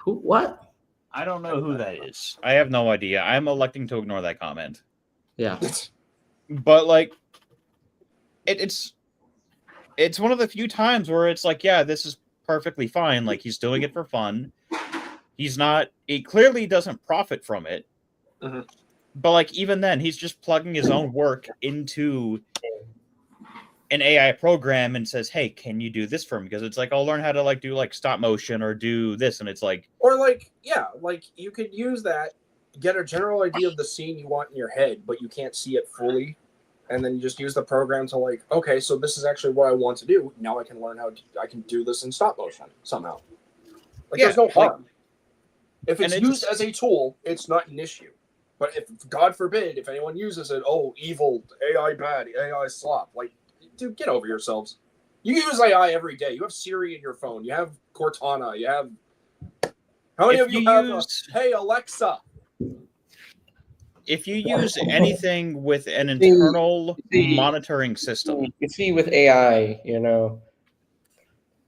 What? I don't know who that is. I have no idea. I'm electing to ignore that comment. Yeah, but like, it's one of the few times where it's like, yeah, this is perfectly fine. Like he's doing it for fun. He clearly doesn't profit from it. Mm-hmm. But like even then, he's just plugging his own work into an AI program and says, "Hey, can you do this for me?" Because it's like I'll learn how to like do like stop motion or do this, and it's like like you could use that, get a general idea of the scene you want in your head, but you can't see it fully. And then you just use the program to like, okay, so this is actually what I want to do. Now I can learn how I can do this in stop motion somehow. Like there's no harm. If it's used as a tool, it's not an issue. But if, God forbid, if anyone uses it, oh, evil, AI bad, AI slop, like, dude, get over yourselves. You use AI every day. You have Siri in your phone. You have Cortana. You have... How many of you have hey, Alexa? If you use anything with an internal monitoring system. You see, with AI,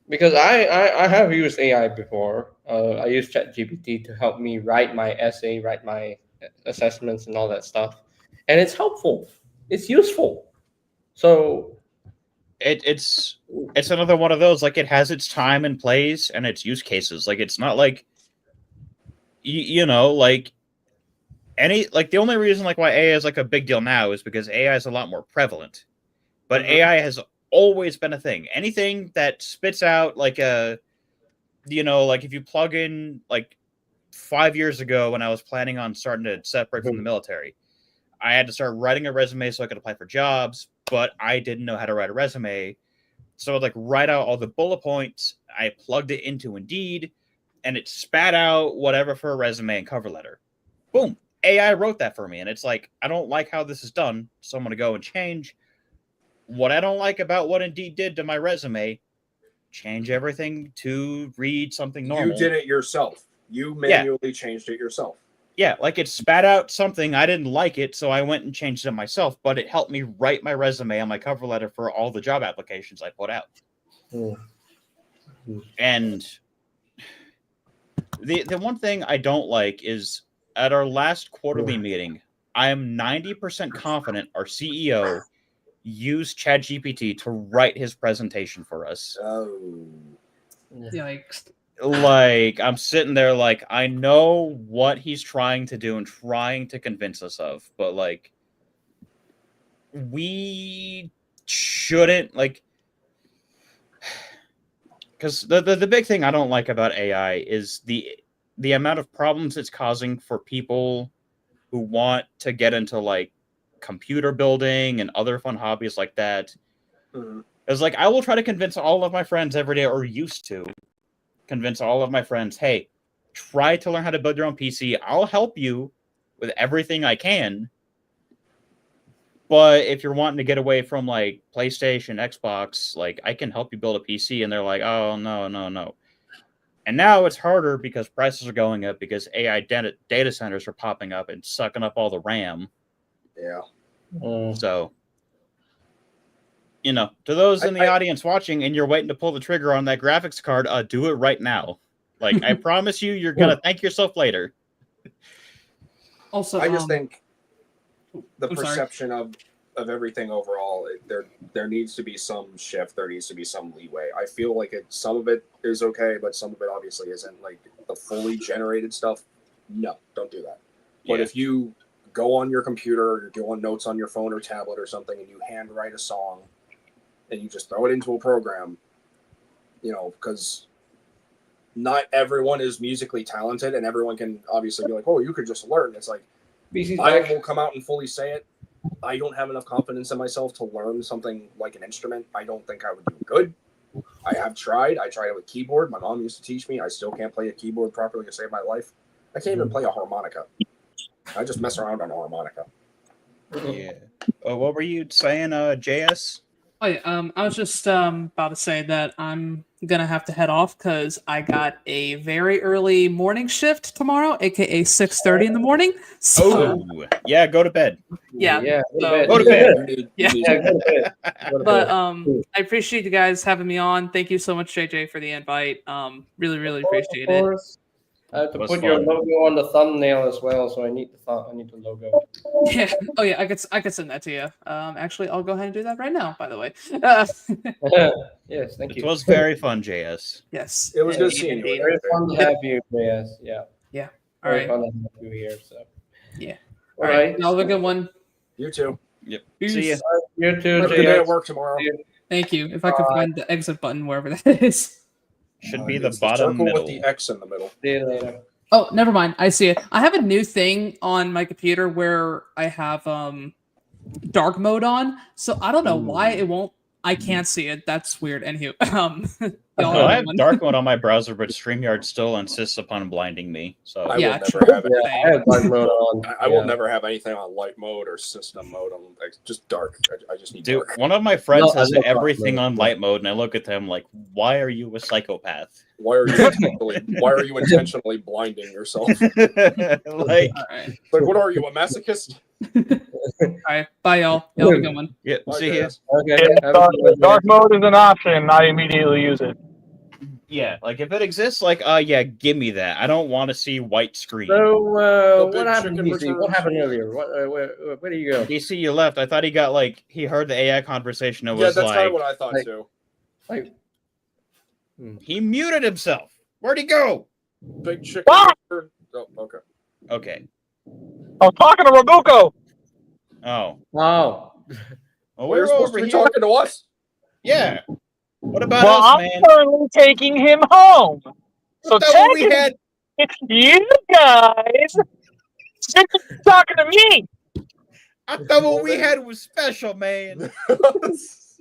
because I have used AI before. I used ChatGPT to help me write my essay, write my assessments and all that stuff. And it's helpful. It's useful. So it's another one of those, like it has its time and place and its use cases. Like it's not like like the only reason like why AI is like a big deal now is because AI is a lot more prevalent. But AI has always been a thing. Anything that spits out like like if you plug in like 5 years ago when I was planning on starting to separate from the military, I had to start writing a resume so I could apply for jobs, but I didn't know how to write a resume. So I'd like write out all the bullet points. I plugged it into Indeed and it spat out whatever for a resume and cover letter. Boom. AI wrote that for me. And it's like, I don't like how this is done. So I'm going to go and change what I don't like about what Indeed did to my resume, change everything to read something normal. You did it yourself. You manually changed it yourself. Yeah, like it spat out something. I didn't like it, so I went and changed it myself, but it helped me write my resume on my cover letter for all the job applications I put out. And The one thing I don't like is at our last quarterly meeting, I am 90% confident our CEO used ChatGPT to write his presentation for us. Oh. Yikes. Like, I'm sitting there like, I know what he's trying to do and trying to convince us of, but like, we shouldn't, like, because the big thing I don't like about AI is the amount of problems it's causing for people who want to get into like computer building and other fun hobbies like that. Mhm. It's like I will try to convince all of my friends every day, or used to convince all of my friends, hey, try to learn how to build your own PC. I'll help you with everything I can. But if you're wanting to get away from like PlayStation, Xbox, like I can help you build a PC, and they're like, oh no, no, no. And now it's harder because prices are going up because AI data centers are popping up and sucking up all the RAM. Yeah. So, you know, to those in the audience watching and you're waiting to pull the trigger on that graphics card, do it right now. Like, I promise you, you're going to thank yourself later. Also, I just think the I'm sorry. perception of everything overall, there needs to be some shift. There needs to be some leeway. I feel like some of it is okay, but some of it obviously isn't. Like the fully generated stuff, no, don't do that. But Yeah. if you go on your computer or you're doing notes on your phone or tablet or something and you handwrite a song and you just throw it into a program, you know, because not everyone is musically talented and everyone can obviously be like, oh, you could just learn. It's like, BC's I back. will come out and fully say it. I don't have enough confidence in myself to learn something like an instrument. I don't think I would do good. I have tried. I tried it with keyboard. My mom used to teach me. I still can't play a keyboard properly to save my life. I can't even play a harmonica. I just mess around on a harmonica. Yeah. Oh, what were you saying, JS? Oh yeah, I was just about to say that I'm gonna have to head off because I got a very early morning shift tomorrow, aka 6:30 in the morning. So Oh, yeah, go to bed. yeah, Yeah. so- Go to bed. yeah. Yeah, go to bed. Go to But bed. I appreciate you guys having me on. Thank you so much, JJ, for the invite. Really Of appreciate it. course. I have to Was put your fun. logo on the thumbnail as well, so I need the logo. Yeah. Oh yeah, I could send that to you. Actually, I'll go ahead and do that right now. By the way. Yes, thank It you. was very fun, JS. Yes. It was good indeed, seeing you. indeed. Very fun to have you. Yes, yeah. Yeah. All Very right. fun to have you here. So. Yeah. All right. Y'all have a good one. You too. Yep. Peace. See ya. You too, Have a good day JS. at work tomorrow. Thank you. If I could find the exit button wherever that is. Should be the It's bottom circle middle. with the X in the middle. See you later. Oh, never mind. I see it. I have a new thing on my computer where I have dark mode on, so I don't know why it won't. I can't see it. That's weird. Anywho, y'all Oh, I have have one. dark mode on my browser, but StreamYard still insists upon blinding me. So I Yeah, will never true. have it. Yeah, I have dark mode on. I will never have anything on light mode or system mode. I'm like just dark. I just need dude, dark. one of my friends No, I has love dark everything mode. on light mode, and I look at them like, "Why are you a psychopath?" Why are you intentionally blinding yourself? Like, All right. Like, what are you, a masochist? All right. Bye, y'all. Y'all have a good one. yeah, Bye, see ya. JS. Okay. Yeah, have a good one, dark JS. mode is an option. I immediately use it. Yeah, like if it exists, like, yeah, give me that. I don't want to see white screen. So, The what big happened, chicken DC? What returns. happened earlier? Where do you go? DC, you left. I thought he got like he heard the AI conversation and Yeah, was that's kind of like, what I thought like- too. Like, he muted himself. Where'd he go? Big chicken. Ah! return- Oh, okay. Okay. I was talking to Rabuko. Oh. oh, Well, Well, we you're were supposed over to be here. talking to us. Yeah. What about Well, us, I'm man? currently taking him home. So Thought what we had. you guys should be talking to me. I thought what we had was special, man.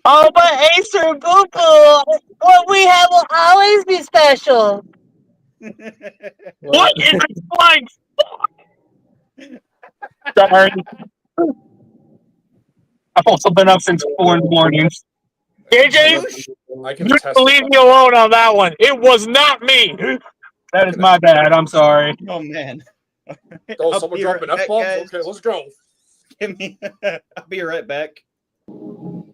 Oh, but Ace Rabuko, what we have will always be special. What is this flying? Sorry. I've also been up since 4 in the morning. JJ, I can you attest can to leave that. me alone on that one. It was not me. That is my bad. I'm sorry. Oh man. Oh, I'll someone be dropping right back, F-bombs? guys. Okay, let's go. Give me. I'll be right back. No,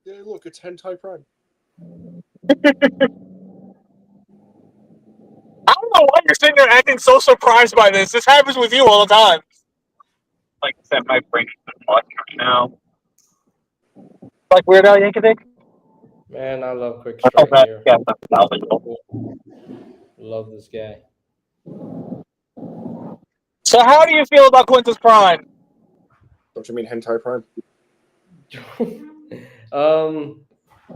Yeah, look, it's hentai prime. sitting there acting so surprised by this. This happens with you all the time. Like I said, my brain is much right now. Like Weird Al Yankovic? Man, I love Quick Oh, Strike that, here. yeah, that's salvageable. Love this guy. So how do you feel about Quintus Prime? Don't you mean Hentai Prime?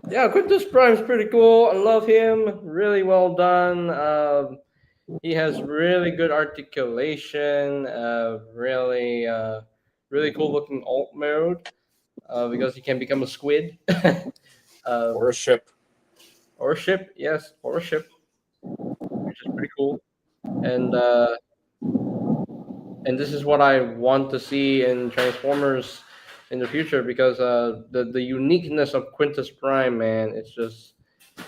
Yeah, Quintus Prime's pretty cool. I love him. Really well done. He has really good articulation. Really cool looking alt mode. Because he can become a squid. Or a ship. Or a ship, yes, or a ship, which is pretty cool. And this is what I want to see in Transformers in the future because the uniqueness of Quintus Prime, man, it's just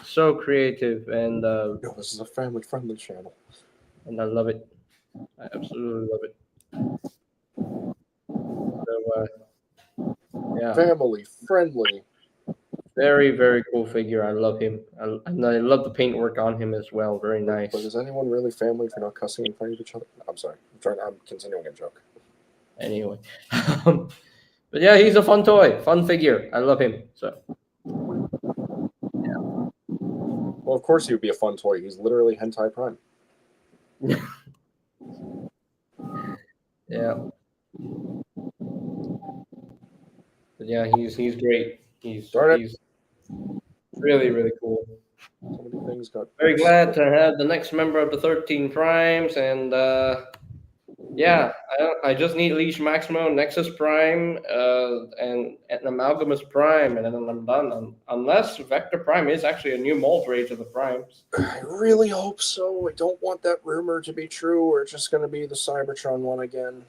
so creative and No, this is a family-friendly channel. I love it. I absolutely love it. So yeah, Family-friendly. very very cool figure. I love him, and I love the paintwork on him as well. Very nice. But is anyone really family if you're not cussing in front of each other? I'm sorry. I'm continuing a joke. Anyway, but yeah, he's a fun toy, fun figure. I love him. So Well, of course he would be a fun toy. He's literally Hentai Prime. yeah. But yeah, he's great. He's really really cool. So many things got. Very glad to have the next member of the 13 Primes, and yeah, I just need Leash Maximo, Nexus Prime, and an Amalgamus Prime, and then I'm done. Unless Vector Prime is actually a new mold for each of the Primes. I really hope so. I don't want that rumor to be true, or it's just going to be the Cybertron one again.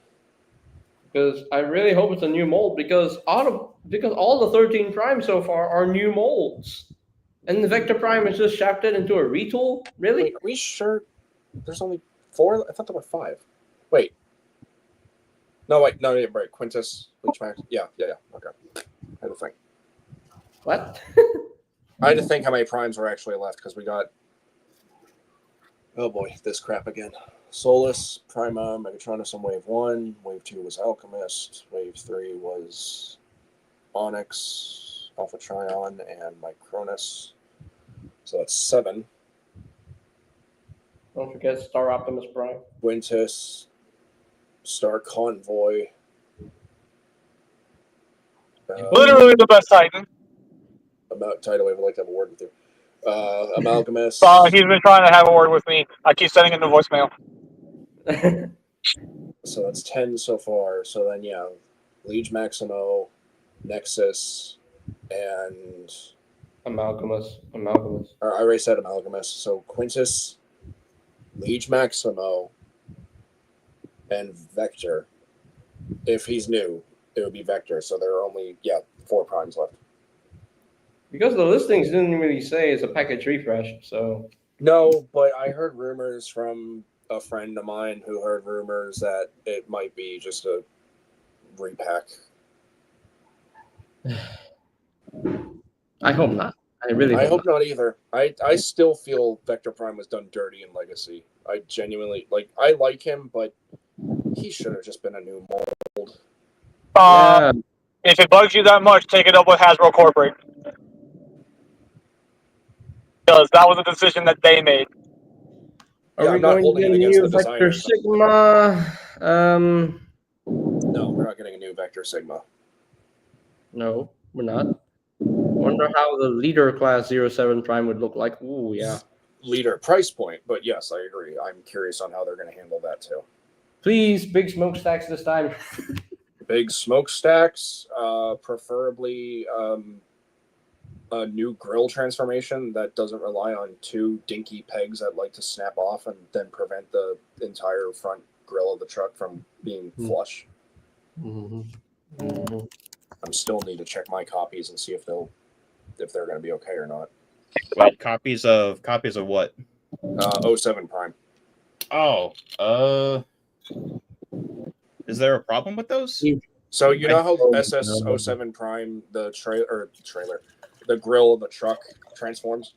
Because I really hope it's a new mold, because all the 13 Primes so far are new molds. And the Vector Prime is just shafted into a retool? Really? Wait, are we sure there's only 4? I thought there were 5. Wait. No, wait. No, yeah, right. Quintus, Leech Max. Yeah. Okay. I had to think. What? I had to think how many primes were actually left, because we got... Oh boy, this crap again. Solus, Prima, Megatronus on Wave 1. Wave 2 was Alchemist. Wave 3 was Onyx, Alpha Trion, and Micronus. So that's 7. Don't forget Star Optimus Prime. Quintus, Star Convoy. Literally the best Titan. About Tidal Wave, I'd like to have a word with you. Amalgamus. He's been trying to have a word with me. I keep sending him the voicemail. So that's 10 so far. So then, yeah, Liege Maximo, Nexus, and... Amalgamus. I already said Amalgamus. So Quintus, Liege Maximo, and Vector. If he's new, it would be Vector. So there are only, 4 primes left. Because the listings didn't really say it's a package refresh, so... No, but I heard rumors from a friend of mine who heard rumors that it might be just a repack. I hope not. I hope not either. I still feel Vector Prime was done dirty in Legacy. I genuinely I like him, but he should have just been a new mold. Yeah. If it bugs you that much, take it up with Hasbro Corporate. Because that was a decision that they made. Are we going to get a new Vector Sigma? No, we're not getting a new Vector Sigma. No, we're not. Wonder how the leader class 07 Prime would look like. Ooh, yeah. Leader price point, but yes, I agree. I'm curious on how they're going to handle that too. Please, big smokestacks this time. Big smokestacks, preferably a new grill transformation that doesn't rely on 2 dinky pegs that like to snap off and then prevent the entire front grill of the truck from being flush. Mm-hmm. Mm-hmm. I still need to check my copies and see if they're going to be okay or not. Wait, copies of what? 07 Prime. Oh, is there a problem with those? So you know how SS07 Prime, the grill of the truck transforms?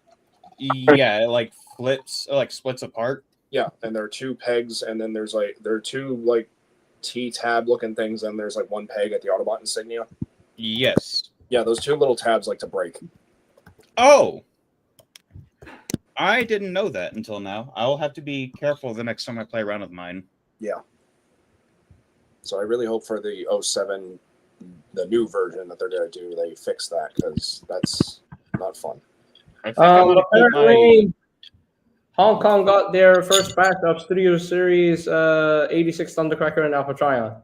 Yeah, it like flips, it like splits apart. Yeah, and there are 2 pegs, and then there are 2 like T-tab looking things, and there's like 1 peg at the Autobot insignia. Yes. Yeah, those 2 little tabs like to break. Oh, I didn't know that until now. I'll have to be careful the next time I play around with mine. Yeah. So I really hope for the 07, the new version that they're going to do, they fix that, because that's not fun. I think I'm gonna keep my. Apparently, Hong Kong got their first batch of Studio Series 86 Thundercracker and Alpha Trion.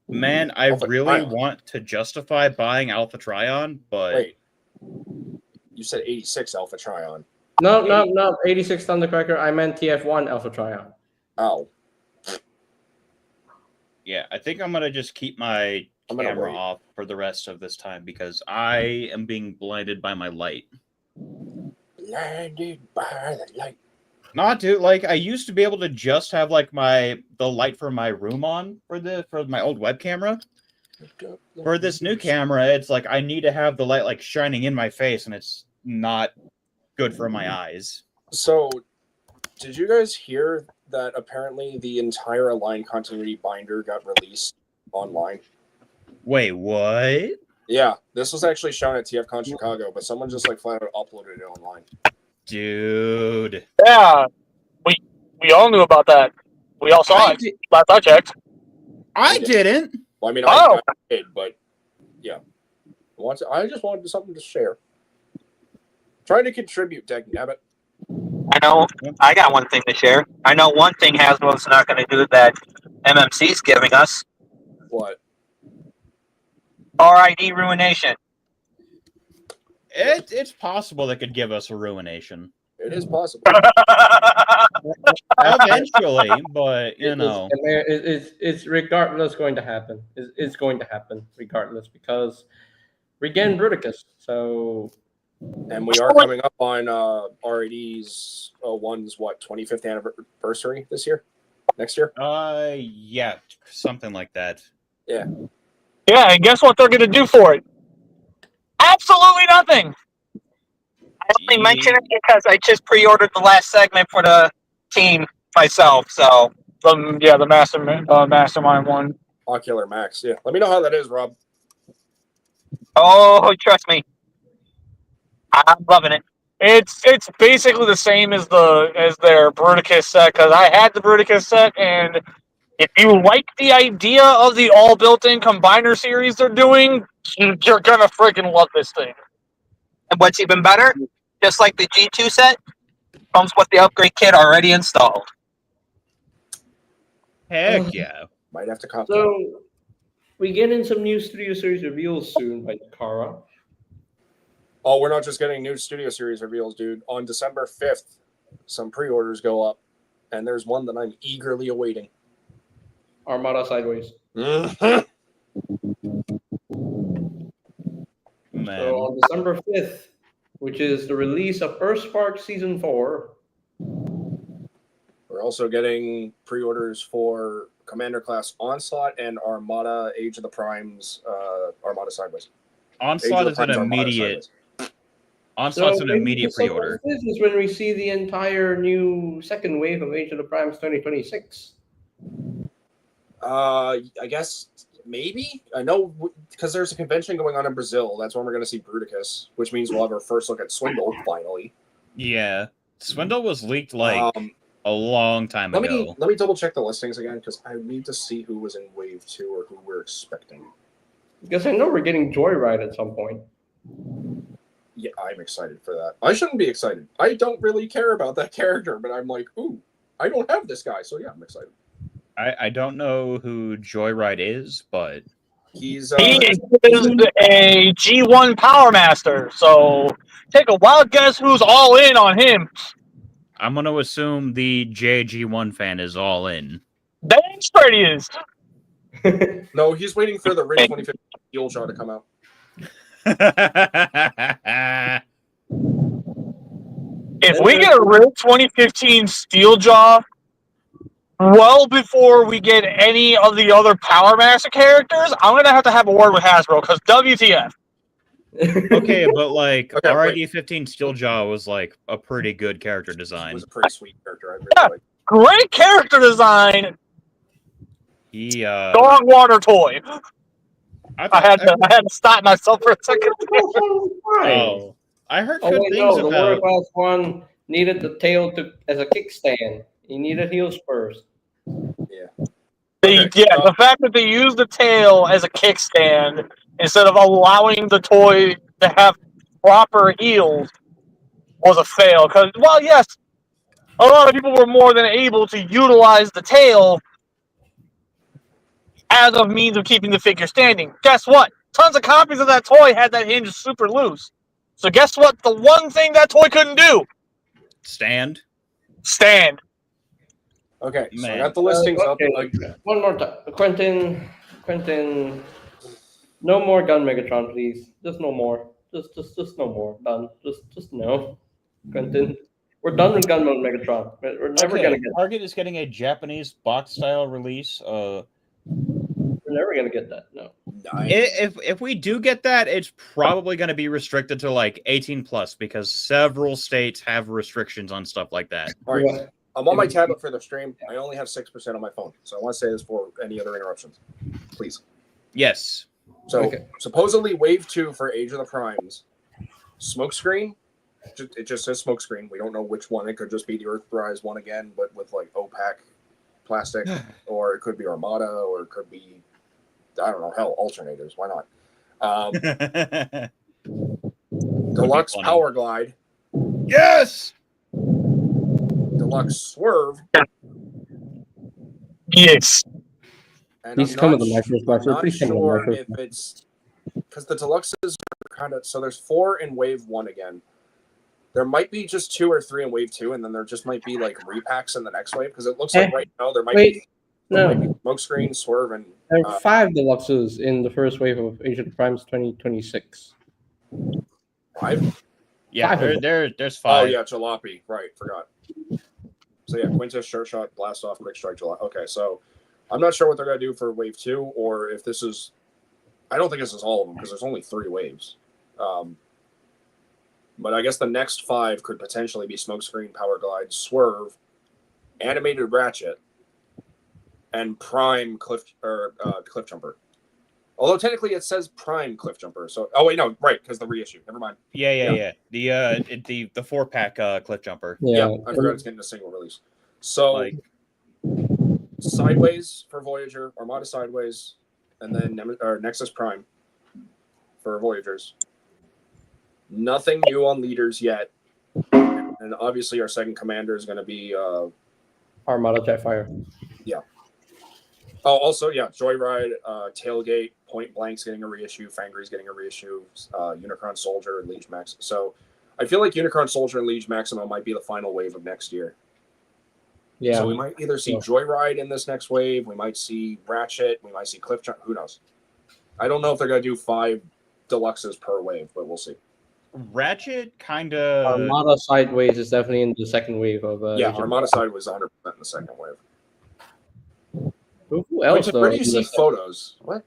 Man, I Alpha really Trion. want to justify buying Alpha Trion, but Wait. You said 86 Alpha Trion. No, 86 Thundercracker. I meant TF1 Alpha Trion. Oh. yeah, I think I'm gonna just keep my I'm gonna camera wait. off for the rest of this time because I am being blinded by my light. Blinded by the light. Not to like I used to be able to just have like the light for my room on for my old web camera. For this new camera, it's like I need to have the light like shining in my face, and it's not good for my eyes. So, did you guys hear that apparently the entire Align Continuity binder got released online? Wait, what? Yeah, this was actually shown at TFCon Chicago, but someone just like flat out uploaded it online. Dude. Yeah, we all knew about that. We all saw it. Last I checked. I didn't. Well, I mean, Oh. I did, but yeah. I just wanted something to share. Trying to contribute, dagnabbit. I know. I got one thing to share. I know one thing Hasbro's not going to do that MMC's giving us. What? RID Ruination. It's possible they could give us a ruination. It is possible. Eventually, but you know. It's regardless going to happen. It's going to happen regardless because we're getting Bruticus. So, And we are coming up on RID's 01's 25th anniversary this year? Next year? Yeah, something like that. Yeah. Yeah, and guess what they're going to do for it? Absolutely nothing. I only mention it because I just pre-ordered the last segment for the team myself. So The Mastermind one. Ocular Max. Yeah. Let me know how that is, Rob. oh, trust me, I'm loving it. It's basically the same as their Bruticus set because I had the Bruticus set, and if you like the idea of the all built-in combiner series they're doing, you're gonna freaking love this thing. And what's even better, just like the G2 set, comes with the upgrade kit already installed. Heck yeah. Might have to cop that. so we get in some new Studio Series reveals soon by Kara. Oh, we're not just getting new Studio Series reveals, dude. On December 5th, some pre-orders go up, and there's one that I'm eagerly awaiting. Armada Sideways. Man. So on December 5th, which is the release of Earthspark Season 4. We're also getting pre-orders for Commander Class Onslaught and Armada Age of the Primes Armada Sideways. Onslaught is an immediate. Onslaught's an immediate pre-order. This is when we see the entire new second wave of Age of the Primes 2026. I guess maybe. I know because there's a convention going on in Brazil. That's when we're going to see Bruticus, which means we'll have our first look at Swindle finally. Yeah. Swindle was leaked like a long time ago. Let me double check the listings again because I need to see who was in Wave 2 or who we're expecting. Because I know we're getting Joyride at some point. Yeah, I'm excited for that. I shouldn't be excited. I don't really care about that character, but I'm like, ooh, I don't have this guy, so yeah, I'm excited. I don't know who Joyride is, but He's He is a G1 Power Master, so take a wild guess who's all in on him. I'm going to assume the JG1 fan is all in. Damn straight he is. no, he's waiting for the Rig 2015 Steel Jaw to come out. If we get a real 2015 Steeljaw well before we get any of the other Power Master characters, I'm going to have a word with Hasbro, because WTF. Okay, but like Okay, RID-15 Steeljaw was like a pretty good character design. was a pretty sweet character. I really Yeah. like. Great character design. He Dog water toy. I I thought had to stop myself for a second. oh, I heard Oh good wait, things no, the water about class one needed the tail to as a kickstand. He needed heel spurs. The fact that they used the tail as a kickstand instead of allowing the toy to have proper heels was a fail. Because, well, yes, a lot of people were more than able to utilize the tail as a means of keeping the figure standing. Guess what? Tons of copies of that toy had that hinge super loose. So guess what? The one thing that toy couldn't do? stand. Stand. Okay, so I Man. got the listings up. Okay, one more time, Quentin. No more Gun Megatron, please. Just no more. Just no more. Done. Just no. Quentin, we're done with Gun Mode Megatron. We're never Okay, gonna get. Target is getting a Japanese box style release. We're never gonna get that. No. If we do get that, it's probably going to be restricted to like 18 plus because several states have restrictions on stuff like that. All right, I'm on my tablet for the stream. I only have 6% on my phone, so I want to say this for any other interruptions, please. Yes. So supposedly Wave 2 for Age of the Primes, smokescreen. It just says smokescreen. We don't know which one. It could just be the Earthrise one again, but with like opaque plastic, or it could be Armada, or it could be, I don't know, hell, alternators. Why not? Deluxe Power Glide. Yes. Deluxe Swerve. Yes. And Please come with the micro. I'm not sure if it's because the deluxes are kind of, so there's 4 in Wave 1 again. There might be just 2 or 3 in Wave 2, and then there just might be like repacks in the next wave because it looks like right now there might be Smokescreen, Swerve, and there are 5 deluxes in the first wave of Age of the Primes 2026. 5? Yeah, there's 5. Oh yeah, Jalopy. Right, forgot. So yeah, Quintus, Sure Shot, Blast Off, Quick Strike, Jalopy. Okay, so I'm not sure what they're gonna do for Wave 2, or if this is. I don't think this is all of them because there's only 3 waves. But I guess the next 5 could potentially be Smokescreen, Power Glide, Swerve, Animated Ratchet, and Prime Cliff Jumper. Although technically it says Prime Cliff Jumper. So right, because the reissue. Never mind. Yeah. The 4-pack Cliff Jumper. Yeah, I forgot it's getting a single release. So Sideways for Voyager, Armada Sideways, and then Nexus Prime for Voyagers. Nothing new on leaders yet. And obviously our second commander is going to be Armada Jetfire. Yeah. Oh, also, Joyride, Tailgate, Point Blank's getting a reissue, Fangry's getting a reissue, Unicron Soldier, and Liege Max. So I feel like Unicron Soldier and Liege Maximo might be the final wave of next year. Yeah. So we might either see Joyride in this next wave, we might see Ratchet, we might see Cliff Jump, who knows? I don't know if they're going to do 5 deluxes per wave, but we'll see. Ratchet kind of Armada Sideways is definitely in the second wave of Armada Sideways 100% in the second wave. Who else? Where do you see photos? What?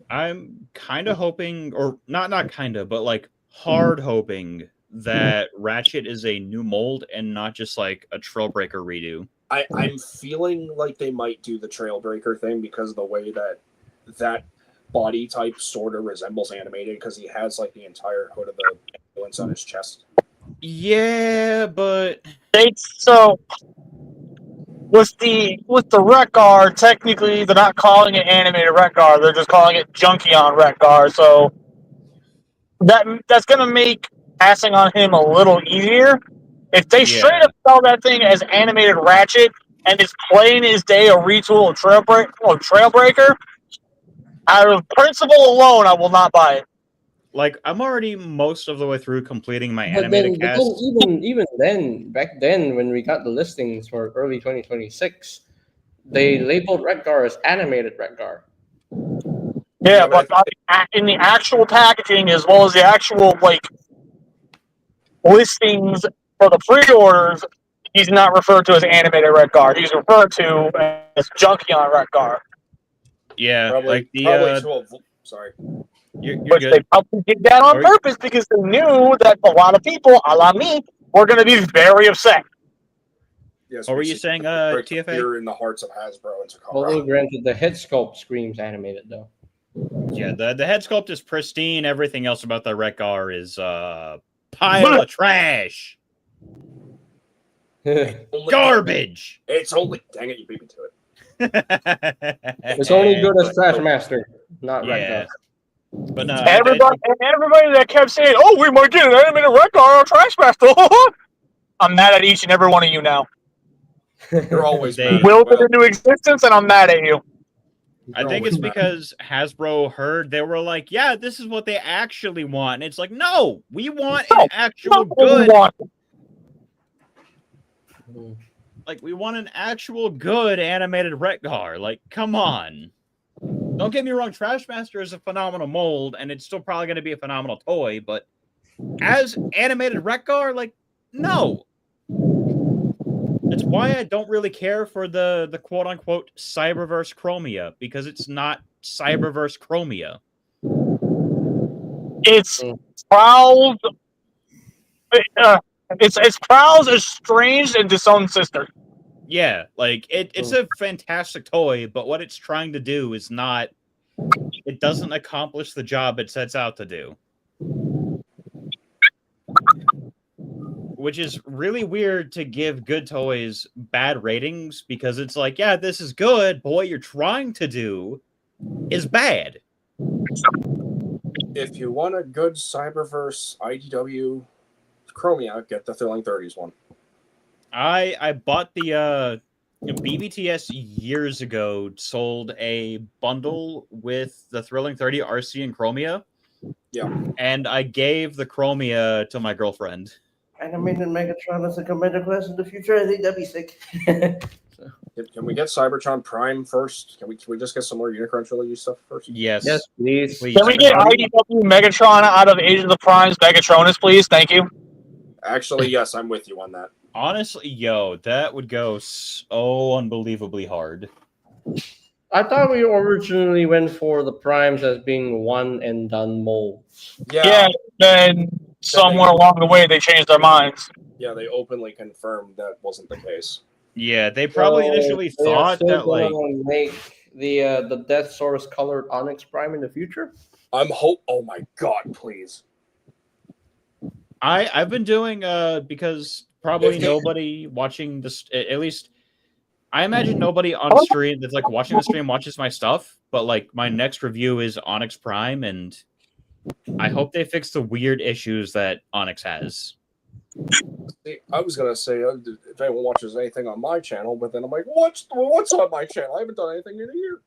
I'm kind of hoping, or not kind of, but like hard hoping that Ratchet is a new mold and not just like a Trailbreaker redo. I'm feeling like they might do the Trailbreaker thing because of the way that body type sort of resembles animated because he has like the entire hood of the ambulance on his chest. Yeah, but so with the Wreck-Gar, technically they're not calling it animated Wreck-Gar, they're just calling it Junkion Wreck-Gar. So that's gonna make passing on him a little easier. If they straight up sell that thing as animated Ratchet and it's plain as day a retool of Trailbreaker, out of principle alone, I will not buy it. Like I'm already most of the way through completing my animated cast. But then even then, back then when we got the listings for early 2026, they labeled Wreck-Gar as animated Wreck-Gar. Yeah, but in the actual packaging as well as the actual listings for the pre-orders, he's not referred to as animated Wreck-Gar. He's referred to as Junkion Wreck-Gar. Yeah, probably, like the sorry. You're Which they good. probably did that on Are- purpose because they knew that a lot of people, a la me, were going to be very upset. Yes, What were we you see saying, the break TFA? fear in the hearts of Hasbro and Although Takara. granted, the head sculpt screams animated though. Yeah, the head sculpt is pristine. Everything else about the Rekgar is pile of trash. It's Garbage. It's only. Dang it, you beat me to it. only good as Trash Master, not Yeah. Rekgar. But no, Everybody that kept saying, "Oh, we might get an animated Rekgar or Trash Master," I'm mad at each and every one of you now. You're always They- mad. Willed it Well, into existence, and I'm mad at you. I think it's because Hasbro heard they were like, yeah, this is what they actually want. And it's like, no, we want an actual good. Like, we want an actual good animated Rekgar. Like, come on. Don't get me wrong, Trash Master is a phenomenal mold, and it's still probably going to be a phenomenal toy, but as animated Rekgar, like, no. That's why I don't really care for the quote-unquote Cyberverse Chromia, because it's not Cyberverse Chromia. It's Prowl's. It's Prowl's estranged and disowned sister. Yeah, like, it's a fantastic toy, but what it's trying to do is not... It doesn't accomplish the job it sets out to do. Which is really weird to give good toys bad ratings, because it's like, yeah, this is good, but what you're trying to do is bad. if you want a good Cyberverse IDW Chromia, get the Thrilling 30s one. I bought the BBTS years ago, sold a bundle with the Thrilling 30 RC and Chromia. Yeah. And I gave the Chromia to my girlfriend. Animated Megatron as a Commander class in the future, I think that'd be sick. Can we get Cybertron Prime first? Can we just get some more Unicron Trilogy stuff first? Yes. Yes, please. Can we get IDW Megatron out of Age of the Primes Megatronus, please? Thank you. Actually, yes, I'm with you on that. Honestly, yo, that would go so unbelievably hard. I thought we originally went for the primes as being one and done molds. Yeah, then somewhere along the way they changed their minds. Yeah, they openly confirmed that wasn't the case. Yeah, they probably initially they are thought still that, like, gonna make the Death Source colored Onyx Prime in the future. Oh my god, please. I've been doing because probably If they- nobody watching this, at least I imagine nobody on stream that's like watching the stream watches my stuff, but like my next review is Onyx Prime, and I hope they fix the weird issues that Onyx has. See, I was gonna say if anyone watches anything on my channel, but then I'm like, what's on my channel? I haven't done anything in a year.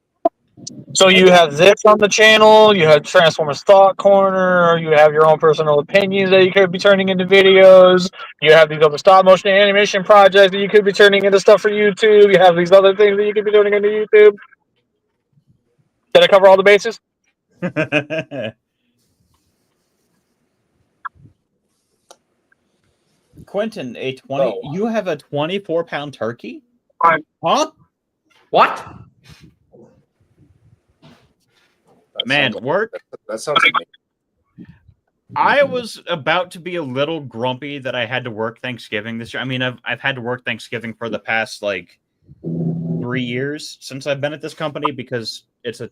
So you have this on the channel, you have Transformers Thought Corner, you have your own personal opinions that you could be turning into videos, you have these other stop motion animation projects that you could be turning into stuff for YouTube, you have these other things that you could be turning into YouTube. Did I cover all the bases? Quentin, you have a 24-pound turkey? Huh? What? Man, work. That sounds amazing. I was about to be a little grumpy that I had to work Thanksgiving this year. I mean, I've had to work Thanksgiving for the past like 3 years since I've been at this company, because it's a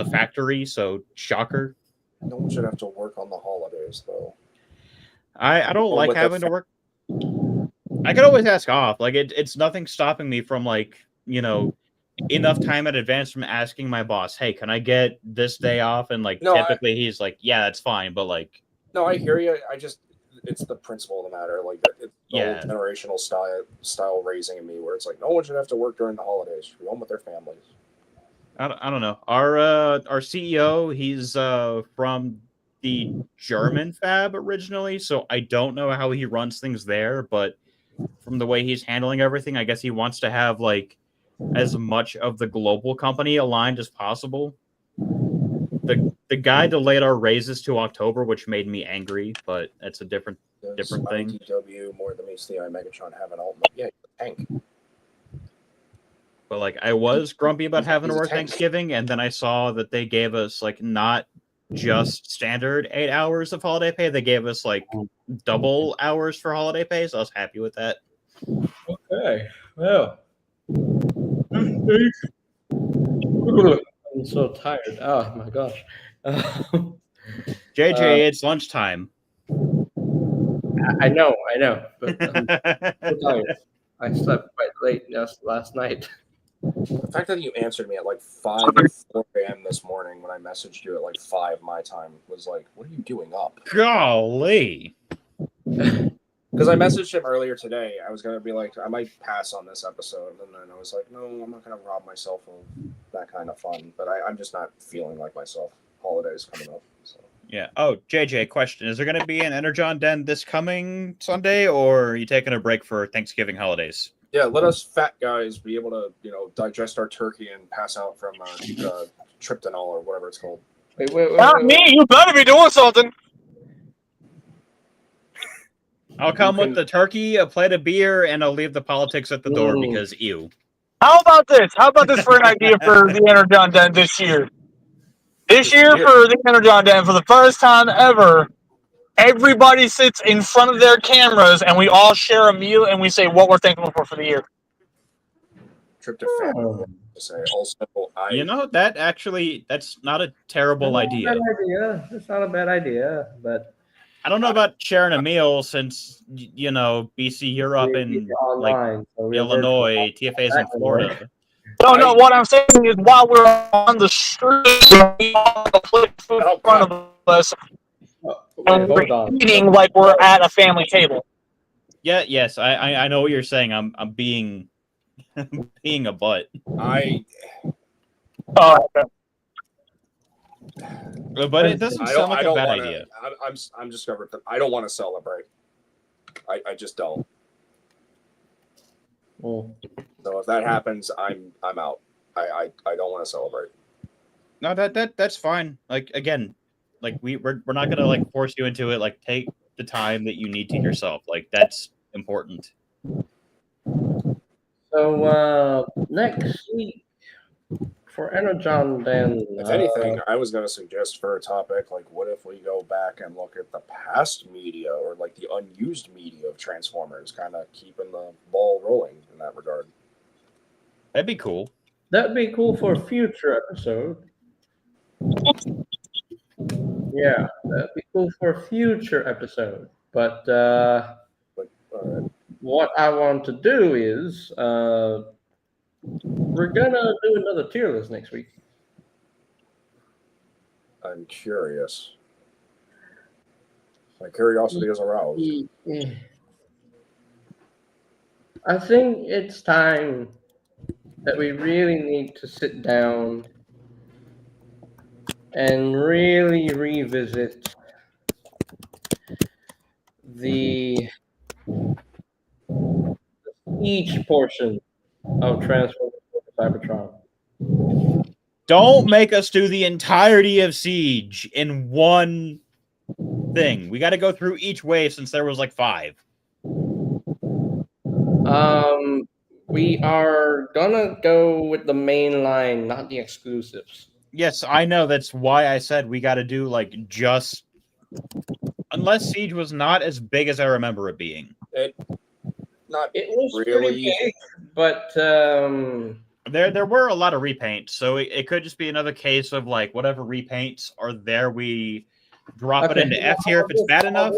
factory, so shocker. No one should have to work on the holidays, though. I don't like having to work. I could always ask off. Like, it's nothing stopping me from, like, you know, enough time in advance from asking my boss, hey, can I get this day off? And like, typically he's like, yeah, that's fine. But like, no, I hear you. It's the principle of the matter. Like, it's the Yeah. old generational style raising in me, where it's like no one should have to work during the holidays. Should be home with their families. I don't know. Our CEO, he's from the German fab originally, so I don't know how he runs things there, but from the way he's handling everything, I guess he wants to have like as much of the global company aligned as possible. The guy delayed our raises to October, which made me angry, but that's a different thing. IDW more than meets the eye Megatron have an alt. Yeah, tank. But like, I was grumpy about having to work Thanksgiving, and then I saw that they gave us like not just standard 8 hours of holiday pay. They gave us like double hours for holiday pay, so I was happy with that. Okay. Well, I'm so tired. Oh my gosh. JJ, it's lunchtime. I know, but I'm so tired. I slept quite late last night. The fact that you answered me at like 5 or 4 a.m. this morning when I messaged you at like 5 my time was like, what are you doing up? Golly. Because I messaged him earlier today. I was going to be like, I might pass on this episode. And then I was like, no, I'm not going to rob myself of that kind of fun. But I'm just not feeling like myself. Holidays coming up. So. Yeah. Oh, JJ, question. Is there going to be an Energon Den this coming Sunday, or are you taking a break for Thanksgiving holidays? Yeah, let us fat guys be able to, digest our turkey and pass out from tryptanol or whatever it's called. Not me. You better be doing something. I'll come with the turkey, a plate of beer, and I'll leave the politics at the door because ew. How about this? How about this for an idea for the Energon Den this year? This year for the Energon Den, for the first time ever, everybody sits in front of their cameras and we all share a meal and we say what we're thankful for the year. Tryptophan. To say. Also, that's not a terrible idea. It's not a bad idea, but I don't know about sharing a meal since BC, you're up in online, Illinois, TFA's in Florida. No, what I'm saying is while we're on the street, we all have a plate of food in front of us and we're eating like we're at a family table. Yeah, yes, I know what you're saying. I'm being being a butt. Okay. But it doesn't sound like a bad idea. I'm discovered that I don't want to celebrate. I just don't. Well, so if that happens, I'm out. I don't want to celebrate. No, that's fine. Like again, like we're not gonna like force you into it. Like take the time that you need to yourself. Like that's important. So next week for Energon, then if anything, I was going to suggest for a topic like, what if we go back and look at the past media or like the unused media of Transformers, kind of keeping the ball rolling in that regard. That'd be cool. That'd be cool for a future episode. Yeah, that'd be cool for a future episode. But what I want to do is we're gonna do another tier list next week. I'm curious. My curiosity is aroused. I think it's time that we really need to sit down and really revisit each portion of Transformers Cybertron. Don't make us do the entirety of Siege in one thing. We got to go through each wave since there was like 5. We are gonna go with the main line, not the exclusives. Yes, I know. That's why I said we got to do like just unless Siege was not as big as I remember it being. It was really big, but there were a lot of repaints, so it could just be another case of like whatever repaints are there, we drop it into F tier if it's bad enough.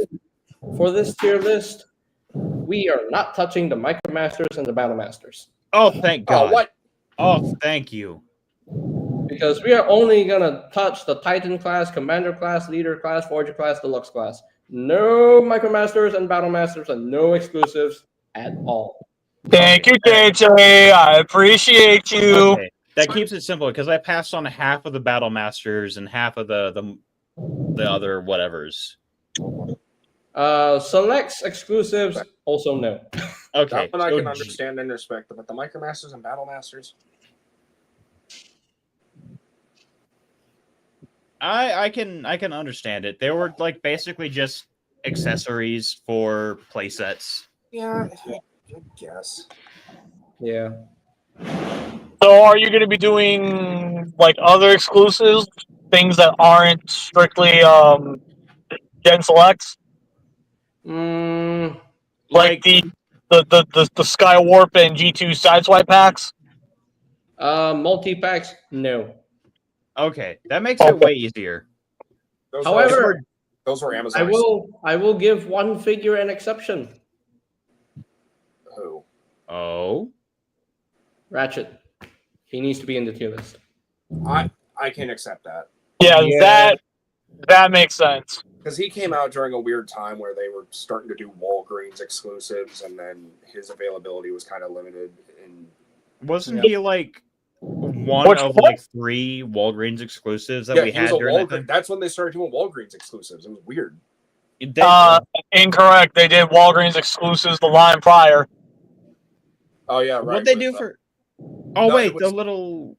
For this tier list, we are not touching the Micromasters and the Battlemasters. Oh, thank God! What? Oh, thank you. Because we are only gonna touch the Titan class, Commander class, Leader class, Forger class, Deluxe class. No Micromasters and Battlemasters, and no exclusives at all. Thank you, JJ. I appreciate you. Okay. That keeps it simple because I passed on half of the Battlemasters and half of the other whatevers. Selects exclusives, also no. Okay. That one I can understand and respect, but the Micromasters and Battlemasters? I can understand it. They were like basically just accessories for playsets. Yeah, I guess. Yeah. So are you going to be doing like other exclusives things that aren't strictly Gen Selects, Mm, like the Skywarp and G2 Sideswipe packs. multi-packs, no. Okay, that makes it way easier. Those However, were, those were Amazon. I will give one figure an exception. Who? Oh, Ratchet. He needs to be in the tier list. I can accept that. Yeah, that makes sense. Because he came out during a weird time where they were starting to do Walgreens exclusives, and then his availability was kind of limited. And wasn't he like one of like 3 Walgreens exclusives that we he was had a during that Walgreens. time? That's when they started doing Walgreens exclusives. It was weird. Incorrect. They did Walgreens exclusives the line prior. Oh yeah, right. What'd they do for? Oh No, wait, the little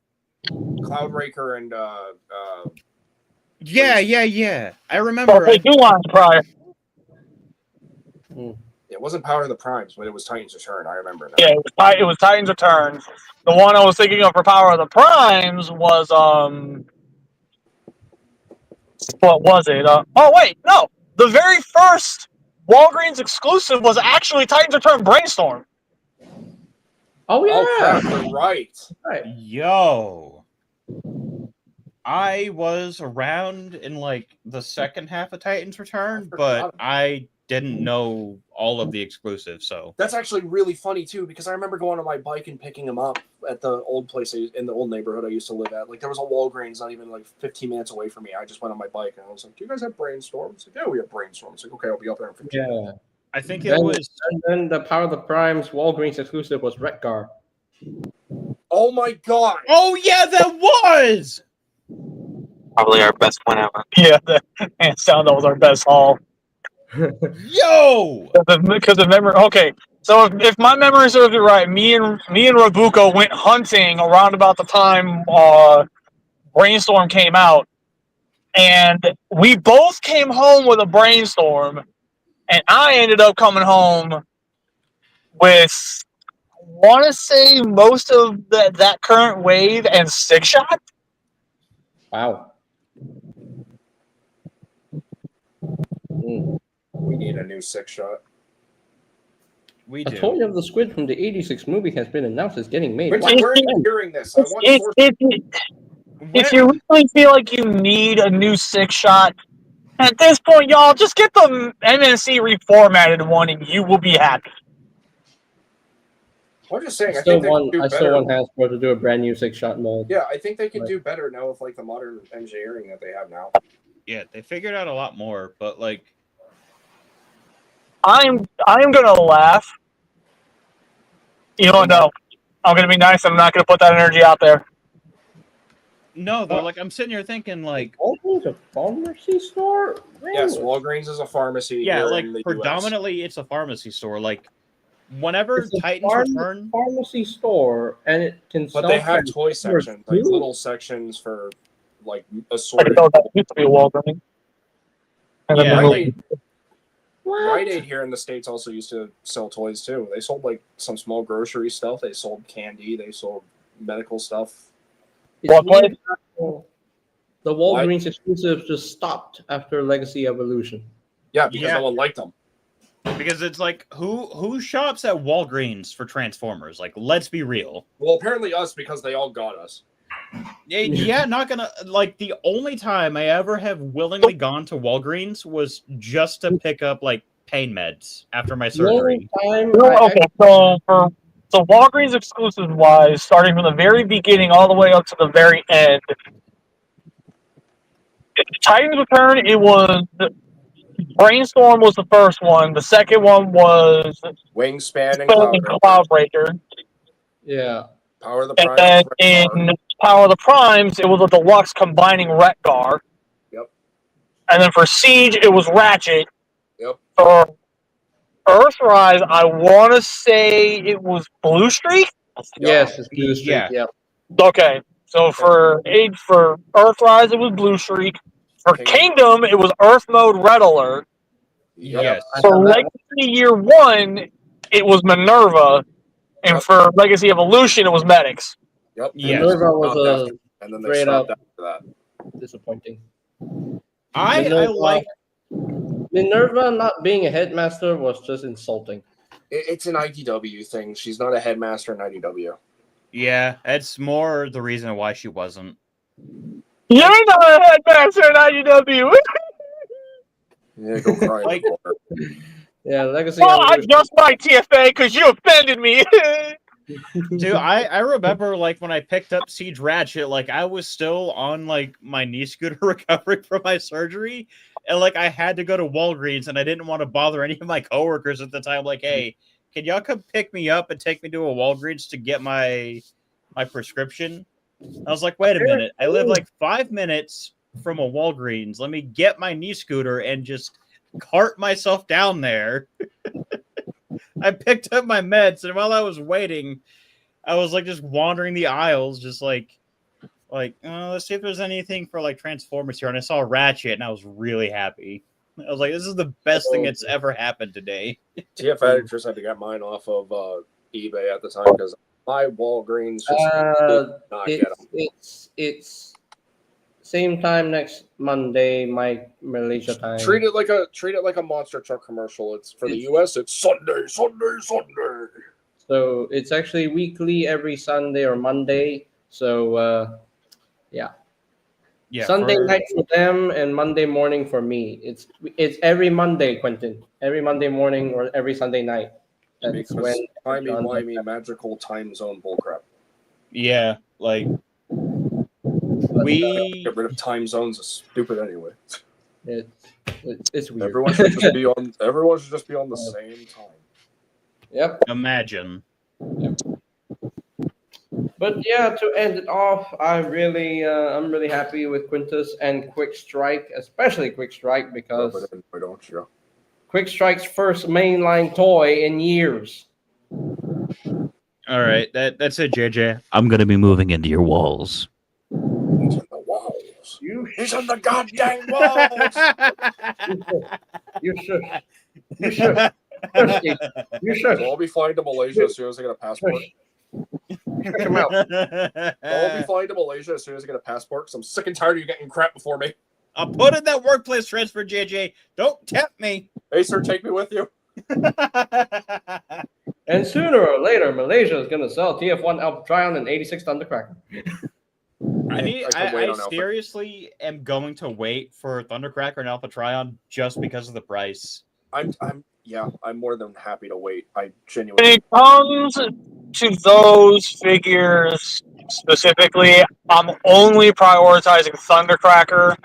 Cloudraker and yeah. I remember. They do lines prior. it wasn't Power of the Primes, but it was Titan's Return. I remember that. Yeah, it was Titan's Return. The one I was thinking of for Power of the Primes was what was it? Oh wait, no. The very first Walgreens exclusive was actually Titan's Return Brainstorm. Oh yeah, Oh crap, you're right. right. Yo, I was around in like the second half of Titan's Return, but I didn't know all of the exclusives. So That's actually really funny too, because I remember going on my bike and picking him up at the old place in the old neighborhood I used to live at. Like there was a Walgreens not even like 15 minutes away from me. I just went on my bike and I was like, "Do you guys have Brainstorm?" It's like, "Yeah, we have Brainstorm." It's like, "Okay, I'll be up there in 15 minutes." Yeah. I think it Then, was. and then the Power of the Primes Walgreens exclusive was Redgar. Oh my god! Oh yeah, that was. Probably our best one ever. Yeah, hands down, that was our best haul. Yo, Because of memory. Okay, so if my memory serves me right, me and Rabuko went hunting around about the time Brainstorm came out, and we both came home with a Brainstorm, and I ended up coming home with, I want to say, most of that current wave and 6-shot. Wow. We need a new 6-shot. we A do. Toy of the Squid from the '86 movie has been announced as getting made. Where Wow. are you hearing this? I want If you really feel like you need a new 6-shot, at this point, y'all, just get the MNC reformatted one and you will be happy. I'm just saying, I I still think they want could do Hasbro better. to do a brand new 6-shot mold. Yeah, I think they could do better now with like the modern engineering that they have now. Yeah, they figured out a lot more, but like, I'm gonna laugh. You know what? No, I'm gonna be nice. I'm not gonna put that energy out there. no, though, like I'm sitting here thinking, like, Walgreens a pharmacy store? Yes, Really? Walgreens is a pharmacy. yeah, here like in the US. predominantly it's a pharmacy store. Like, whenever It's a Titans Return, pharmacy store, and it can. But they have toy sections, like little sections for like assorted. That used to be a Walgreens. And then Yeah, they Rite moved. Aid, Rite Aid here in the States also used to sell toys too. They sold like some small grocery stuff. They sold candy. They sold medical stuff. What place? The Walgreens exclusives just stopped after Legacy Evolution. Yeah, because Yeah. no one liked them. because it's like, who shops at Walgreens for Transformers? Like, let's be real. Well, apparently us, because they all got us. Yeah, not gonna like the only time I ever have willingly gone to Walgreens was just to pick up like pain meds after my The only surgery. time Okay, so Walgreens exclusive wise, starting from the very beginning all the way up to the very end, Titans Return, it was Brainstorm was the first one. The second one was Wingspan and Cloudbreaker. Cloudbreaker. Yeah. Power of the And Primes. then Redgar. in Power of the Primes, it was a deluxe combining Retgar. Yep. And then for Siege, it was Ratchet. Yep. For Earthrise, I want to say it was Blue Streak. Yes, it's Blue Streak. Yeah. Yeah. Okay, so for Earthrise, it was Blue Streak. For Kingdom, it was Earth Mode Red Alert. Yep. Yes. For Legacy Year 1, it was Minerva. And Yep. for Legacy Evolution, it was Medics. Yep. Yes. Minerva was Stopped a after- and then they straight stopped up. after that. disappointing. I Minerva, like. Minerva not being a headmaster was just insulting. It's an IDW thing. She's not a headmaster in IDW. Yeah, it's more the reason why she wasn't. You're not a headmaster at IDW. Yeah, go cry in Like- the corner. Yeah, Legacy. Well, I just my TFA because you offended me. Dude, I remember like when I picked up Siege Ratchet, like I was still on like my knee scooter recovering from my surgery, and like I had to go to Walgreens, and I didn't want to bother any of my coworkers at the time. Like, hey, can y'all come pick me up and take me to a Walgreens to get my prescription? I was like, wait a minute, I live like 5 minutes from a Walgreens. Let me get my knee scooter and just cart myself down there. I picked up my meds, and while I was waiting, I was like just wandering the aisles, just like let's see if there's anything for like Transformers here. And I saw Ratchet, and I was really happy. I was like, this is the best thing that's ever happened today. TF Addict just had to get mine off of eBay at the time because my Walgreens just did not get them. It's same time next Monday, my Malaysia time. Treat it like a monster truck commercial. It's for the US. It's Sunday. So it's actually weekly every Sunday or Monday. So yeah, Sunday night for them and Monday morning for me. It's every Monday, Quentin. Every Monday morning or every Sunday night. That's when timey magical time zone bullcrap. Yeah, like we Get rid of time zones is stupid anyway. It's weird. Everyone should just be on. Everyone should just be on the same time. Yep. imagine. But yeah, to end it off, I'm really happy with Quintus and Quick Strike, especially Quick Strike because Why don't you? Quick Strike's first mainline toy in years. All right, that's it, JJ. I'm gonna be moving into your walls. He's in the walls. He's in the goddamn walls. You should. You should. You should. I'll be flying to Malaysia as soon as I get a passport. Check him out. I'll be flying to Malaysia as soon as I get a passport because I'm sick and tired of you getting crap before me. I'll put in that workplace transfer, JJ. Don't tempt me. Hey, sir, take me with you. And sooner or later, Malaysia is going to sell TF1 Alpha Trion and 86 Thundercracker. I seriously am going to wait for Thundercracker and Alpha Trion just because of the price. I'm more than happy to wait. I When genuinely. it comes to those figures specifically, I'm only prioritizing Thundercracker.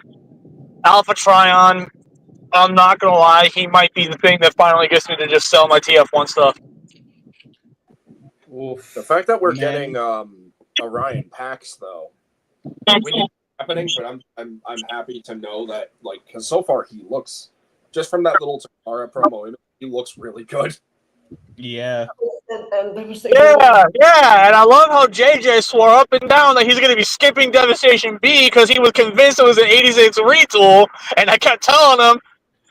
Alpha Trion, I'm not gonna lie, he might be the thing that finally gets me to just sell my TF1 stuff. Oof. The fact that we're getting Orion packs though, we need happening, but I'm happy to know that because so far he looks just from that little Takara promo, he looks really good. Yeah. Yeah, and I love how JJ swore up and down that he's going to be skipping Devastation B because he was convinced it was an 86 retool, and I kept telling him,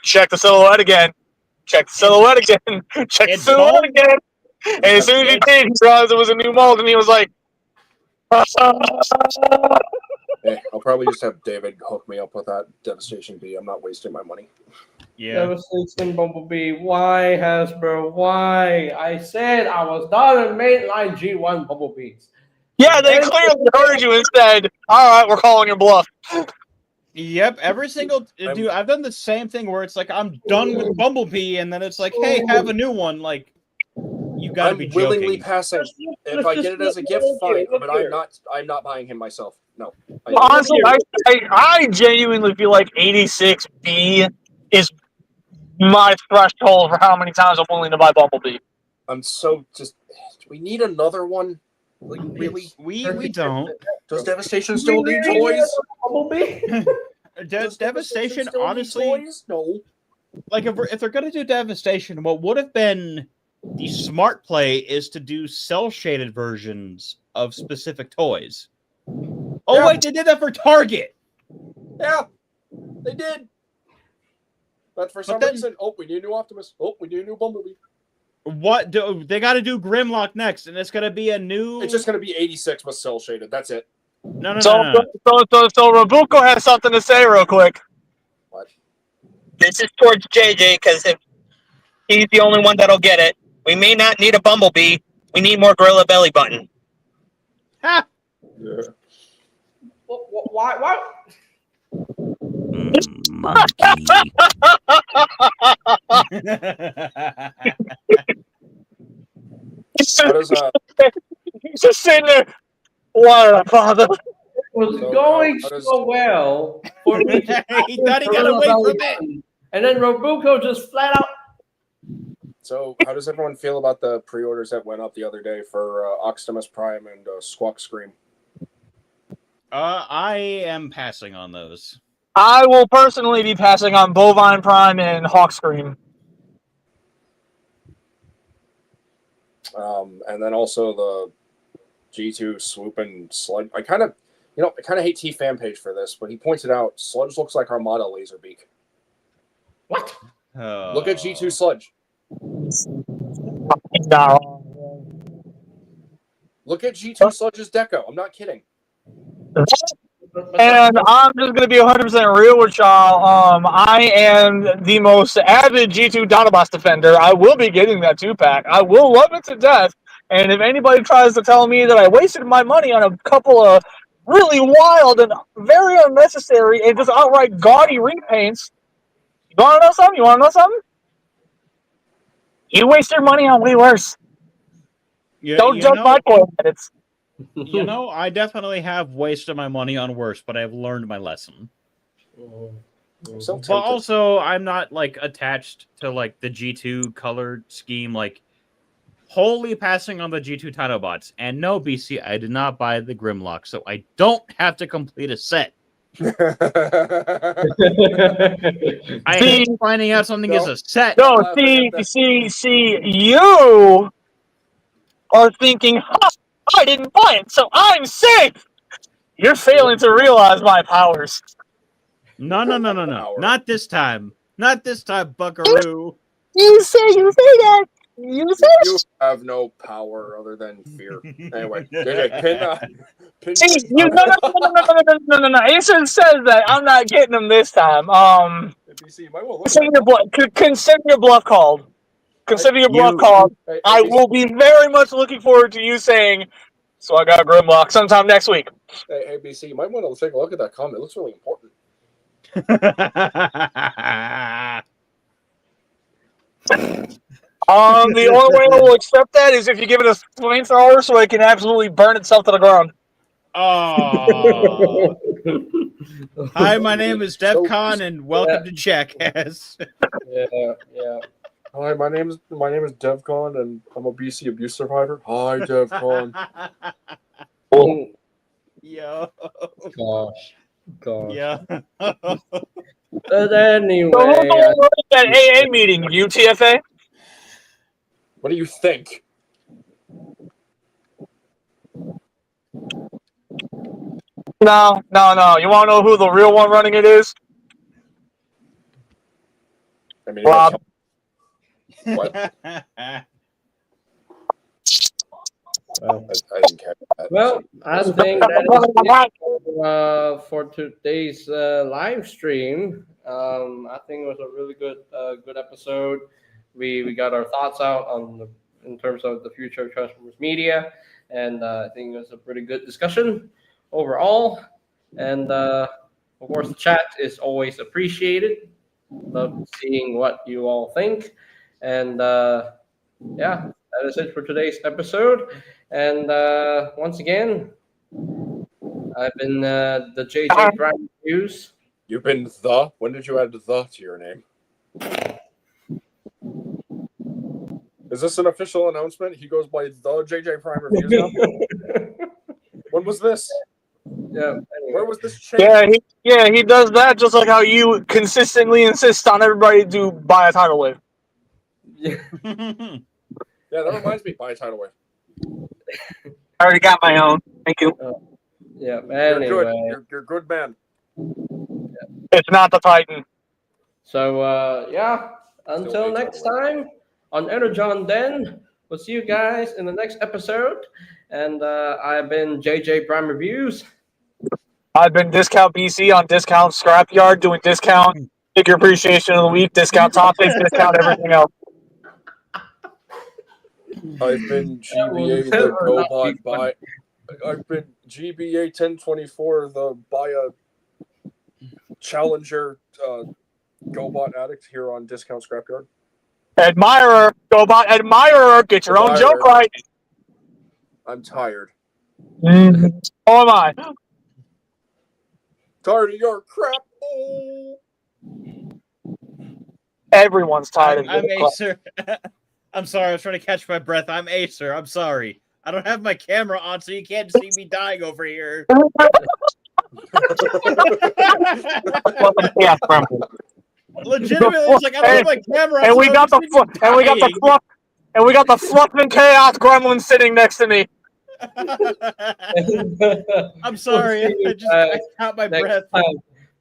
check the silhouette again, check the silhouette again, check the silhouette again, and as soon as he did, he realized it was a new mold, and he was like, Hey, I'll probably just have David hook me up with that Devastation B. I'm not wasting my money. Yeah. Devastation Bumblebee. Why, Hasbro? Why? I said I was done in mainline G1 Bumblebees. yeah, they clearly heard you and said, all right, we're calling your bluff. Yep, every single dude. I've done the same thing where it's like I'm done with Bumblebee, and then it's like, hey, have a new one. Like, you gotta be joking. Willingly passing. If I get it as a gift, fine. But I'm not buying him myself. No. Honestly, I genuinely feel like 86B is my threshold for how many times I'm willing to buy Bumblebee. I'm so just. Do we need another one? Like really? We don't. Does Devastation still need toys? Bumblebee? Does Devastation still need honestly? toys? No. Like if they're gonna do Devastation, what would have been the smart play is to do cell shaded versions of specific toys. Oh Yeah. wait, they did that for Target. Yeah, they did. But for some reason, we need a new Optimus. We need a new Bumblebee. What do they got to do? Grimlock next, and it's gonna be a new. It's just going to be 86 with cell shaded. That's it. No. So Rabuko has something to say real quick. What? This is towards JJ because if he's the only one that'll get it, we may not need a bumblebee. We need more gorilla belly button. Ha! Yeah. Why? Monkey. He's How does just sitting there. What, father? It was So, going how does- so well for me to He thought he got away from it. and then Robuko just flat out. So, how does everyone feel about the pre-orders that went up the other day for Optimus Prime and Squawk Scream? I am passing on those. I will personally be passing on Bovine Prime and Hawkscream. And then also the G2 Swoop and Sludge. I kind of hate T fan page for this, but he pointed out Sludge looks like Armada Laserbeak. What? Look at G2 Sludge. No. Look at G2 Sludge's deco. I'm not kidding. And I'm just going to be 100% real with y'all. I am the most avid G2 Dinobots defender. I will be getting that 2-pack. I will love it to death. And if anybody tries to tell me that I wasted my money on a couple of really wild and very unnecessary and just outright gaudy repaints, you want to know something? You waste your money on way worse. Yeah, Don't judge my toy edits. You know, I definitely have wasted my money on worse, but I've learned my lesson. So But also, I'm not like attached to like the G2 color scheme, like wholly passing on the G2 Dinobots. And no, BC, I did not buy the Grimlock, so I don't have to complete a set. I hate finding out something is a set. No, see, you are thinking, I didn't buy it, so I'm safe. You're failing to realize my powers. No. Not this time. Not this time, buckaroo. You say that. You You have no power other than fear. Anyway, JJ, pin. See, no. Acer says that I'm not getting them this time. BC, you might want to look Consider your bluff called. Consider your bluff called. I will be very much looking forward to you saying, so I got a Grimlock sometime next week. Hey, BC, you might want to take a look at that comment. It looks really important. The only way I will accept that is if you give it a flamethrower so it can absolutely burn itself to the ground. Oh. Hi, my name is DevCon, and welcome to Jackass. Yeah. Hi, my name is DevCon, and I'm a BC abuse survivor. Hi, DevCon. Yo. Gosh. Yeah. But anyway, So who's the one running that AA meeting? UTFA? What do you think? No. You want to know who the real one running it is? I mean, Rob. What? well, I didn't catch that. well, I think that is it for today's live stream. I think it was a really good episode. We got our thoughts out in terms of the future of Transformers media, and I think it was a pretty good discussion overall. And of course, the chat is always appreciated. Love seeing what you all think, and yeah, that is it for today's episode. And once again, I've been the JJ Prime Reviews. You've been the? When did you add the to your name? Is this an official announcement? He goes by the JJ Prime Reviews now? When was this? Yeah. Where was this change? He does that just like how you consistently insist on everybody to buy a tidal wave. Yeah. Yeah, that reminds me. Buy a tidal wave. I already got my own. Thank you. Yeah. You're Anyway. good. You're a good man. It's not the Titan. So yeah. Until next time on ENERGON, then we'll see you guys in the next episode. And I've been JJ Prime Reviews. I've been Discount BC on Discount Scrapyard, doing discount figure appreciation of the week, discount topics, discount everything else. I've been GBA the never not be GoBot buy. I've been GBA 1024 the buy a Challenger GoBot addict here on Discount Scrapyard. Admirer, GoBot admirer, get your own joke right. I'm tired. So am I. Tired of your crap. Oh. Everyone's tired I'm of your crap. Acer. I'm sorry, I was trying to catch my breath. I'm Acer. I'm sorry. I don't have my camera on, so you can't see me dying over here. Legitimately, it's like I don't have my camera on. And so we I got don't see me dying. and we got the fluffing chaos gremlin sitting next to me. I'm sorry. I caught my Next breath. time.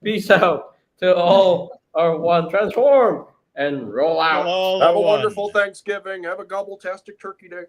Peace out to all our one. Transform and roll out. All Have a one. wonderful Thanksgiving. Have a gobble-tastic turkey day.